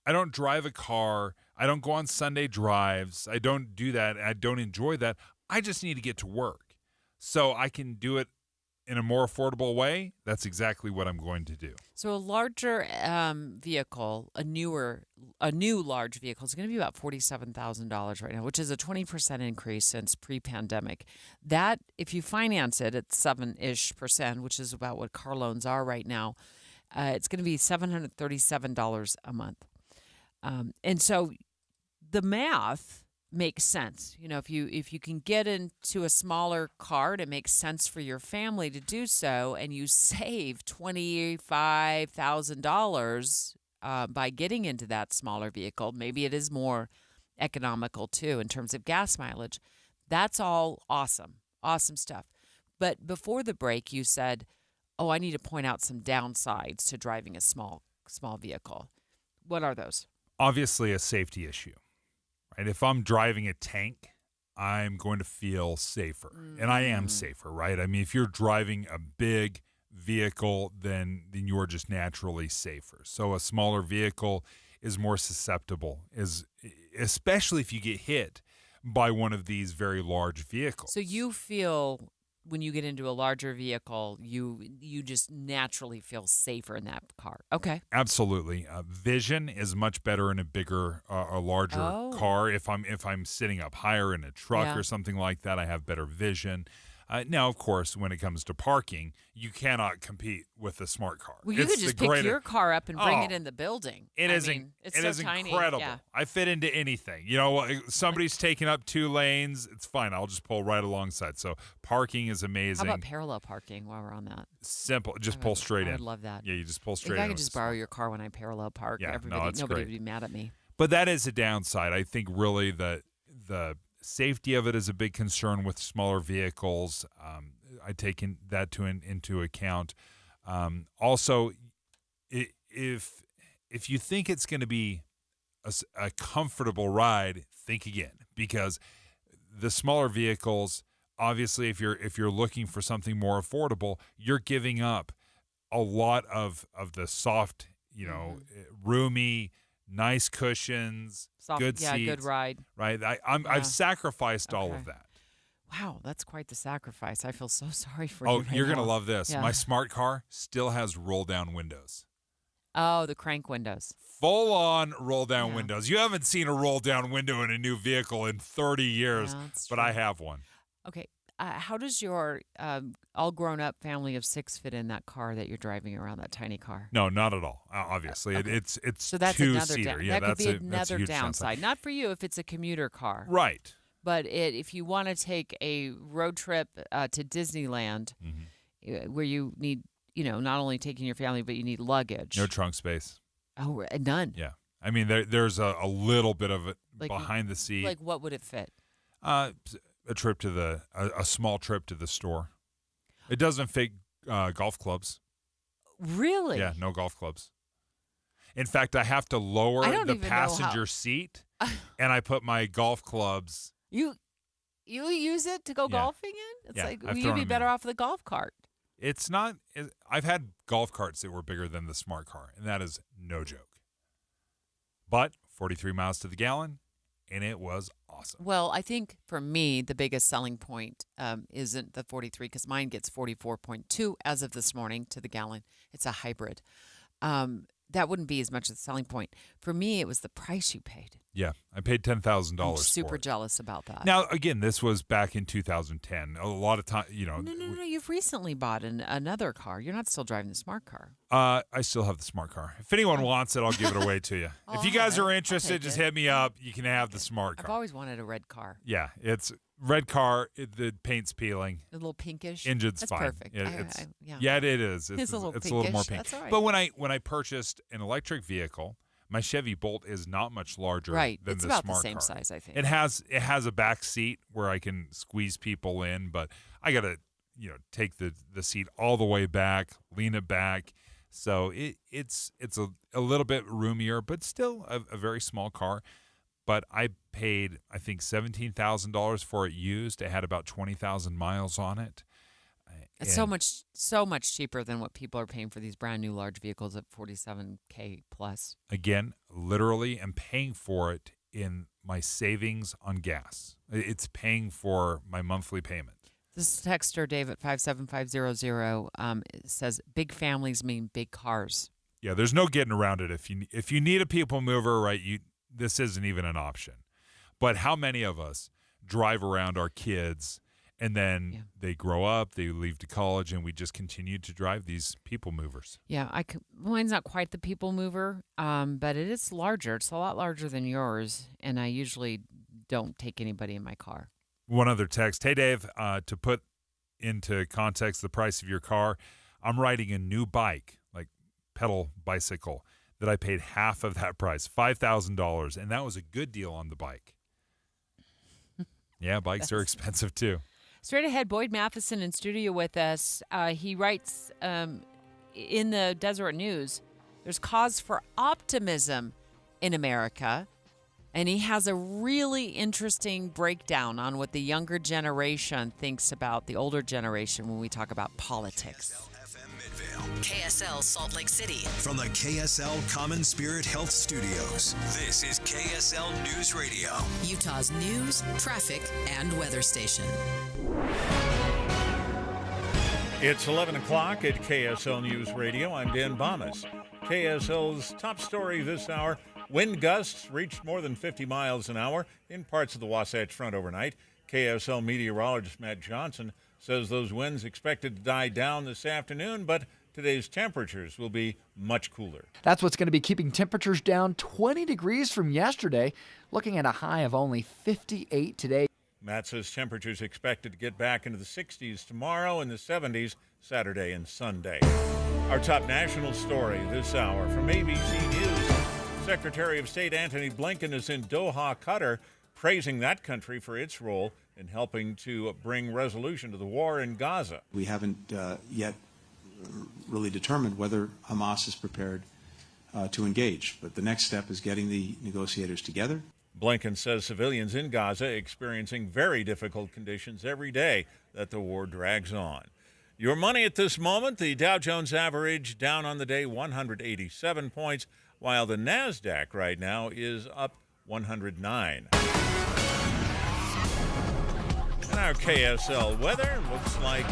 I don't drive a car. I don't go on Sunday drives. I don't do that. I don't enjoy that. I just need to get to work. So I can do it in a more affordable way. That's exactly what I'm going to do. So a larger vehicle, a new large vehicle is going to be about $47,000 right now, which is a 20% increase since pre-pandemic. That, if you finance it at 7-ish%, which is about what car loans are right now, it's going to be $737 a month. And so the math makes sense. You know, if you can get into a smaller car, it makes sense for your family to do so, and you save $25,000 by getting into that smaller vehicle. Maybe it is more economical too in terms of gas mileage. That's all awesome stuff. But before the break, you said, "Oh, I need to point out some downsides to driving a small vehicle." What are those? Obviously, a safety issue. Right? If I'm driving a tank, I'm going to feel safer. And I am safer, right? I mean, if you're driving a big vehicle, then you're just naturally safer. So a smaller vehicle is more susceptible, especially if you get hit by one of these very large vehicles. So you feel when you get into a larger vehicle, you just naturally feel safer in that car. Okay. Absolutely. Vision is much better in a bigger, a larger car. If I'm sitting up higher in a truck or something like that, I have better vision. Now, of course, when it comes to parking, you cannot compete with a smart car. Well, you could just pick your car up and bring it in the building. It's so tiny. Incredible. Yeah. I fit into anything. You know, somebody's taking up 2 lanes. It's fine. I'll just pull right alongside. So parking is amazing. How about parallel parking while we're on that? Simple. Just pull straight in. I would love that. Yeah, you just pull straight in. If I could just borrow your car when I parallel park, nobody would be mad at me. But that is a downside. I think really the safety of it is a big concern with smaller vehicles. I take that into account. Also, if you think it's going to be a comfortable ride, think again, because the smaller vehicles, obviously, if you're looking for something more affordable, you're giving up a lot of the soft, roomy, nice cushions, soft, good seats, good ride. Right, I've sacrificed all of that. Wow, that's quite the sacrifice. I feel so sorry for you. Oh, you're going to love this. Yeah. My smart car still has roll-down windows. Oh, the crank windows. Full-on roll-down windows. You haven't seen a roll-down window in a new vehicle in 30 years, but I have one. Okay. How does your all grown-up family of 6 fit in that car that you're driving around, that tiny car? No, not at all. Obviously, okay. It's so that's two-seater. That could be another downside. Not for you if it's a commuter car. Right. But if you want to take a road trip to Disneyland, where you need, not only taking your family, but you need luggage. No trunk space. Oh, none. Yeah. I mean, there's a little bit of it behind the seat. Like what would it fit? A small trip to the store. It doesn't fit golf clubs. Really? Yeah, no golf clubs. In fact, I have to lower the passenger seat, and I put my golf clubs. You use it to go golfing in? It's like you'd be better off with a golf cart. It's not. I've had golf carts that were bigger than the smart car, and that is no joke. But 43 miles to the gallon, and it was awesome. Well, I think for me, the biggest selling point isn't the 43, because mine gets 44.2 as of this morning to the gallon. It's a hybrid. That wouldn't be as much as a selling point. For me, it was the price you paid. Yeah, I paid $10,000 I'm super jealous about that. Now, again, this was back in 2010. A lot of time, No. You've recently bought another car. You're not still driving the smart car. I still have the smart car. If anyone wants it, I'll give it away to you. If you guys are interested, just hit me up. You can have the smart car. I've always wanted a red car. Yeah, it's red car. The paint's peeling. A little pinkish. Engine's That's fine. perfect. Yeah, it is. It's a little more pink. That's all right. But when I purchased an electric vehicle, my Chevy Bolt is not much larger than the smart car. It's about the same size, I think. It has a back seat where I can squeeze people in, but I got to take the seat all the way back, lean it back. So it's a little bit roomier, but still a very small car. But I paid, I think, $17,000 for it used. It had about 20,000 miles on it. It's so much cheaper than what people are paying for these brand new large vehicles at $47K plus. Again, literally am paying for it in my savings on gas. It's paying for my monthly payment. This texter, Dave, at 57500, says big families mean big cars. Yeah, there's no getting around it. If you need a people mover, right, this isn't even an option. But how many of us drive around our kids and then they grow up, they leave to college, and we just continue to drive these people movers? Yeah, mine's not quite the people mover, but it is larger. It's a lot larger than yours, and I usually don't take anybody in my car. One other text. Hey, Dave, to put into context the price of your car, I'm riding a new bike, like pedal bicycle, that I paid half of that price, $5,000, and that was a good deal on the bike. Yeah, bikes are expensive too. Straight ahead, Boyd Matheson in studio with us. He writes in the Deseret News, there's cause for optimism in America. And he has a really interesting breakdown on what the younger generation thinks about the older generation when we talk about politics. KSL Salt Lake City. From the KSL Common Spirit Health Studios, this is KSL News Radio. Utah's news, traffic, and weather station. It's 11 o'clock at KSL News Radio. I'm Dan Bomas. KSL's top story this hour. Wind gusts reached more than 50 miles an hour in parts of the Wasatch Front overnight. KSL meteorologist Matt Johnson says those winds expected to die down this afternoon, but today's temperatures will be much cooler. That's what's going to be keeping temperatures down 20 degrees from yesterday, looking at a high of only 58 today. Matt says temperatures expected to get back into the 60s tomorrow and the 70s Saturday and Sunday. Our top national story this hour from ABC News. Secretary of State Antony Blinken is in Doha, Qatar, praising that country for its role in helping to bring resolution to the war in Gaza. We haven't yet really determined whether Hamas is prepared to engage, but the next step is getting the negotiators together. Blinken says civilians in Gaza experiencing very difficult conditions every day that the war drags on. Your money at this moment, the Dow Jones average down on the day 187 points, while the NASDAQ right now is up 109. And our KSL weather looks like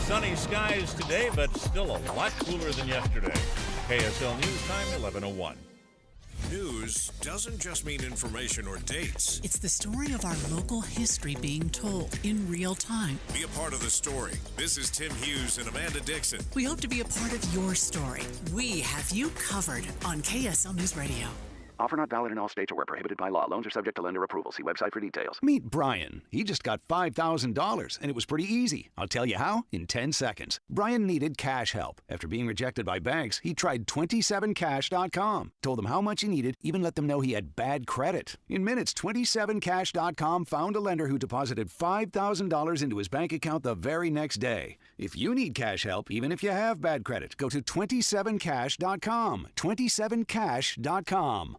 sunny skies today, but still a lot cooler than yesterday. KSL News Time, 11:01. News doesn't just mean information or dates. It's the story of our local history being told in real time. Be a part of the story. This is Tim Hughes and Amanda Dixon. We hope to be a part of your story. We have you covered on KSL News Radio. Offer not valid in all states or where prohibited by law. Loans are subject to lender approval. See website for details. Meet Brian. He just got $5,000, and it was pretty easy. I'll tell you how in 10 seconds. Brian needed cash help. After being rejected by banks, he tried 27cash.com. Told them how much he needed, even let them know he had bad credit. In minutes, 27cash.com found a lender who deposited $5,000 into his bank account the very next day. If you need cash help, even if you have bad credit, go to 27cash.com. 27cash.com.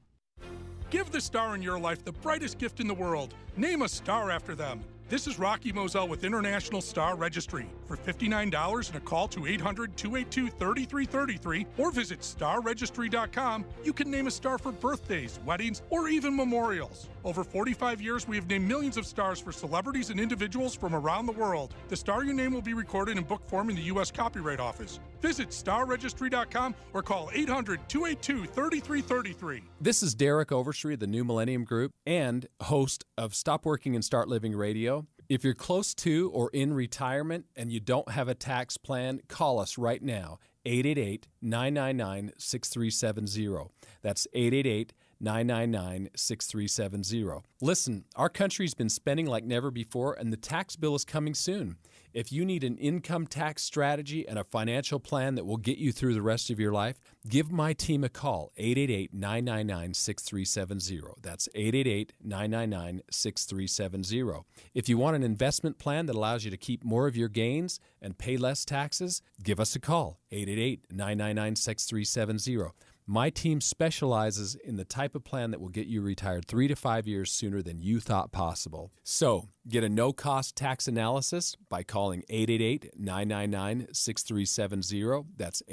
Give the star in your life the brightest gift in the world. Name a star after them. This is Rocky Moselle with International Star Registry. For $59 and a call to 800-282-3333 or visit starregistry.com, you can name a star for birthdays, weddings, or even memorials. Over 45 years, we have named millions of stars for celebrities and individuals from around the world. The star you name will be recorded in book form in the U.S. Copyright Office. Visit starregistry.com or call 800-282-3333. This is Derek Overstreet of the New Millennium Group and host of Stop Working and Start Living Radio. If you're close to or in retirement and you don't have a tax plan, call us right now, 888-999-6370. That's 888 888-999-6370. Listen, our country's been spending like never before, and the tax bill is coming soon. If you need an income tax strategy and a financial plan that will get you through the rest of your life, give my team a call, 888-999-6370. That's 888-999-6370. If you want an investment plan that allows you to keep more of your gains and pay less taxes, give us a call, 888-999-6370. My team specializes in the type of plan that will get you retired 3 to 5 years sooner than you thought possible. So, get a no-cost tax analysis by calling 888-999-6370. That's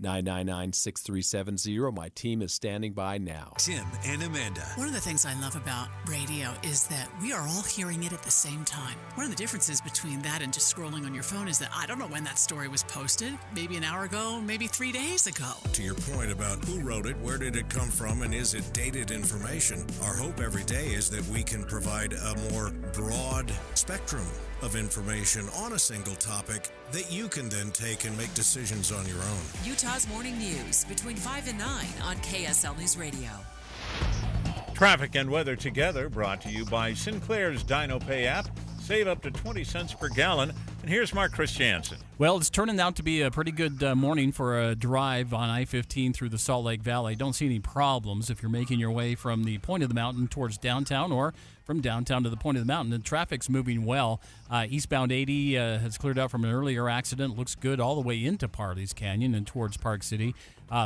888-999-6370. My team is standing by now. Tim and Amanda. One of the things I love about radio is that we are all hearing it at the same time. One of the differences between that and just scrolling on your phone is that I don't know when that story was posted. Maybe an hour ago, maybe 3 days ago. To your point about who wrote it, where did it come from, and is it dated information, our hope every day is that we can provide a more broad spectrum of information on a single topic that you can then take and make decisions on your own. Utah's Morning News between 5 and 9 on KSL News Radio. Traffic and weather together, brought to you by Sinclair's DinoPay app. Save up to 20 cents per gallon. And here's Mark Christiansen. Well, it's turning out to be a pretty good morning for a drive on I-15 through the Salt Lake Valley. Don't see any problems if you're making your way from the point of the mountain towards downtown or from downtown to the point of the mountain. The traffic's moving well. Eastbound 80 has cleared out from an earlier accident. Looks good all the way into Parley's Canyon and towards Park City.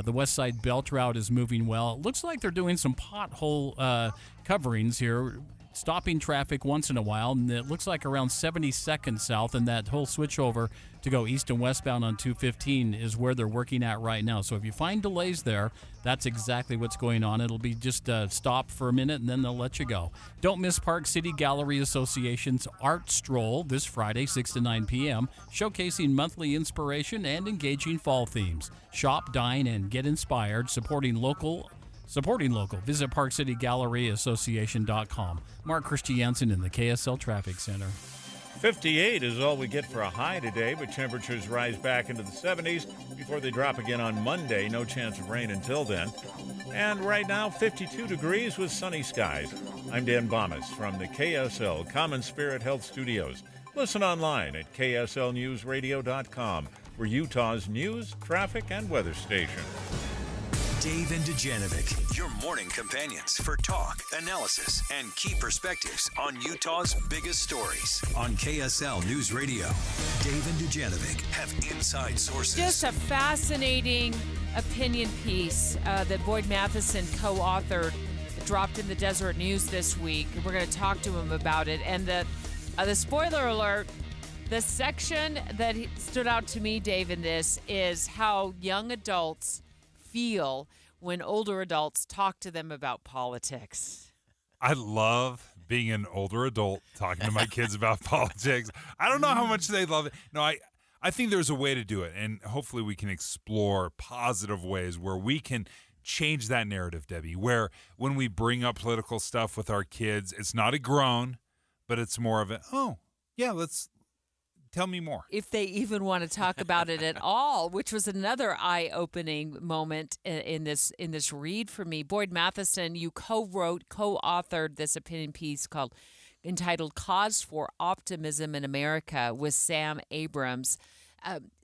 The West Side Belt Route is moving well. It looks like they're doing some pothole coverings here, stopping traffic once in a while, and it looks like around 72nd South, and that whole switch over to go east and westbound on 215 is where they're working at right now. So if you find delays there, that's exactly what's going on. It'll be just stop for a minute, and then they'll let you go. Don't miss Park City Gallery Association's Art Stroll this Friday, 6 to 9 p.m., showcasing monthly inspiration and engaging fall themes. Shop, dine, and get inspired, supporting local. Visit ParkCityGalleryAssociation.com. Mark Christiansen in the KSL Traffic Center. 58 is all we get for a high today, but temperatures rise back into the 70s before they drop again on Monday. No chance of rain until then. And right now, 52 degrees with sunny skies. I'm Dan Bomas from the KSL Common Spirit Health Studios. Listen online at KSLNewsRadio.com. We're Utah's news, traffic, and weather station. Dave and Dujanovic, your morning companions for talk, analysis, and key perspectives on Utah's biggest stories. On KSL News Radio, Dave and Dujanovic have inside sources. Just a fascinating opinion piece that Boyd Matheson co-authored, dropped in the Deseret News this week. We're going to talk to him about it. And the spoiler alert, the section that stood out to me, Dave, in this is how young adults feel when older adults talk to them about politics. I love being an older adult talking to my kids about politics. I don't know how much they love it. No, I think there's a way to do it, and hopefully we can explore positive ways where we can change that narrative, Debbie, where when we bring up political stuff with our kids, it's not a groan, but it's more of a, oh, yeah, let's tell me more. If they even want to talk about it at all, which was another eye-opening moment in this read for me. Boyd Matheson, you co-authored this opinion piece entitled "Cause for Optimism in America" with Sam Abrams.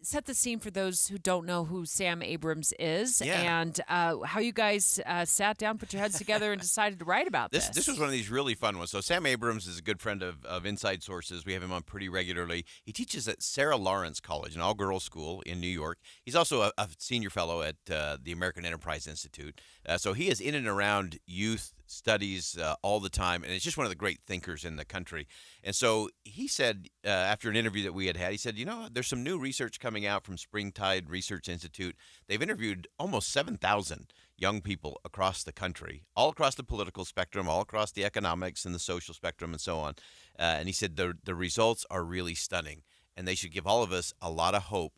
Set the scene for those who don't know who Sam Abrams is, and how you guys sat down, put your heads together, and decided to write about this. This was one of these really fun ones. So Sam Abrams is a good friend of Inside Sources. We have him on pretty regularly. He teaches at Sarah Lawrence College, an all-girls school in New York. He's also a senior fellow at the American Enterprise Institute. So he is in and around youth studies all the time, and it's just one of the great thinkers in the country. And so he said, after an interview that we had, he said, there's some new research coming out from Springtide Research Institute. They've interviewed almost 7,000 young people across the country, all across the political spectrum, all across the economics and the social spectrum and so on. And he said the results are really stunning, and they should give all of us a lot of hope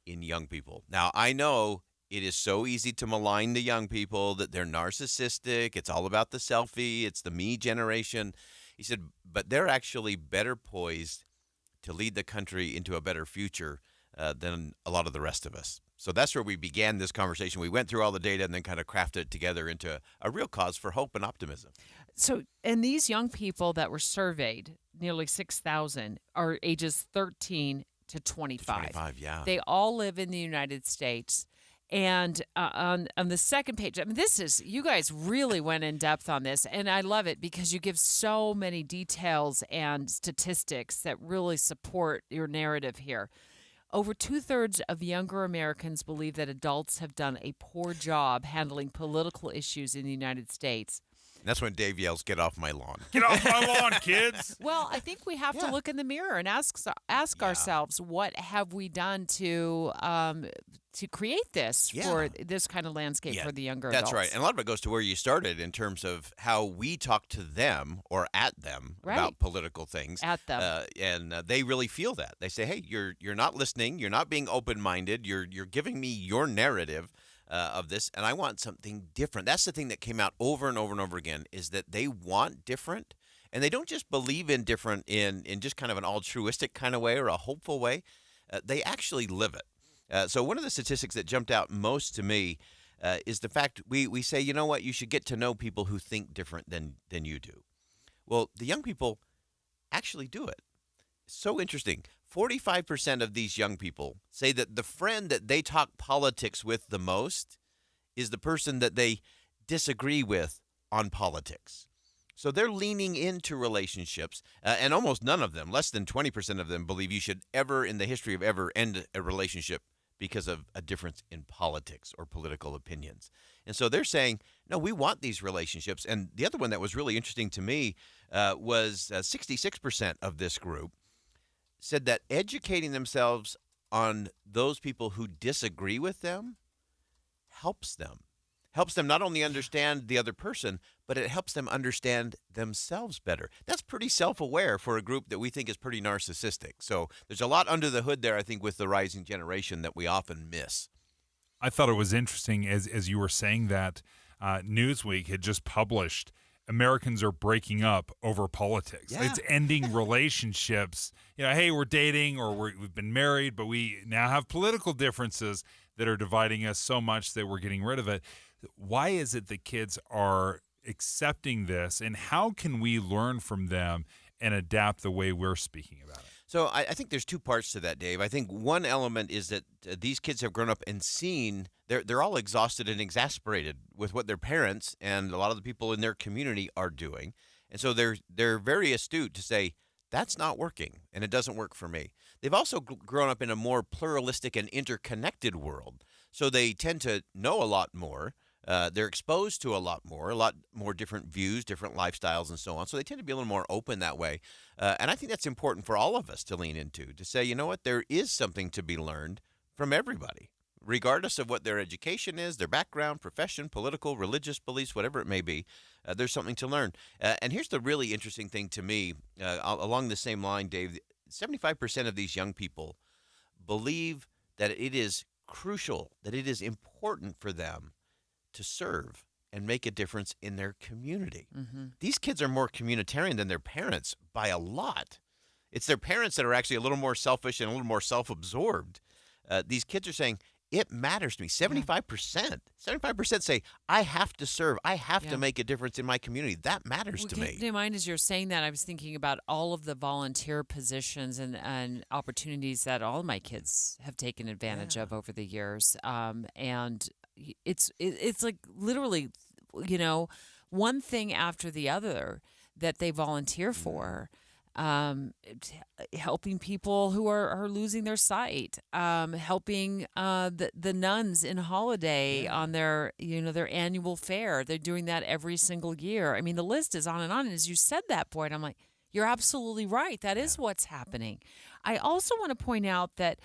in young people. Now, I know it is so easy to malign the young people, that they're narcissistic. It's all about the selfie. It's the me generation. He said, but they're actually better poised to lead the country into a better future than a lot of the rest of us. So that's where we began this conversation. We went through all the data and then kind of crafted it together into a real cause for hope and optimism. So, and these young people that were surveyed, nearly 6,000, are ages 13 to 25. 25, yeah. They all live in the United States. And on the second page, I mean, you guys really went in depth on this, and I love it because you give so many details and statistics that really support your narrative here. Over 2/3 of younger Americans believe that adults have done a poor job handling political issues in the United States. And that's when Dave yells, "Get off my lawn." Get off my lawn, kids. Well, I think we have to look in the mirror and ask ourselves, what have we done to create this for this kind of landscape for the younger adults? That's right. And a lot of it goes to where you started in terms of how we talk to them or at them about political things. At them. And they really feel that. They say, hey, you're not listening. You're not being open-minded. You're giving me your narrative of this, and I want something different. That's the thing that came out over and over and over again, is that they want different, and they don't just believe in different in just kind of an altruistic kind of way or a hopeful way. They actually live it. So one of the statistics that jumped out most to me is the fact we say, you know what, you should get to know people who think different than you do. Well, the young people actually do it. So interesting. 45% of these young people say that the friend that they talk politics with the most is the person that they disagree with on politics. So they're leaning into relationships, and almost none of them, less than 20% of them, believe you should ever, in the history of ever, end a relationship because of a difference in politics or political opinions. And so they're saying, no, we want these relationships. And the other one that was really interesting to me was 66% of this group said that educating themselves on those people who disagree with them helps them. Helps them not only understand the other person, but it helps them understand themselves better. That's pretty self-aware for a group that we think is pretty narcissistic. So there's a lot under the hood there, I think, with the rising generation that we often miss. I thought it was interesting as you were saying that Newsweek had just published Americans are breaking up over politics. Yeah. It's ending relationships. You know, hey, we're dating or we've been married, but we now have political differences that are dividing us so much that we're getting rid of it. Why is it that kids are accepting this, and how can we learn from them and adapt the way we're speaking about it? So I think there's two parts to that, Dave. I think one element is that these kids have grown up and seen they're all exhausted and exasperated with what their parents and a lot of the people in their community are doing. And so they're very astute to say, that's not working, and it doesn't work for me. They've also grown up in a more pluralistic and interconnected world, so they tend to know a lot more. They're exposed to a lot more different views, different lifestyles, and so on. So they tend to be a little more open that way. And I think that's important for all of us to lean into, to say, you know what, there is something to be learned from everybody, regardless of what their education is, their background, profession, political, religious beliefs, whatever it may be. There's something to learn. And here's the really interesting thing to me, along the same line, Dave. 75% of these young people believe that it is crucial, that it is important for them to serve and make a difference in their community. Mm-hmm. These kids are more communitarian than their parents by a lot. It's their parents that are actually a little more selfish and a little more self-absorbed. These kids are saying, it matters to me. 75%. 75% say, I have to serve. I have to make a difference in my community. That matters to me. In mind, as you're saying that, I was thinking about all of the volunteer positions and opportunities that all my kids have taken advantage of over the years. And it's like literally, you know, one thing after the other that they volunteer for. Helping people who are losing their sight, helping the nuns in Holiday on their annual fair. They're doing that every single year. I mean, the list is on. And as you said that, Boyd, I'm like, you're absolutely right. That is what's happening. I also want to point out that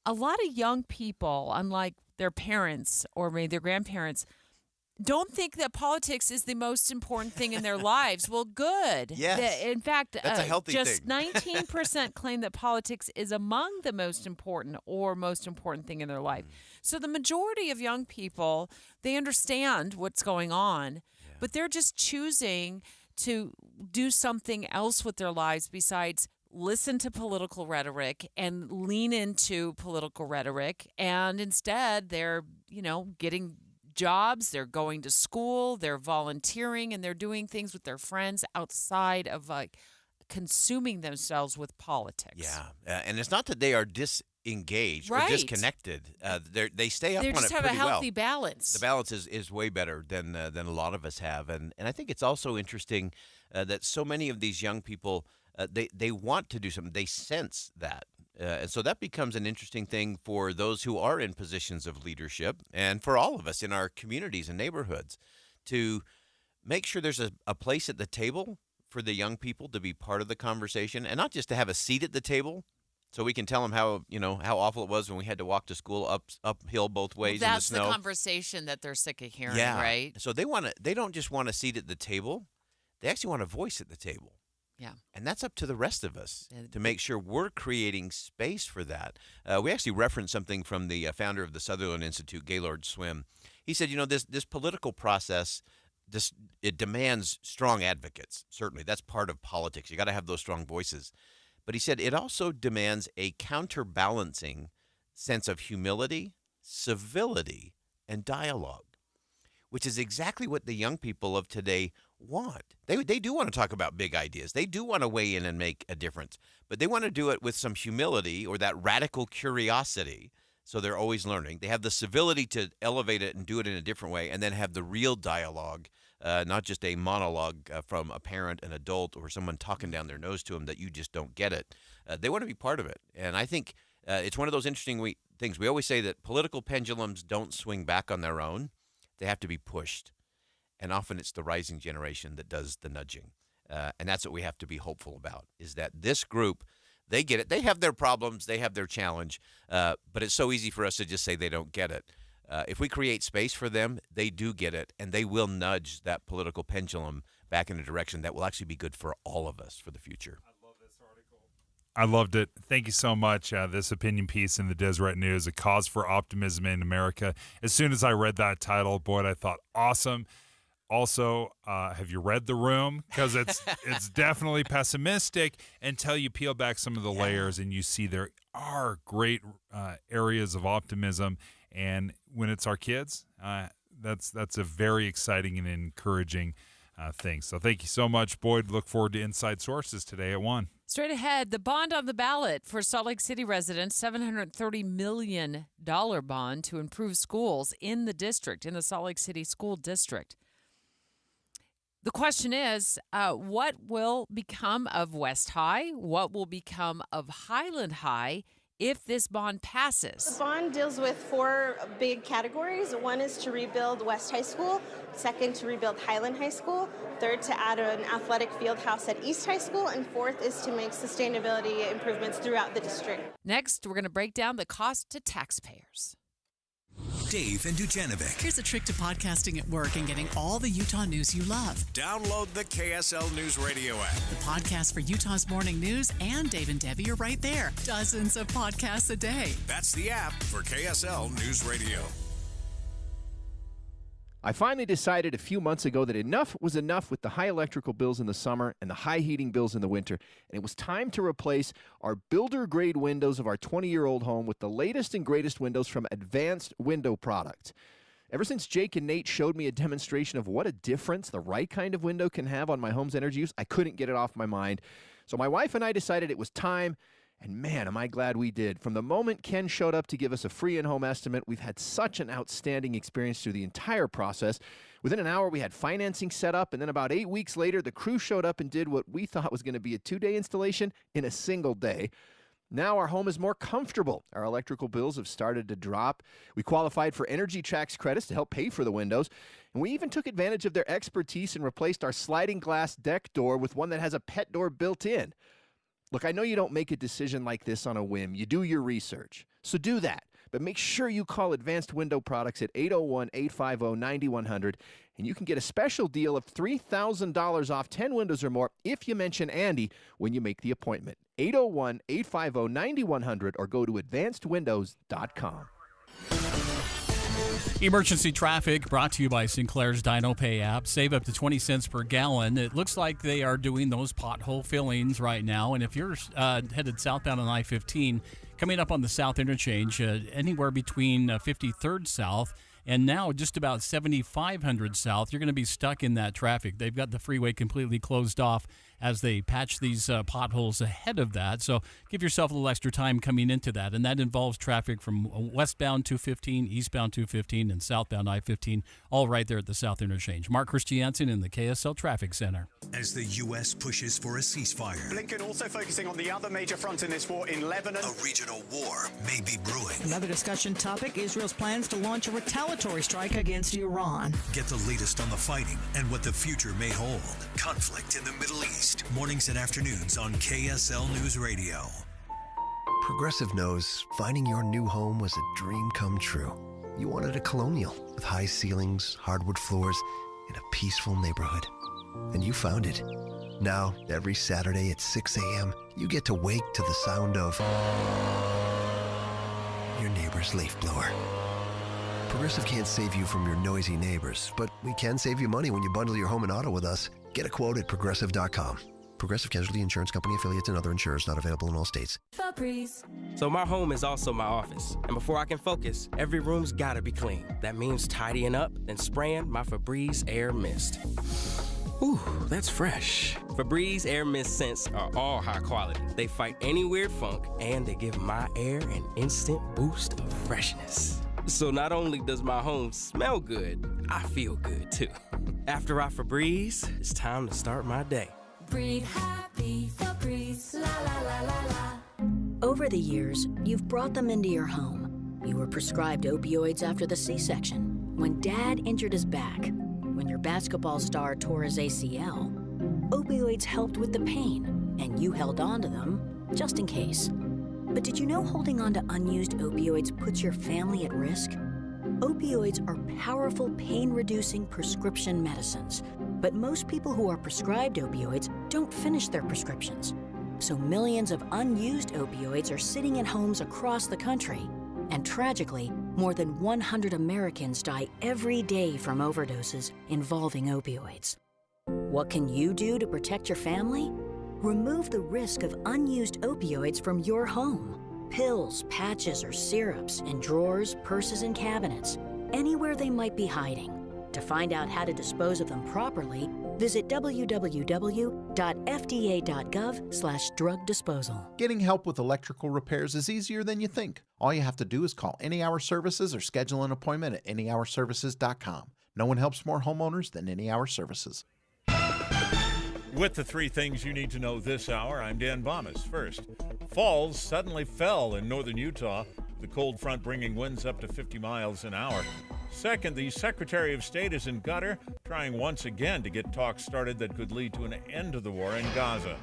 a lot of young people, unlike their parents or maybe their grandparents, don't think that politics is the most important thing in their lives. Well, good. Yes. In fact, that's a healthy just thing. 19% claim that politics is among the most important or most important thing in their life. So the majority of young people, they understand what's going on, but they're just choosing to do something else with their lives besides listen to political rhetoric and lean into political rhetoric, and instead they're, getting jobs, they're going to school, they're volunteering, and they're doing things with their friends outside of consuming themselves with politics. Yeah, and it's not that they are disengaged or disconnected. They stay up on it pretty well. They just have a healthy balance. The balance is way better than a lot of us have, and I think it's also interesting that so many of these young people they want to do something. They sense that. And so that becomes an interesting thing for those who are in positions of leadership and for all of us in our communities and neighborhoods to make sure there's a place at the table for the young people to be part of the conversation, and not just to have a seat at the table so we can tell them how awful it was when we had to walk to school uphill both ways in the That's snow. the conversation that they're sick of hearing, Yeah. right? So they don't just want a seat at the table. They actually want a voice at the table. Yeah. And that's up to the rest of us to make sure we're creating space for that. We actually referenced something from the founder of the Sutherland Institute, Gaylord Swim. He said, this political process, it demands strong advocates. Certainly, that's part of politics. You got to have those strong voices. But he said it also demands a counterbalancing sense of humility, civility, and dialogue, which is exactly what the young people of today want. They do want to talk about big ideas. They do want to weigh in and make a difference, but they want to do it with some humility or that radical curiosity. So they're always learning. They have the civility to elevate it and do it in a different way, and then have the real dialogue, not just a monologue from a parent, an adult, or someone talking down their nose to them that you just don't get it. They want to be part of it. And I think it's one of those interesting things. We always say that political pendulums don't swing back on their own. They have to be pushed. And often it's the rising generation that does the nudging. And that's what we have to be hopeful about, is that this group, they get it. They have their problems. They have their challenge. But it's so easy for us to just say they don't get it. If we create space for them, they do get it. And they will nudge that political pendulum back in a direction that will actually be good for all of us for the future. I loved it. Thank you so much. This opinion piece in the Deseret News, A Cause for Optimism in America. As soon as I read that title, boy, I thought, awesome. Also, have you read The Room? Because it's definitely pessimistic until you peel back some of the layers and you see there are great areas of optimism. And when it's our kids, that's a very exciting and encouraging thing. So thank you so much, Boyd. Look forward to Inside Sources today at 1. Straight ahead, the bond on the ballot for Salt Lake City residents, $730 million bond to improve schools in the district, in the Salt Lake City School District. The question is, what will become of West High? What will become of Highland High if this bond passes? The bond deals with 4 big categories. One is to rebuild West High School. Second, to rebuild Highland High School. Third, to add an athletic field house at East High School. And fourth is to make sustainability improvements throughout the district. Next, we're going to break down the cost to taxpayers. Dave and Dujanovic. Here's a trick to podcasting at work and getting all the Utah news you love. Download the KSL News Radio app. The podcast for Utah's morning news and Dave and Debbie are right there. Dozens of podcasts a day. That's the app for KSL News Radio. I finally decided a few months ago that enough was enough with the high electrical bills in the summer and the high heating bills in the winter, and it was time to replace our builder-grade windows of our 20-year-old home with the latest and greatest windows from Advanced Window Products. Ever since Jake and Nate showed me a demonstration of what a difference the right kind of window can have on my home's energy use, I couldn't get it off my mind. So my wife and I decided it was time. And man, am I glad we did. From the moment Ken showed up to give us a free in-home estimate, we've had such an outstanding experience through the entire process. Within an hour, we had financing set up, and then about 8 weeks later, the crew showed up and did what we thought was going to be a 2-day installation in a single day. Now our home is more comfortable. Our electrical bills have started to drop. We qualified for Energy Tracks credits to help pay for the windows, and we even took advantage of their expertise and replaced our sliding glass deck door with one that has a pet door built in. Look, I know you don't make a decision like this on a whim. You do your research. So do that. But make sure you call Advanced Window Products at 801-850-9100, and you can get a special deal of $3,000 off 10 windows or more if you mention Andy when you make the appointment. 801-850-9100 or go to advancedwindows.com. Emergency traffic brought to you by Sinclair's Dino Pay app. Save up to 20 cents per gallon. It looks like they are doing those pothole fillings right now. And if you're headed southbound on I-15, coming up on the South Interchange, anywhere between 53rd South and now just about 7500 South, you're going to be stuck in that traffic. They've got the freeway completely closed off as they patch these potholes ahead of that. So give yourself a little extra time coming into that. And that involves traffic from westbound 215, eastbound 215, and southbound I-15, all right there at the South Interchange. Mark Christiansen in the KSL Traffic Center. As the U.S. pushes for a ceasefire, Blinken also focusing on the other major front in this war in Lebanon. A regional war may be brewing. Another discussion topic, Israel's plans to launch a retaliatory strike against Iran. Get the latest on the fighting and what the future may hold. Conflict in the Middle East. Mornings and afternoons on KSL News Radio. Progressive knows finding your new home was a dream come true. You wanted a colonial with high ceilings, hardwood floors, and a peaceful neighborhood. And you found it. Now, every Saturday at 6 a.m., you get to wake to the sound of your neighbor's leaf blower. Progressive can't save you from your noisy neighbors, but we can save you money when you bundle your home and auto with us. Get a quote at Progressive.com. Progressive Casualty Insurance Company affiliates and other insurers not available in all states. Febreze. So my home is also my office. And before I can focus, every room's gotta be clean. That means tidying up, then spraying my Febreze Air Mist. Ooh, that's fresh. Febreze Air Mist scents are all high quality. They fight any weird funk, and they give my air an instant boost of freshness. So not only does my home smell good, I feel good too. After I Febreze, it's time to start my day. Breathe happy, Febreze, la la la la la. Over the years, you've brought them into your home. You were prescribed opioids after the C-section, when Dad injured his back, when your basketball star tore his ACL. Opioids helped with the pain, and you held on to them just in case. But did you know holding on to unused opioids puts your family at risk? Opioids are powerful pain-reducing prescription medicines, but most people who are prescribed opioids don't finish their prescriptions. So millions of unused opioids are sitting in homes across the country. And tragically, more than 100 Americans die every day from overdoses involving opioids. What can you do to protect your family? Remove the risk of unused opioids from your home. Pills, patches, or syrups in drawers, purses, and cabinets, anywhere they might be hiding. To find out how to dispose of them properly, visit www.fda.gov/drug disposal. Getting help with electrical repairs is easier than you think. All you have to do is call Any Hour Services or schedule an appointment at anyhourservices.com. No one helps more homeowners than Any Hour Services. With the three things you need to know this hour, I'm Dan Bomas. First, falls suddenly fell in northern Utah, the cold front bringing winds up to 50 miles an hour. Second, the Secretary of State is in Qatar, trying once again to get talks started that could lead to an end to the war in Gaza.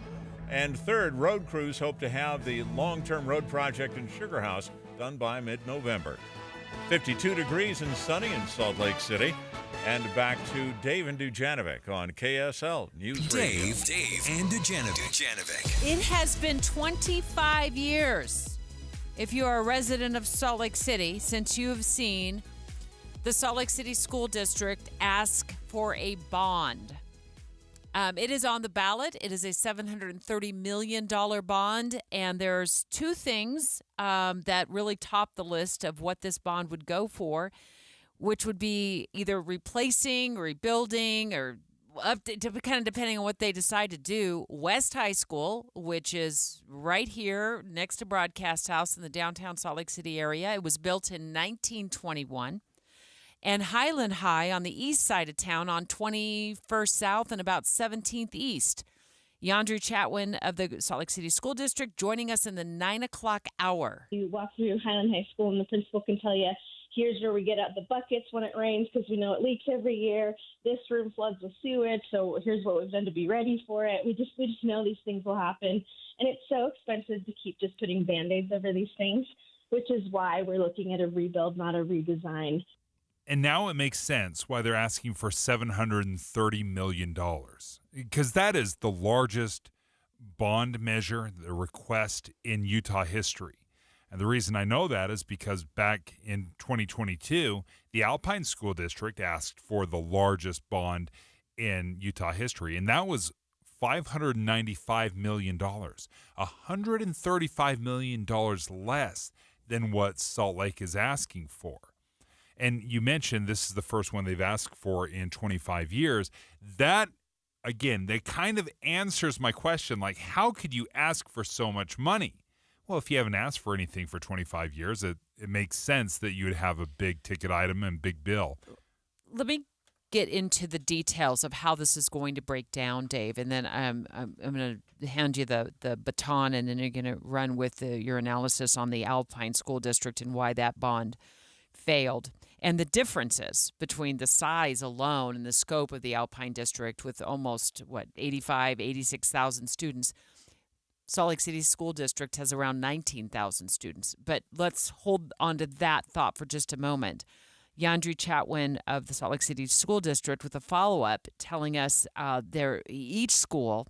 And third, road crews hope to have the long-term road project in Sugar House done by mid-November. 52 degrees and sunny in Salt Lake City. And back to Dave and Dujanovic on KSL News Radio. Dave and Dujanovic. It has been 25 years, if you are a resident of Salt Lake City, since you have seen the Salt Lake City School District ask for a bond. It is on the ballot. It is a $730 million bond, and there's two things that really top the list of what this bond would go for, which would be either replacing, rebuilding, or kind of depending on what they decide to do. West High School, which is right here next to Broadcast House in the downtown Salt Lake City area. It was built in 1921. And Highland High on the east side of town on 21st South and about 17th East. Yandru Chatwin of the Salt Lake City School District joining us in the 9 o'clock hour. You walk through Highland High School and the principal can tell you, here's where we get out the buckets when it rains because we know it leaks every year. This room floods with sewage, so here's what we've done to be ready for it. We just know these things will happen. And it's so expensive to keep just putting Band-Aids over these things, which is why we're looking at a rebuild, not a redesign. And now it makes sense why they're asking for $730 million, because that is the largest bond measure, the request in Utah history. And the reason I know that is because back in 2022, the Alpine School District asked for the largest bond in Utah history, and that was $595 million, $135 million less than what Salt Lake is asking for. And you mentioned this is the first one they've asked for in 25 years. That, again, that kind of answers my question, like, how could you ask for so much money? Well, if you haven't asked for anything for 25 years, it makes sense that you would have a big ticket item and big bill. Let me get into the details of how this is going to break down, Dave, and then I'm going to hand you the baton, and then you're going to run with your analysis on the Alpine School District and why that bond failed, and the differences between the size alone and the scope of the Alpine District with almost, 86,000 students. Salt Lake City School District has around 19,000 students. But let's hold on to that thought for just a moment. Yandri Chatwin of the Salt Lake City School District with a follow-up telling us each school,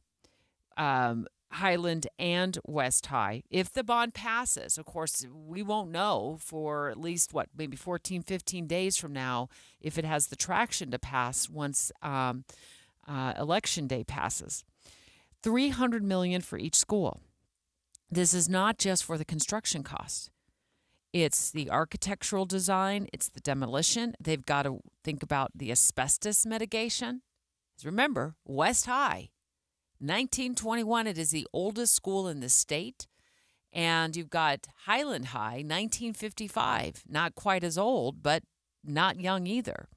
Highland and West High, if the bond passes, of course, we won't know for at least, maybe 14, 15 days from now if it has the traction to pass once Election Day passes. $300 million for each school. This is not just for the construction costs. It's the architectural design. It's the demolition. They've got to think about the asbestos mitigation. Remember, West High, 1921. It is the oldest school in the state. And you've got Highland High, 1955. Not quite as old, but not young either.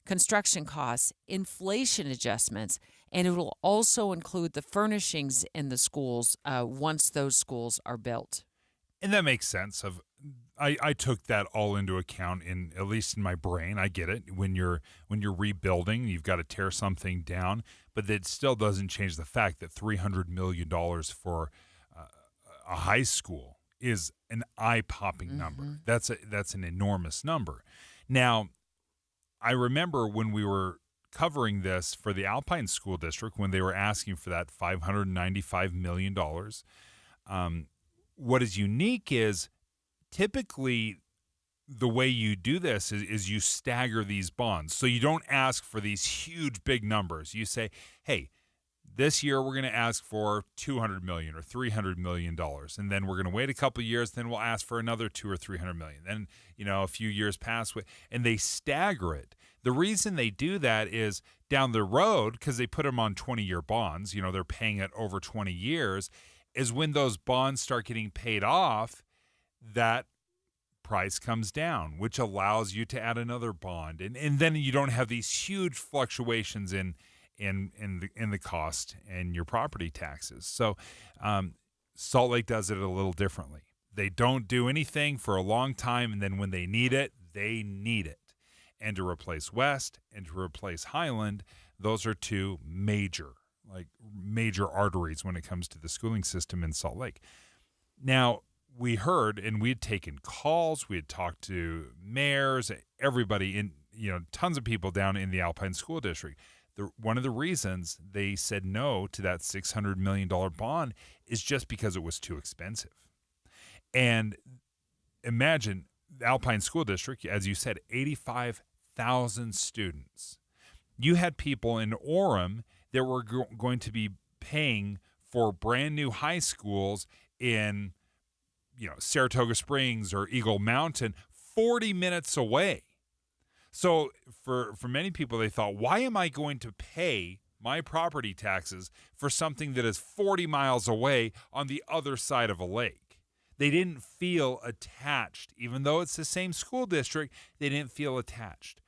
Construction costs, inflation adjustments, and it will also include the furnishings in the schools once those schools are built. And that makes sense. I took that all into account, at least in my brain. I get it. When you're rebuilding, you've got to tear something down, but that still doesn't change the fact that $300 million for a high school is an eye-popping number. That's an enormous number. Now, I remember when we were covering this for the Alpine School District, when they were asking for that $595 million, what is unique is typically the way you do this is you stagger these bonds. So you don't ask for these huge, big numbers. You say, hey, this year we're going to ask for $200 million or $300 million, and then we're going to wait a couple of years, then we'll ask for another $200 or $300 million. Then, a few years pass, and they stagger it. The reason they do that is down the road, because they put them on 20-year bonds, they're paying it over 20 years, is when those bonds start getting paid off, that price comes down, which allows you to add another bond. And then you don't have these huge fluctuations in the cost and your property taxes. So Salt Lake does it a little differently. They don't do anything for a long time, and then when they need it, they need it. And to replace West and to replace Highland, those are two major arteries when it comes to the schooling system in Salt Lake. Now, we heard, and we had taken calls, we had talked to mayors, everybody tons of people down in the Alpine School District. One of the reasons they said no to that $600 million bond is just because it was too expensive. And imagine the Alpine School District, as you said, 85,000 students. You had people in Orem that were going to be paying for brand new high schools in Saratoga Springs or Eagle Mountain, 40 minutes away. So for many people, they thought, why am I going to pay my property taxes for something that is 40 miles away on the other side of a lake? They didn't feel attached. Even though it's the same school district, they didn't feel attached.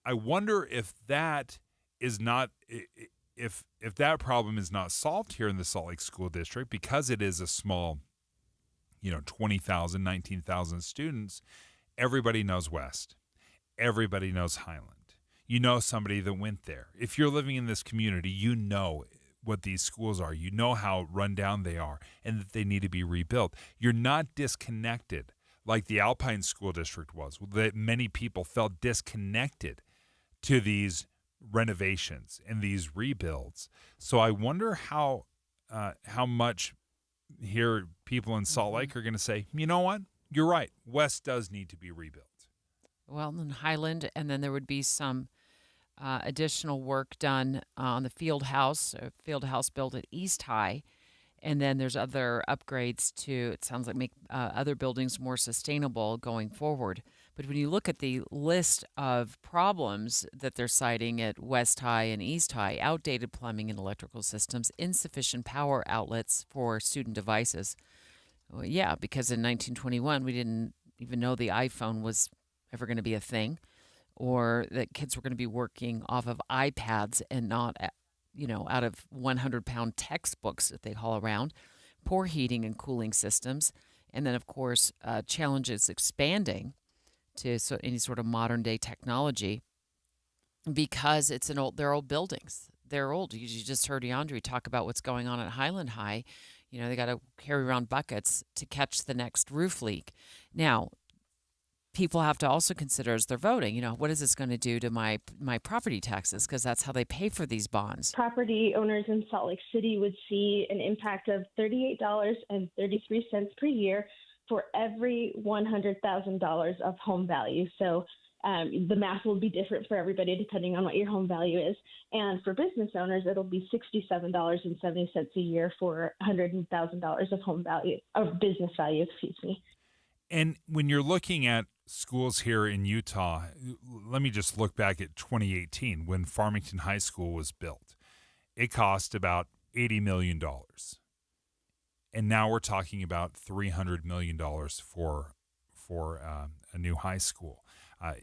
I wonder if that is not, if that problem is not solved here in the Salt Lake School District, because it is a small, 20,000, 19,000 students. Everybody knows West. Everybody knows Highland. You know somebody that went there. If you're living in this community, you know what these schools are. You know how run down they are and that they need to be rebuilt. You're not disconnected like the Alpine School District was, that many people felt disconnected to these renovations and these rebuilds. So I wonder how much here people in Salt Lake are going to say, you know what? you're right. West does need to be rebuilt. Well, in Highland, and then there would be some additional work done on the field house built at East High. And then there's other upgrades to, it sounds like, make other buildings more sustainable going forward. But when you look at the list of problems that they're citing at West High and East High, outdated plumbing and electrical systems, insufficient power outlets for student devices. Well, yeah, because in 1921, we didn't even know the iPhone was ever going to be a thing, or that kids were going to be working off of iPads and not, out of 100-pound textbooks that they haul around. Poor heating and cooling systems. And then, of course, challenges expanding to any sort of modern-day technology because they're old buildings. They're old. You just heard Yandri talk about what's going on at Highland High. They got to carry around buckets to catch the next roof leak. Now, people have to also consider as they're voting, what is this going to do to my property taxes? Because that's how they pay for these bonds. Property owners in Salt Lake City would see an impact of $38.33 per year for every $100,000 of home value. So the math will be different for everybody depending on what your home value is. And for business owners, it'll be $67.70 a year for $100,000 of home value, of business value, excuse me. And when you're looking at schools here in Utah, let me just look back at 2018 when Farmington High School was built. It cost about $80 million. And now we're talking about $300 million for a new high school.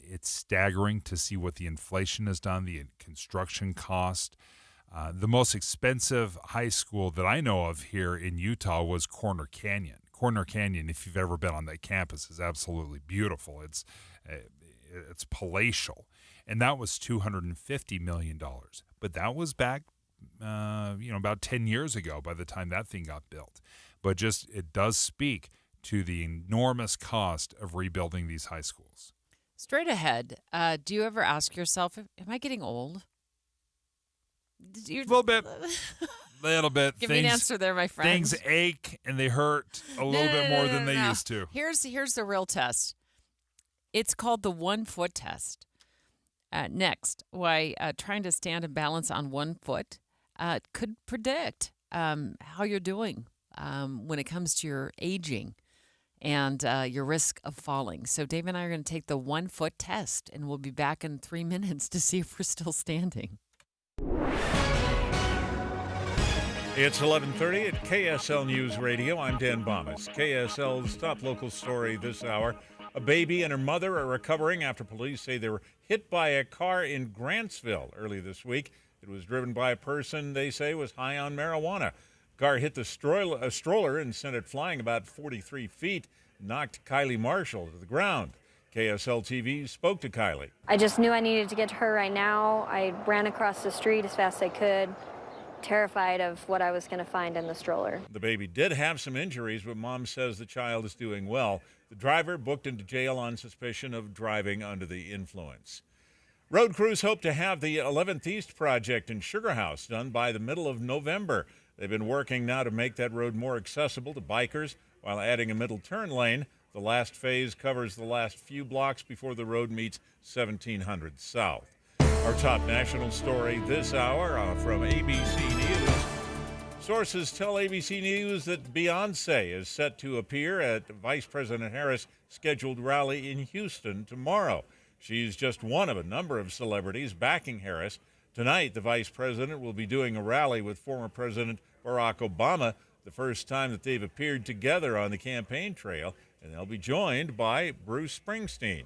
It's staggering to see what the inflation has done, the construction cost. The most expensive high school that I know of here in Utah was Corner Canyon. Corner Canyon, if you've ever been on that campus, is absolutely beautiful. It's palatial, and that was $250 million. But that was back, about 10 years ago by the time that thing got built. But it does speak to the enormous cost of rebuilding these high schools. Straight ahead, do you ever ask yourself, am I getting old? A little bit. Little bit. Give me an answer there, my friend. Things ache and they hurt a little bit more than they used to. Here's the real test. It's called the 1 foot test. Next, why trying to stand and balance on 1 foot could predict how you're doing when it comes to your aging and your risk of falling. So Dave and I are going to take the 1 foot test, and we'll be back in 3 minutes to see if we're still standing. It's 11:30 at KSL News Radio. I'm Dan Bomas. KSL's top local story this hour. A baby and her mother are recovering after police say they were hit by a car in Grantsville early this week. It was driven by a person they say was high on marijuana. The car hit the stroller and sent it flying about 43 feet, knocked Kylie Marshall to the ground. KSL TV spoke to Kylie. I just knew I needed to get to her right now. I ran across the street as fast as I could, terrified of what I was going to find in the stroller. The baby did have some injuries, but mom says the child is doing well. The driver booked into jail on suspicion of driving under the influence. Road crews hope to have the 11th East project in Sugar House done by the middle of November. They've been working now to make that road more accessible to bikers while adding a middle turn lane. The last phase covers the last few blocks before the road meets 1700 South. Our top national story this hour from ABC News. Sources tell ABC News that Beyoncé is set to appear at Vice President Harris' scheduled rally in Houston tomorrow. She's just one of a number of celebrities backing Harris. Tonight, the vice president will be doing a rally with former President Barack Obama, the first time that they've appeared together on the campaign trail, and they'll be joined by Bruce Springsteen.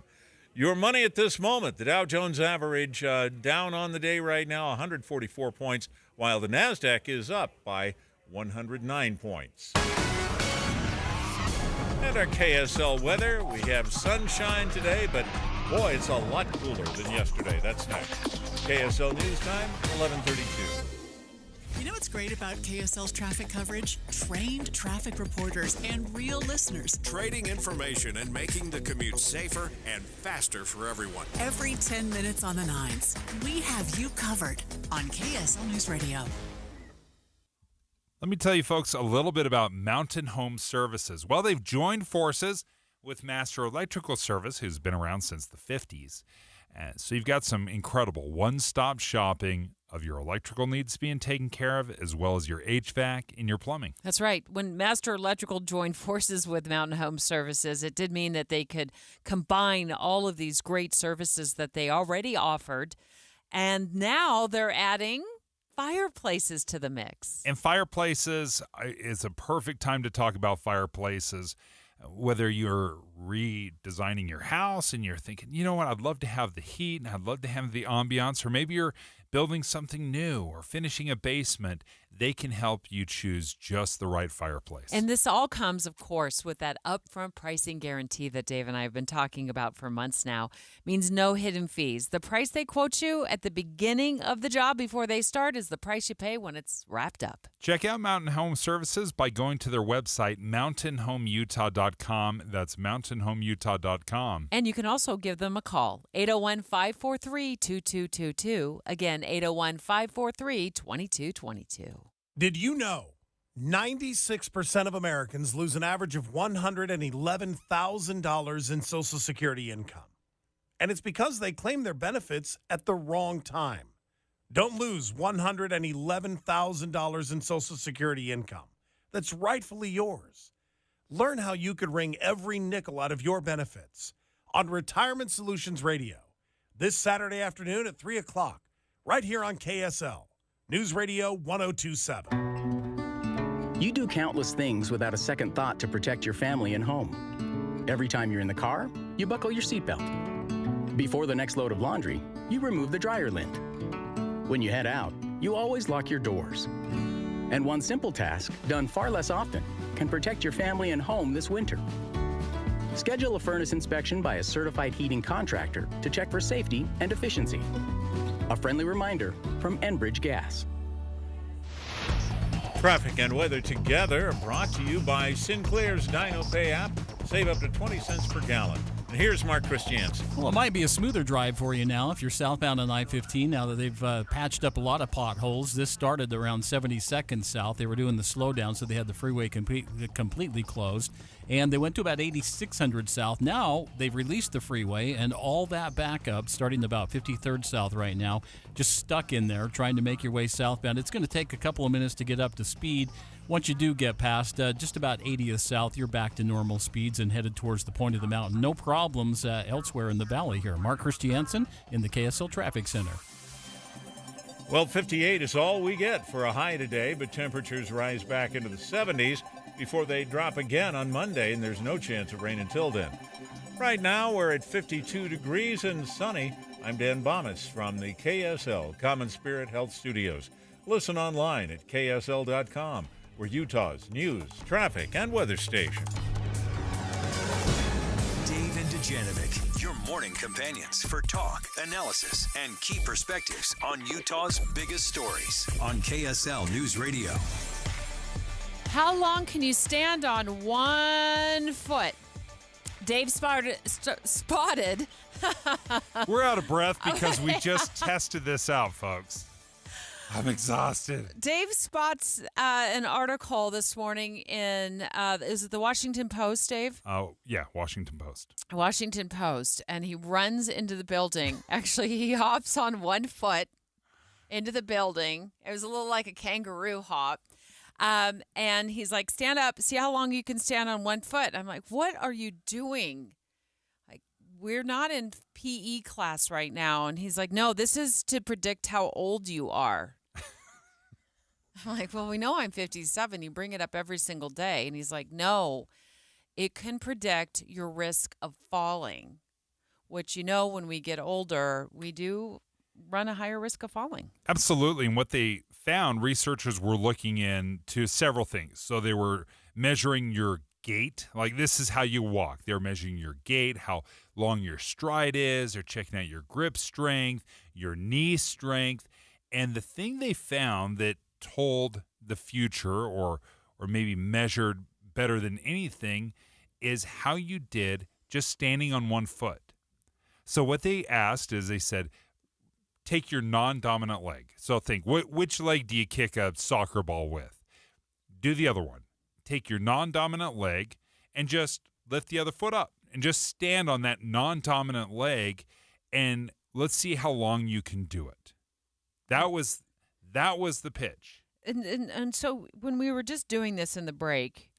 Your money at this moment, the Dow Jones average down on the day right now, 144 points, while the NASDAQ is up by 109 points. And our KSL weather, we have sunshine today, but boy, it's a lot cooler than yesterday. That's next. KSL News Time, 11:32. You know what's great about KSL's traffic coverage? Trained traffic reporters and real listeners. Trading information and making the commute safer and faster for everyone. Every 10 minutes on the 9s, we have you covered on KSL News Radio. Let me tell you folks a little bit about Mountain Home Services. Well, they've joined forces with Master Electrical Service, who's been around since the 50s. So you've got some incredible one-stop shopping of your electrical needs being taken care of, as well as your HVAC and your plumbing. That's right. When Master Electrical joined forces with Mountain Home Services, it did mean that they could combine all of these great services that they already offered, and now they're adding fireplaces to the mix. And fireplaces is a perfect time to talk about fireplaces. Whether you're redesigning your house and you're thinking, you know what, I'd love to have the heat and I'd love to have the ambiance, or maybe you're building something new or finishing a basement, they can help you choose just the right fireplace. And this all comes, of course, with that upfront pricing guarantee that Dave and I have been talking about for months now. It means no hidden fees. The price they quote you at the beginning of the job before they start is the price you pay when it's wrapped up. Check out Mountain Home Services by going to their website, mountainhomeutah.com. That's mountainhomeutah.com. And you can also give them a call, 801-543-2222. Again, 801-543-2222. Did you know 96% of Americans lose an average of $111,000 in Social Security income? And it's because they claim their benefits at the wrong time. Don't lose $111,000 in Social Security income that's rightfully yours. Learn how you could wring every nickel out of your benefits on Retirement Solutions Radio this Saturday afternoon at 3 o'clock, right here on KSL, News Radio 102.7. You do countless things without a second thought to protect your family and home. Every time you're in the car, you buckle your seatbelt. Before the next load of laundry, you remove the dryer lint. When you head out, you always lock your doors. And one simple task, done far less often, can protect your family and home this winter. Schedule a furnace inspection by a certified heating contractor to check for safety and efficiency. A friendly reminder from Enbridge Gas. Traffic and weather together brought to you by Sinclair's Dino Pay app. Save up to 20 cents per gallon. And here's Mark Christiansen. Well, it might be a smoother drive for you now if you're southbound on I-15 now that they've patched up a lot of potholes. This started around 72nd South. They were doing the slowdown, so they had the freeway completely closed. And they went to about 8600 South. Now they've released the freeway, and all that backup, starting about 53rd South right now, just stuck in there trying to make your way southbound. It's going to take a couple of minutes to get up to speed. Once you do get past just about 80th South, you're back to normal speeds and headed towards the point of the mountain. No problems elsewhere in the valley here. Mark Christiansen in the KSL Traffic Center. Well, 58 is all we get for a high today, but temperatures rise back into the 70s before they drop again on Monday, and there's no chance of rain until then. Right now, we're at 52 degrees and sunny. I'm Dan Bomas from the KSL Common Spirit Health Studios. Listen online at ksl.com. We're Utah's news, traffic, and weather station. Dave and Dujanovic, your morning companions for talk, analysis, and key perspectives on Utah's biggest stories on KSL News Radio. How long can you stand on one foot? Dave spotted. We're out of breath because we just tested this out, folks. I'm exhausted. Dave spots an article this morning in, is it the Washington Post, Dave? Oh, yeah, Washington Post. Washington Post. And he runs into the building. Actually, he hops on one foot into the building. It was a little like a kangaroo hop. And he's like, stand up, see how long you can stand on one foot. I'm like, what are you doing? Like, we're not in PE class right now. And he's like, no, this is to predict how old you are. I'm like, well, we know I'm 57. You bring it up every single day. And he's like, no, it can predict your risk of falling, which, you know, when we get older, we do run a higher risk of falling. Absolutely. And what they found, researchers were looking into several things. So they were measuring your gait. Like, this is how you walk. They're measuring your gait, how long your stride is. They're checking out your grip strength, your knee strength. And the thing they found that told the future or maybe measured better than anything is how you did just standing on one foot. So what they asked is, they said, take your non-dominant leg. So think, which leg do you kick a soccer ball with? Do the other one. Take your non-dominant leg and just lift the other foot up and just stand on that non-dominant leg, and let's see how long you can do it. That was the pitch. And so when we were just doing this in the break,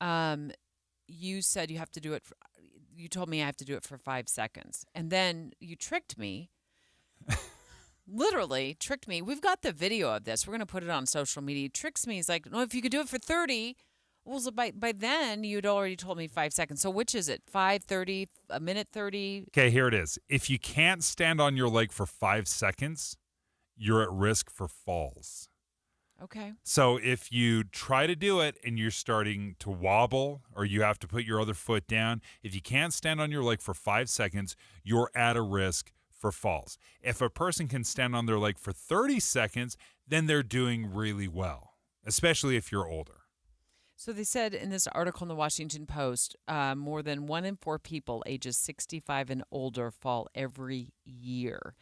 you said you have to do it. You told me I have to do it for 5 seconds, and then you tricked me. Literally tricked me. We've got the video of this. We're going to put it on social media. He tricks me. He's like, no, if you could do it for 30. Well, so by then, you'd already told me 5 seconds. So which is it, 5:30, a minute 30? Okay, here it is. If you can't stand on your leg for 5 seconds, you're at risk for falls. Okay. So if you try to do it and you're starting to wobble or you have to put your other foot down, if you can't stand on your leg for 5 seconds, you're at a risk for falls. If a person can stand on their leg for 30 seconds, then they're doing really well, especially if you're older. So they said in this article in the Washington Post, more than 1 in 4 people ages 65 and older fall every year.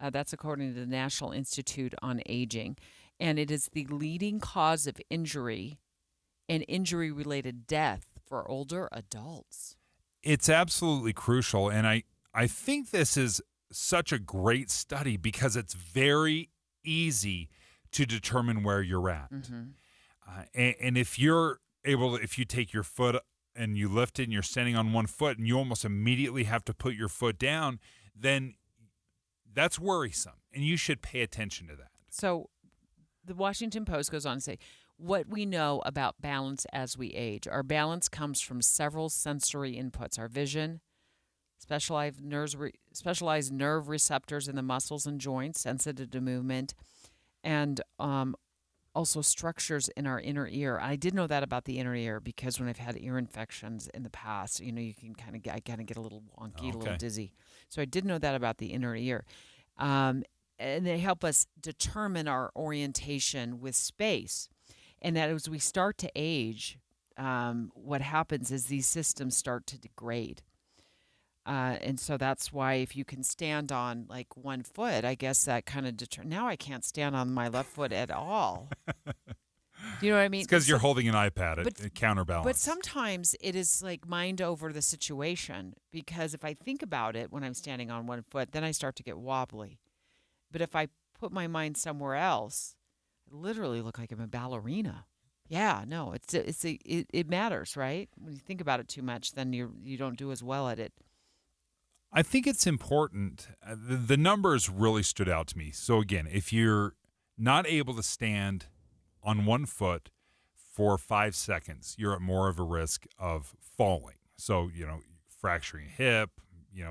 That's according to the National Institute on Aging. And it is the leading cause of injury and injury-related death for older adults. It's absolutely crucial. And I think this is such a great study because it's very easy to determine where you're at. Mm-hmm. And if you take your foot and you lift it and you're standing on one foot and you almost immediately have to put your foot down, then that's worrisome. And you should pay attention to that. So the Washington Post goes on to say, what we know about balance as we age. Our balance comes from several sensory inputs. Our vision, specialized nerve receptors in the muscles and joints, sensitive to movement, and also structures in our inner ear. I did know that about the inner ear because when I've had ear infections in the past, you can I kind of get a little wonky, a little dizzy. So I did know that about the inner ear. And they help us determine our orientation with space. And that as we start to age, what happens is these systems start to degrade. And so that's why if you can stand on like one foot, I guess that kind of now I can't stand on my left foot at all. Do you know what I mean? It's because you're holding an iPad at counterbalance. But sometimes it is like mind over the situation because if I think about it when I'm standing on one foot, then I start to get wobbly. But if I put my mind somewhere else, I literally look like I'm a ballerina. Yeah, no, it matters, right? When you think about it too much, then you don't do as well at it. I think it's important. The numbers really stood out to me. So again, if you're not able to stand on one foot for 5 seconds, you're at more of a risk of falling. So, fracturing a hip,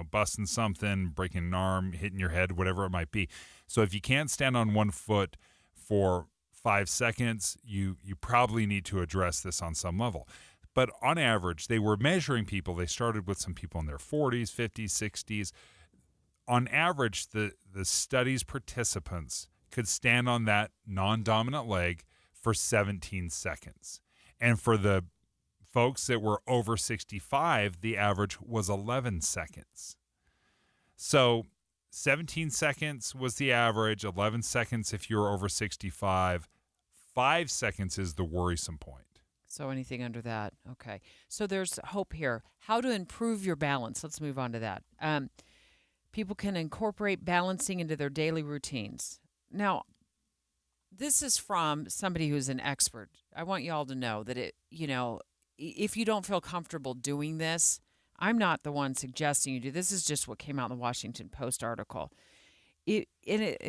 busting something, breaking an arm, hitting your head, whatever it might be. So if you can't stand on one foot for 5 seconds, you probably need to address this on some level. But on average, they were measuring people. They started with some people in their 40s, 50s, 60s. On average, the study's participants could stand on that non-dominant leg for 17 seconds. And for the folks that were over 65, the average was 11 seconds. So 17 seconds was the average, 11 seconds if you're over 65. 5 seconds is the worrisome point. So anything under that. Okay. So there's hope here. How to improve your balance. Let's move on to that. People can incorporate balancing into their daily routines. Now, this is from somebody who's an expert. I want you all to know that if you don't feel comfortable doing this, I'm not the one suggesting you do. This is just what came out in the Washington Post article.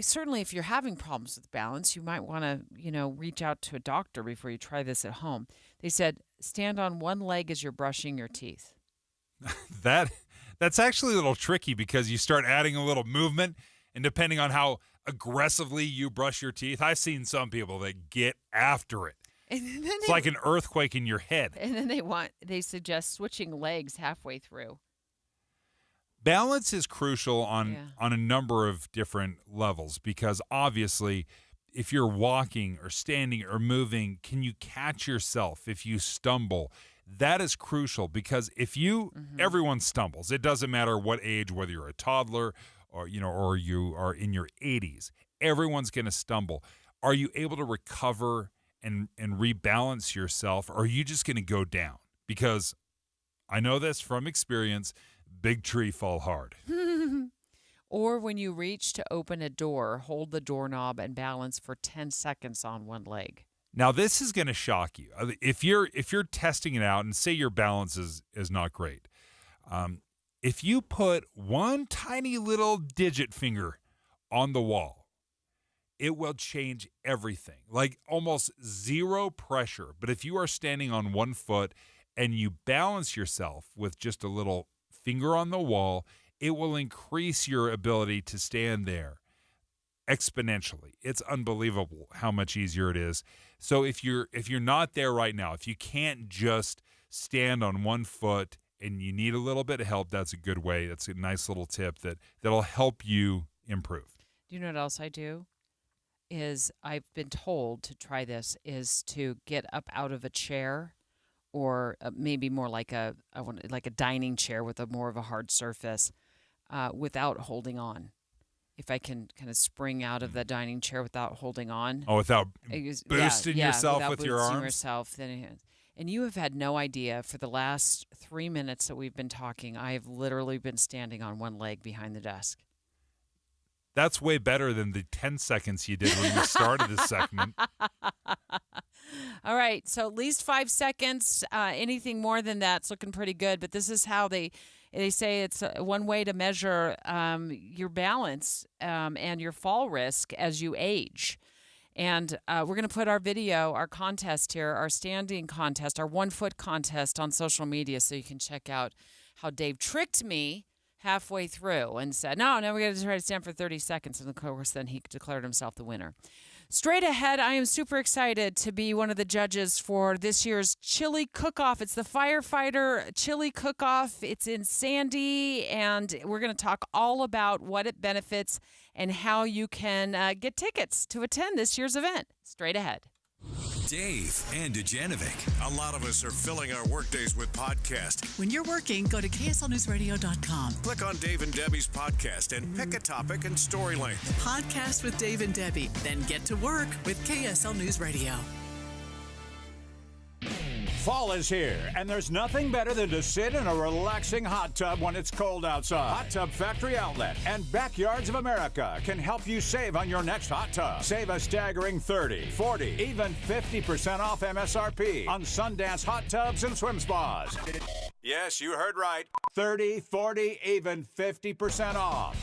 Certainly, if you're having problems with balance, you might want to, reach out to a doctor before you try this at home. They said, stand on one leg as you're brushing your teeth. That's actually a little tricky because you start adding a little movement, and depending on how aggressively you brush your teeth, I've seen some people that get after it. And then it's like an earthquake in your head. And then they suggest switching legs halfway through. Balance is crucial on a number of different levels because obviously if you're walking or standing or moving, can you catch yourself if you stumble? That is crucial because if everyone stumbles. It doesn't matter what age, whether you're a toddler or you are in your 80s. Everyone's going to stumble. Are you able to recover and rebalance yourself, or are you just going to go down? Because I know this from experience. Big tree fall hard. Or when you reach to open a door, hold the doorknob and balance for 10 seconds on one leg. Now, this is going to shock you. If you're testing it out and say your balance is not great, if you put one tiny little digit finger on the wall, it will change everything. Like almost zero pressure. But if you are standing on one foot and you balance yourself with just a little finger on the wall, it will increase your ability to stand there exponentially. It's unbelievable how much easier it is. So if you're not there right now, if you can't just stand on one foot and you need a little bit of help, that's a good way. That's a nice little tip that'll help you improve. Do you know what else I do? Is I've been told to try this is to get up out of a chair, or maybe more like a dining chair with more of a hard surface, without holding on. If I can kind of spring out of the dining chair without holding on. Oh, without boosting yourself with your arms? Yourself, and you have had no idea, for the last 3 minutes that we've been talking, I have literally been standing on one leg behind the desk. That's way better than the 10 seconds you did when you started this segment. All right, so at least 5 seconds. Anything more than that's looking pretty good, but this is how they say it's one way to measure your balance and your fall risk as you age. And we're going to put our video, our contest here, our standing contest, our 1 foot contest on social media, so you can check out how Dave tricked me halfway through and said, no, we're going to try to stand for 30 seconds. And of course, then he declared himself the winner. Straight ahead, I am super excited to be one of the judges for this year's chili cook-off. It's the Firefighter chili cook-off. It's in Sandy, and we're going to talk all about what it benefits and how you can get tickets to attend this year's event. Straight ahead. Dave and Dujanovic. A lot of us are filling our workdays with podcasts. When you're working, go to KSLNewsRadio.com. Click on Dave and Debbie's podcast and pick a topic and story length. Podcast with Dave and Debbie. Then get to work with KSL News Radio. Fall is here, and there's nothing better than to sit in a relaxing hot tub when it's cold outside. Hot Tub Factory Outlet and Backyards of America can help you save on your next hot tub. Save a staggering 30, 40, even 50% off MSRP on Sundance hot tubs and swim spas. Yes, you heard right. 30, 40, even 50% off.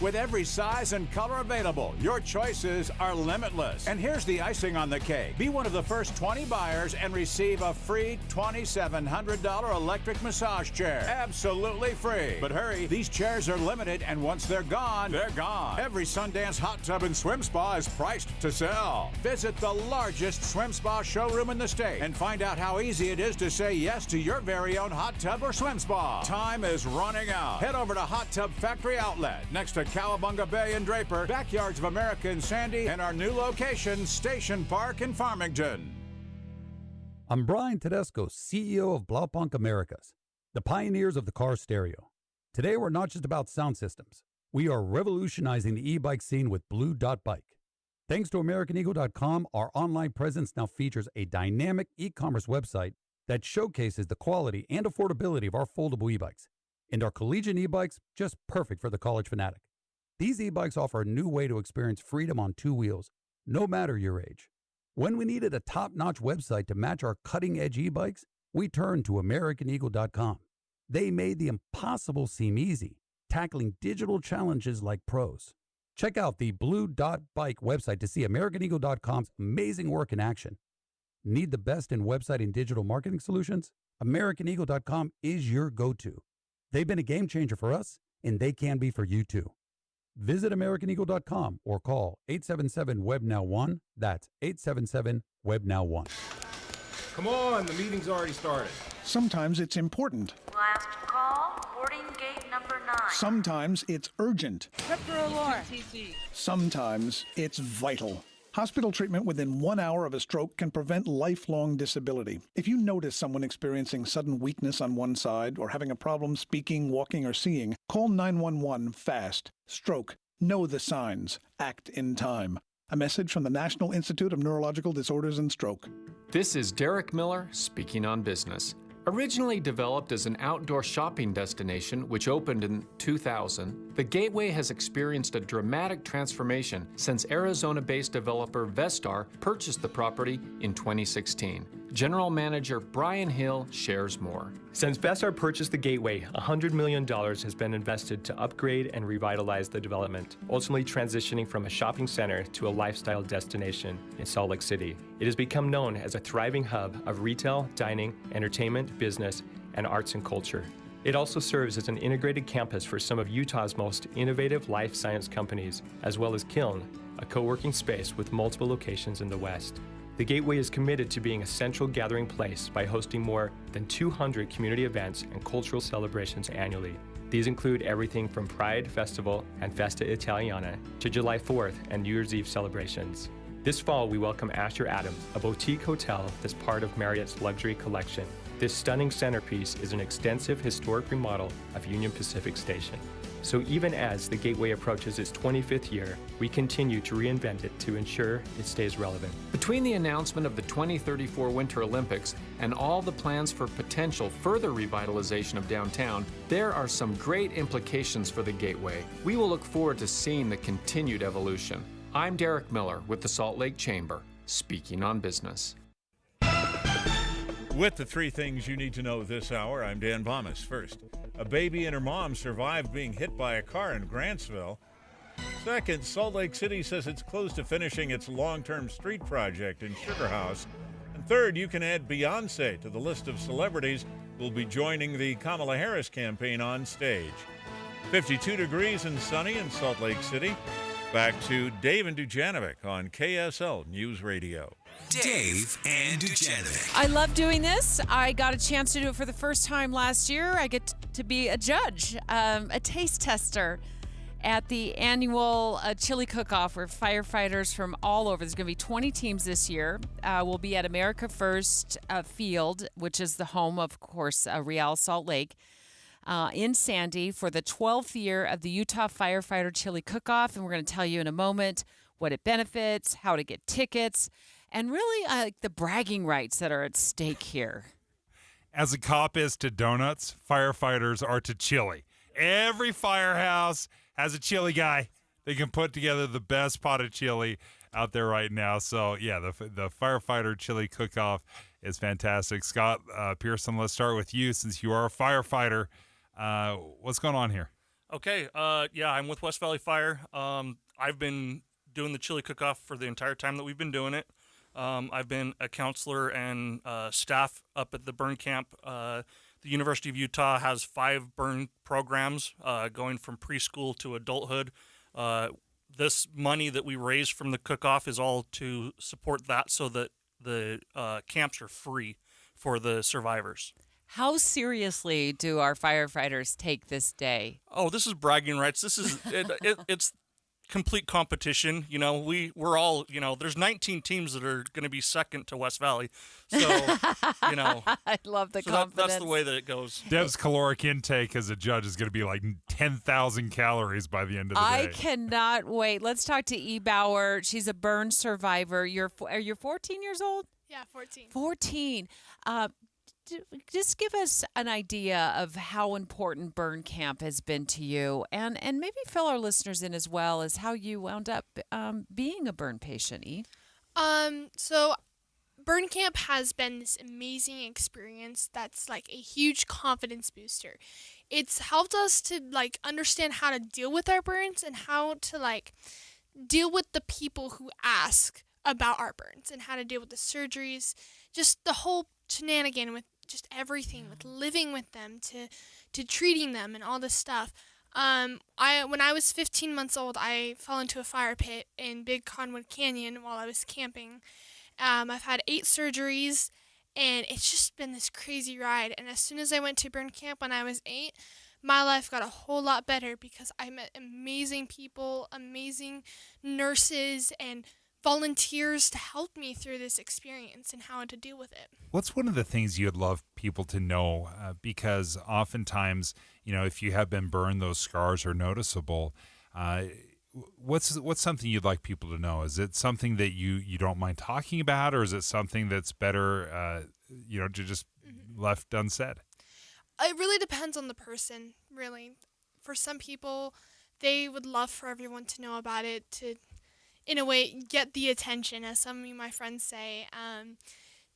With every size and color available, your choices are limitless. And here's the icing on the cake. Be one of the first 20 buyers and receive a free $2,700 electric massage chair. Absolutely free. But hurry, these chairs are limited, and once they're gone, they're gone. Every Sundance hot tub and swim spa is priced to sell. Visit the largest swim spa showroom in the state and find out how easy it is to say yes to your very own hot tub or swim spa. Time is running out. Head over to Hot Tub Factory Outlet next to Cowabunga Bay and Draper, Backyards of America in Sandy, and our new location, Station Park in Farmington. I'm Brian Tedesco, CEO of Blaupunkt Americas, the pioneers of the car stereo. Today, we're not just about sound systems. We are revolutionizing the e-bike scene with Blue Dot Bike. Thanks to AmericanEagle.com, our online presence now features a dynamic e-commerce website that showcases the quality and affordability of our foldable e-bikes. And our collegiate e-bikes, just perfect for the college fanatic. These e-bikes offer a new way to experience freedom on 2 wheels, no matter your age. When we needed a top-notch website to match our cutting-edge e-bikes, we turned to AmericanEagle.com. They made the impossible seem easy, tackling digital challenges like pros. Check out the Blue Dot Bike website to see AmericanEagle.com's amazing work in action. Need the best in website and digital marketing solutions? AmericanEagle.com is your go-to. They've been a game changer for us, and they can be for you too. Visit AmericanEagle.com or call 877-WEB-NOW-1. That's 877-WEB-NOW-1. Come on, the meeting's already started. Sometimes it's important. Last call, boarding gate number 9. Sometimes it's urgent. Sometimes it's vital. Hospital treatment within 1 hour of a stroke can prevent lifelong disability. If you notice someone experiencing sudden weakness on one side or having a problem speaking, walking, or seeing, call 911 fast. Stroke. Know the signs. Act in time. A message from the National Institute of Neurological Disorders and Stroke. This is Derek Miller speaking on business. Originally developed as an outdoor shopping destination, which opened in 2000, the Gateway has experienced a dramatic transformation since Arizona-based developer Vestar purchased the property in 2016. General Manager Brian Hill shares more. Since Vestar purchased the Gateway, $100 million has been invested to upgrade and revitalize the development, ultimately transitioning from a shopping center to a lifestyle destination in Salt Lake City. It has become known as a thriving hub of retail, dining, entertainment, business, and arts and culture. It also serves as an integrated campus for some of Utah's most innovative life science companies, as well as Kiln, a co-working space with multiple locations in the West. The Gateway is committed to being a central gathering place by hosting more than 200 community events and cultural celebrations annually. These include everything from Pride Festival and Festa Italiana to July 4th and New Year's Eve celebrations. This fall, we welcome Asher Adam, a boutique hotel that's part of Marriott's luxury collection. This stunning centerpiece is an extensive historic remodel of Union Pacific Station. So even as the Gateway approaches its 25th year, we continue to reinvent it to ensure it stays relevant. Between the announcement of the 2034 Winter Olympics and all the plans for potential further revitalization of downtown, there are some great implications for the Gateway. We will look forward to seeing the continued evolution. I'm Derek Miller with the Salt Lake Chamber, speaking on business. With the three things you need to know this hour, I'm Dan Bomas. First, a baby and her mom survived being hit by a car in Grantsville. Second, Salt Lake City says it's close to finishing its long-term street project in Sugar House. And third, you can add Beyonce to the list of celebrities who will be joining the Kamala Harris campaign on stage. 52 degrees and sunny in Salt Lake City. Back to Dave and Dujanovic on KSL News Radio. Dave and Dujanovic. I love doing this. I got a chance to do it for the first time last year. I get to be a judge, a taste tester at the annual chili cook-off where firefighters from all over, there's going to be 20 teams this year, will be at America First Field, which is the home, of course, Real Salt Lake, in Sandy for the 12th year of the Utah Firefighter Chili Cook-Off. And we're going to tell you in a moment what it benefits, how to get tickets, and really the bragging rights that are at stake here. As a cop is to donuts, firefighters are to chili. Every firehouse has a chili guy. They can put together the best pot of chili out there right now. So, yeah, the Firefighter Chili Cook-Off is fantastic. Scott Pearson, let's start with you since you are a firefighter. What's going on here? Okay, yeah, I'm with West Valley Fire. I've been doing the chili cook-off for the entire time that we've been doing it. I've been a counselor and staff up at the burn camp. The University of Utah has 5 burn programs going from preschool to adulthood. This money that we raise from the cook-off is all to support that so that the camps are free for the survivors. How seriously do our firefighters take this day? Oh, this is bragging rights. This is it's complete competition. You know, we're all, you know, there's 19 teams that are going to be second to West Valley. So, you know. I love the confidence. That's the way that it goes. Deb's caloric intake as a judge is going to be like 10,000 calories by the end of the day. I cannot wait. Let's talk to E. Bauer. She's a burn survivor. You're 14 years old? Yeah, 14. 14. Just give us an idea of how important burn camp has been to you, and maybe fill our listeners in as well as how you wound up being a burn patient, E. So burn camp has been this amazing experience that's like a huge confidence booster. It's helped us to like understand how to deal with our burns and how to like deal with the people who ask about our burns and how to deal with the surgeries, just the whole shenanigan with just everything, with living with them to treating them and all this stuff. When I was 15 months old, I fell into a fire pit in Big Conwood Canyon while I was camping. I've had 8 surgeries, and it's just been this crazy ride. And as soon as I went to burn camp when I was 8, my life got a whole lot better because I met amazing people, amazing nurses, and volunteers to help me through this experience and how to deal with it. What's one of the things you'd love people to know? Because oftentimes, you know, if you have been burned, those scars are noticeable. What's something you'd like people to know? Is it something that you don't mind talking about, or is it something that's better, you know, to just left unsaid? It really depends on the person, really. For some people, they would love for everyone to know about it, to, in a way, get the attention, as some of my friends say,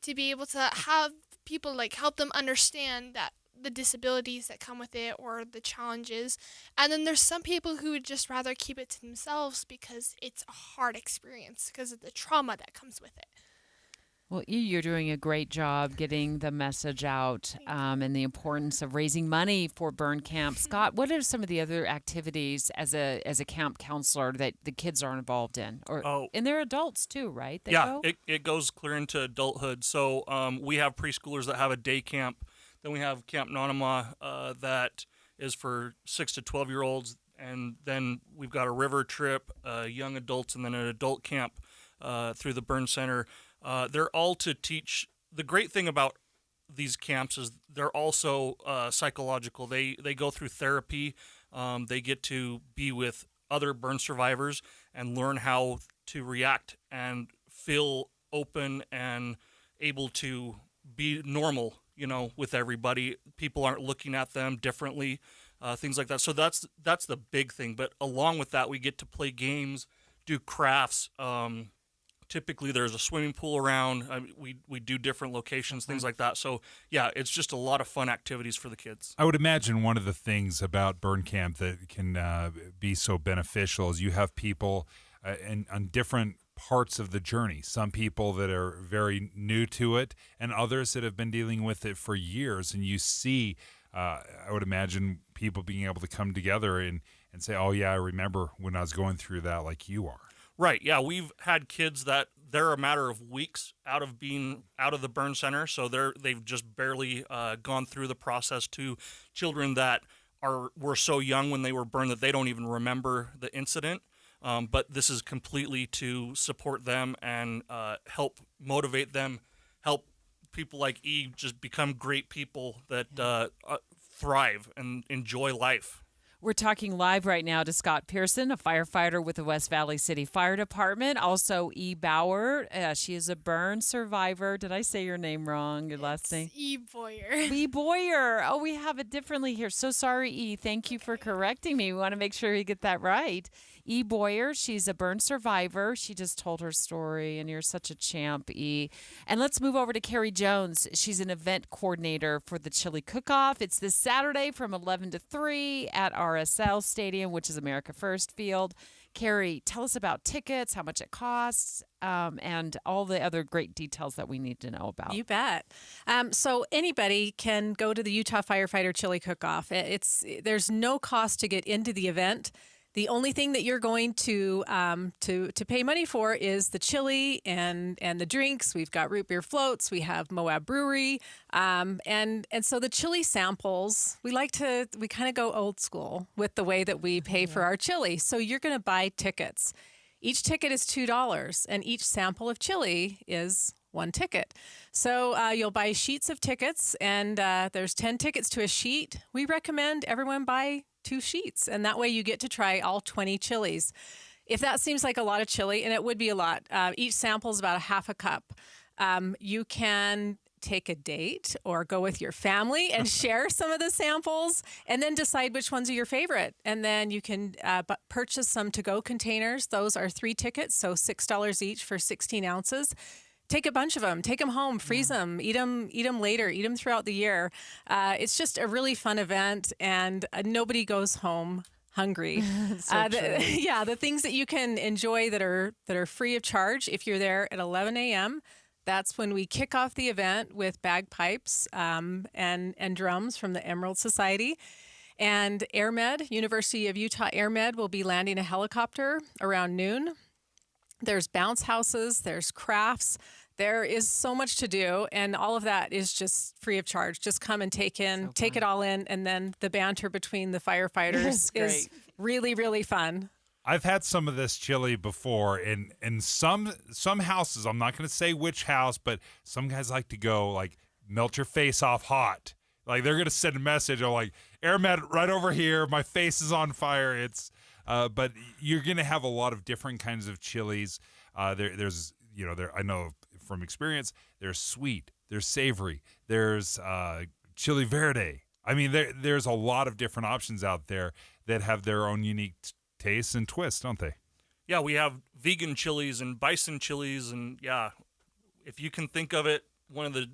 to be able to have people help them understand that the disabilities that come with it or the challenges. And then there's some people who would just rather keep it to themselves because it's a hard experience because of the trauma that comes with it. Well, you're doing a great job getting the message out and the importance of raising money for burn camp. Scott, what are some of the other activities as a camp counselor that the kids are involved in? And they're adults too, right? It goes clear into adulthood. So we have preschoolers that have a day camp. Then we have Camp Nanama that is for 6 to 12-year-olds. And then we've got a river trip, young adults, and then an adult camp through the Burn Center. They're all to teach. The great thing about these camps is they're also psychological. They go through therapy. They get to be with other burn survivors and learn how to react and feel open and able to be normal, with everybody. People aren't looking at them differently, things like that. So that's the big thing. But along with that, we get to play games, do crafts. Typically, there's a swimming pool around. We do different locations, things like that. So, yeah, it's just a lot of fun activities for the kids. I would imagine one of the things about burn camp that can be so beneficial is you have people on different parts of the journey. Some people that are very new to it and others that have been dealing with it for years. And you see, I would imagine, people being able to come together and say, oh, yeah, I remember when I was going through that like you are. Right, yeah, we've had kids that they're a matter of weeks out of being out of the burn center, so they've just barely gone through the process, to children that were so young when they were burned that they don't even remember the incident. But this is completely to support them and help motivate them, help people like E just become great people that thrive and enjoy life. We're talking live right now to Scott Pearson, a firefighter with the West Valley City Fire Department. Also, E. Bauer. She is a burn survivor. Did I say your name wrong, your last name? E. Boyer. E. Boyer. Oh, we have it differently here. So sorry, E. Thank you for correcting me. We want to make sure you get that right. E. Boyer, she's a burn survivor. She just told her story, and you're such a champ, E. And let's move over to Carrie Jones. She's an event coordinator for the Chili Cookoff. It's this Saturday from 11 to 3 at RSL Stadium, which is America First Field. Carrie, tell us about tickets, how much it costs, and all the other great details that we need to know about. You bet. So anybody can go to the Utah Firefighter Chili Cookoff. There's no cost to get into the event. The only thing that you're going to pay money for is the chili and the drinks. We've got root beer floats. We have Moab Brewery, and so the chili samples. We kind of go old school with the way that we pay for our chili. So you're going to buy tickets. Each ticket is $2, and each sample of chili is one ticket. So you'll buy sheets of tickets, and there's 10 tickets to a sheet. We recommend everyone buy 2 sheets, and that way you get to try all 20 chilies. If that seems like a lot of chili, and it would be a lot, each sample is about a half a cup. You can take a date or go with your family and share some of the samples and then decide which ones are your favorite. And then you can purchase some to-go containers. Those are 3 tickets, so $6 each for 16 ounces. Take a bunch of them. Take them home. Freeze them. Eat them later. Eat them throughout the year. It's just a really fun event, and nobody goes home hungry. The things that you can enjoy that are free of charge if you're there at 11 a.m., that's when we kick off the event with bagpipes and drums from the Emerald Society. And AirMed, University of Utah AirMed, will be landing a helicopter around noon. There's bounce houses, there's crafts, there is so much to do, and all of that is just free of charge. Just come and take it all in, and then the banter between the firefighters is really, really fun. I've had some of this chili before, and some houses, I'm not going to say which house, but some guys like to go, like, melt your face off hot. Like, they're going to send a message, AirMed right over here, my face is on fire. It's... but you're going to have a lot of different kinds of chilies. There's I know from experience, there's sweet, there's savory, there's chili verde. I mean, there's a lot of different options out there that have their own unique tastes and twists, don't they? Yeah, we have vegan chilies and bison chilies, and yeah, if you can think of it, one of the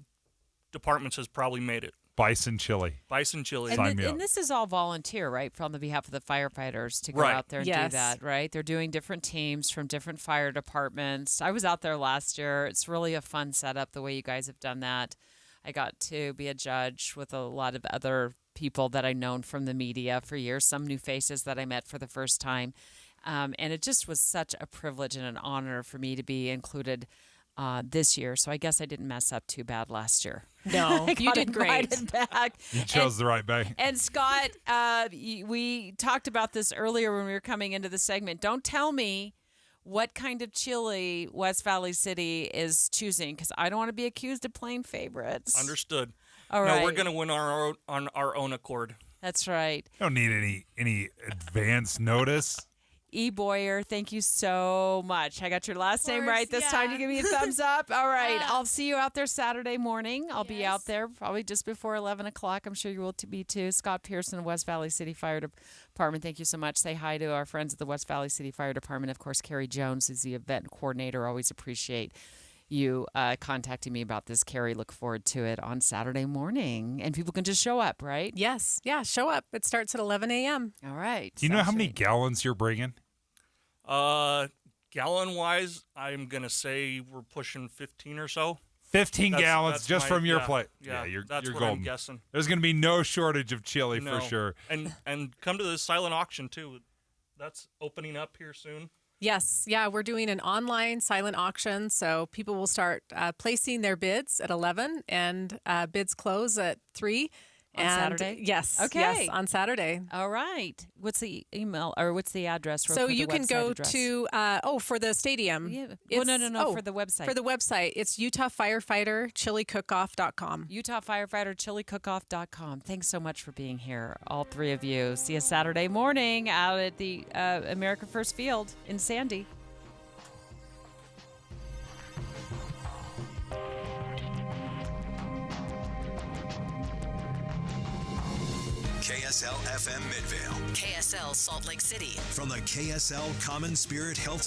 departments has probably made it. Bison chili. Bison chili. And this is all volunteer, right, on the behalf of the firefighters to go out there and do that, right? They're doing different teams from different fire departments. I was out there last year. It's really a fun setup the way you guys have done that. I got to be a judge with a lot of other people that I've known from the media for years, some new faces that I met for the first time. And it just was such a privilege and an honor for me to be included this year. So I guess I didn't mess up too bad last year. No, you did great. Back. You chose the right bag. And Scott, we talked about this earlier when we were coming into the segment. Don't tell me what kind of chili West Valley City is choosing, because I don't want to be accused of playing favorites. Understood. All right. No, we're going to win on our own accord. That's right. Don't need any advance notice. E. Boyer, thank you so much. I got your last name right this time. You give me a thumbs up. All right. I'll see you out there Saturday morning. I'll be out there probably just before 11 o'clock. I'm sure you will be too. Scott Pearson, West Valley City Fire Department, thank you so much. Say hi to our friends at the West Valley City Fire Department. Of course, Carrie Jones is the event coordinator. Always appreciate you contacting me about this, Carrie. Look forward to it on Saturday morning. And people can just show up, right? Yes. Yeah, show up. It starts at 11 a.m. All right. Do you know how many gallons you're bringing? Gallon-wise, I'm going to say we're pushing 15 or so. 15 gallons just from your plate. Yeah, you're that's what golden. I'm guessing. There's going to be no shortage of chili for sure. And come to the silent auction, too. That's opening up here soon. Yes. Yeah, we're doing an online silent auction, so people will start placing their bids at 11, and bids close at 3. On Saturday? Yes. Okay. Yes, on Saturday. All right. What's the email or what's the address? So you can go to, for the stadium. Yeah. Well, no, for the website. For the website, it's UtahFirefighterChiliCookoff.com. UtahFirefighterChiliCookoff.com. Thanks so much for being here, all three of you. See you Saturday morning out at the America First Field in Sandy. KSL FM Midvale. KSL Salt Lake City. From the KSL Common Spirit Health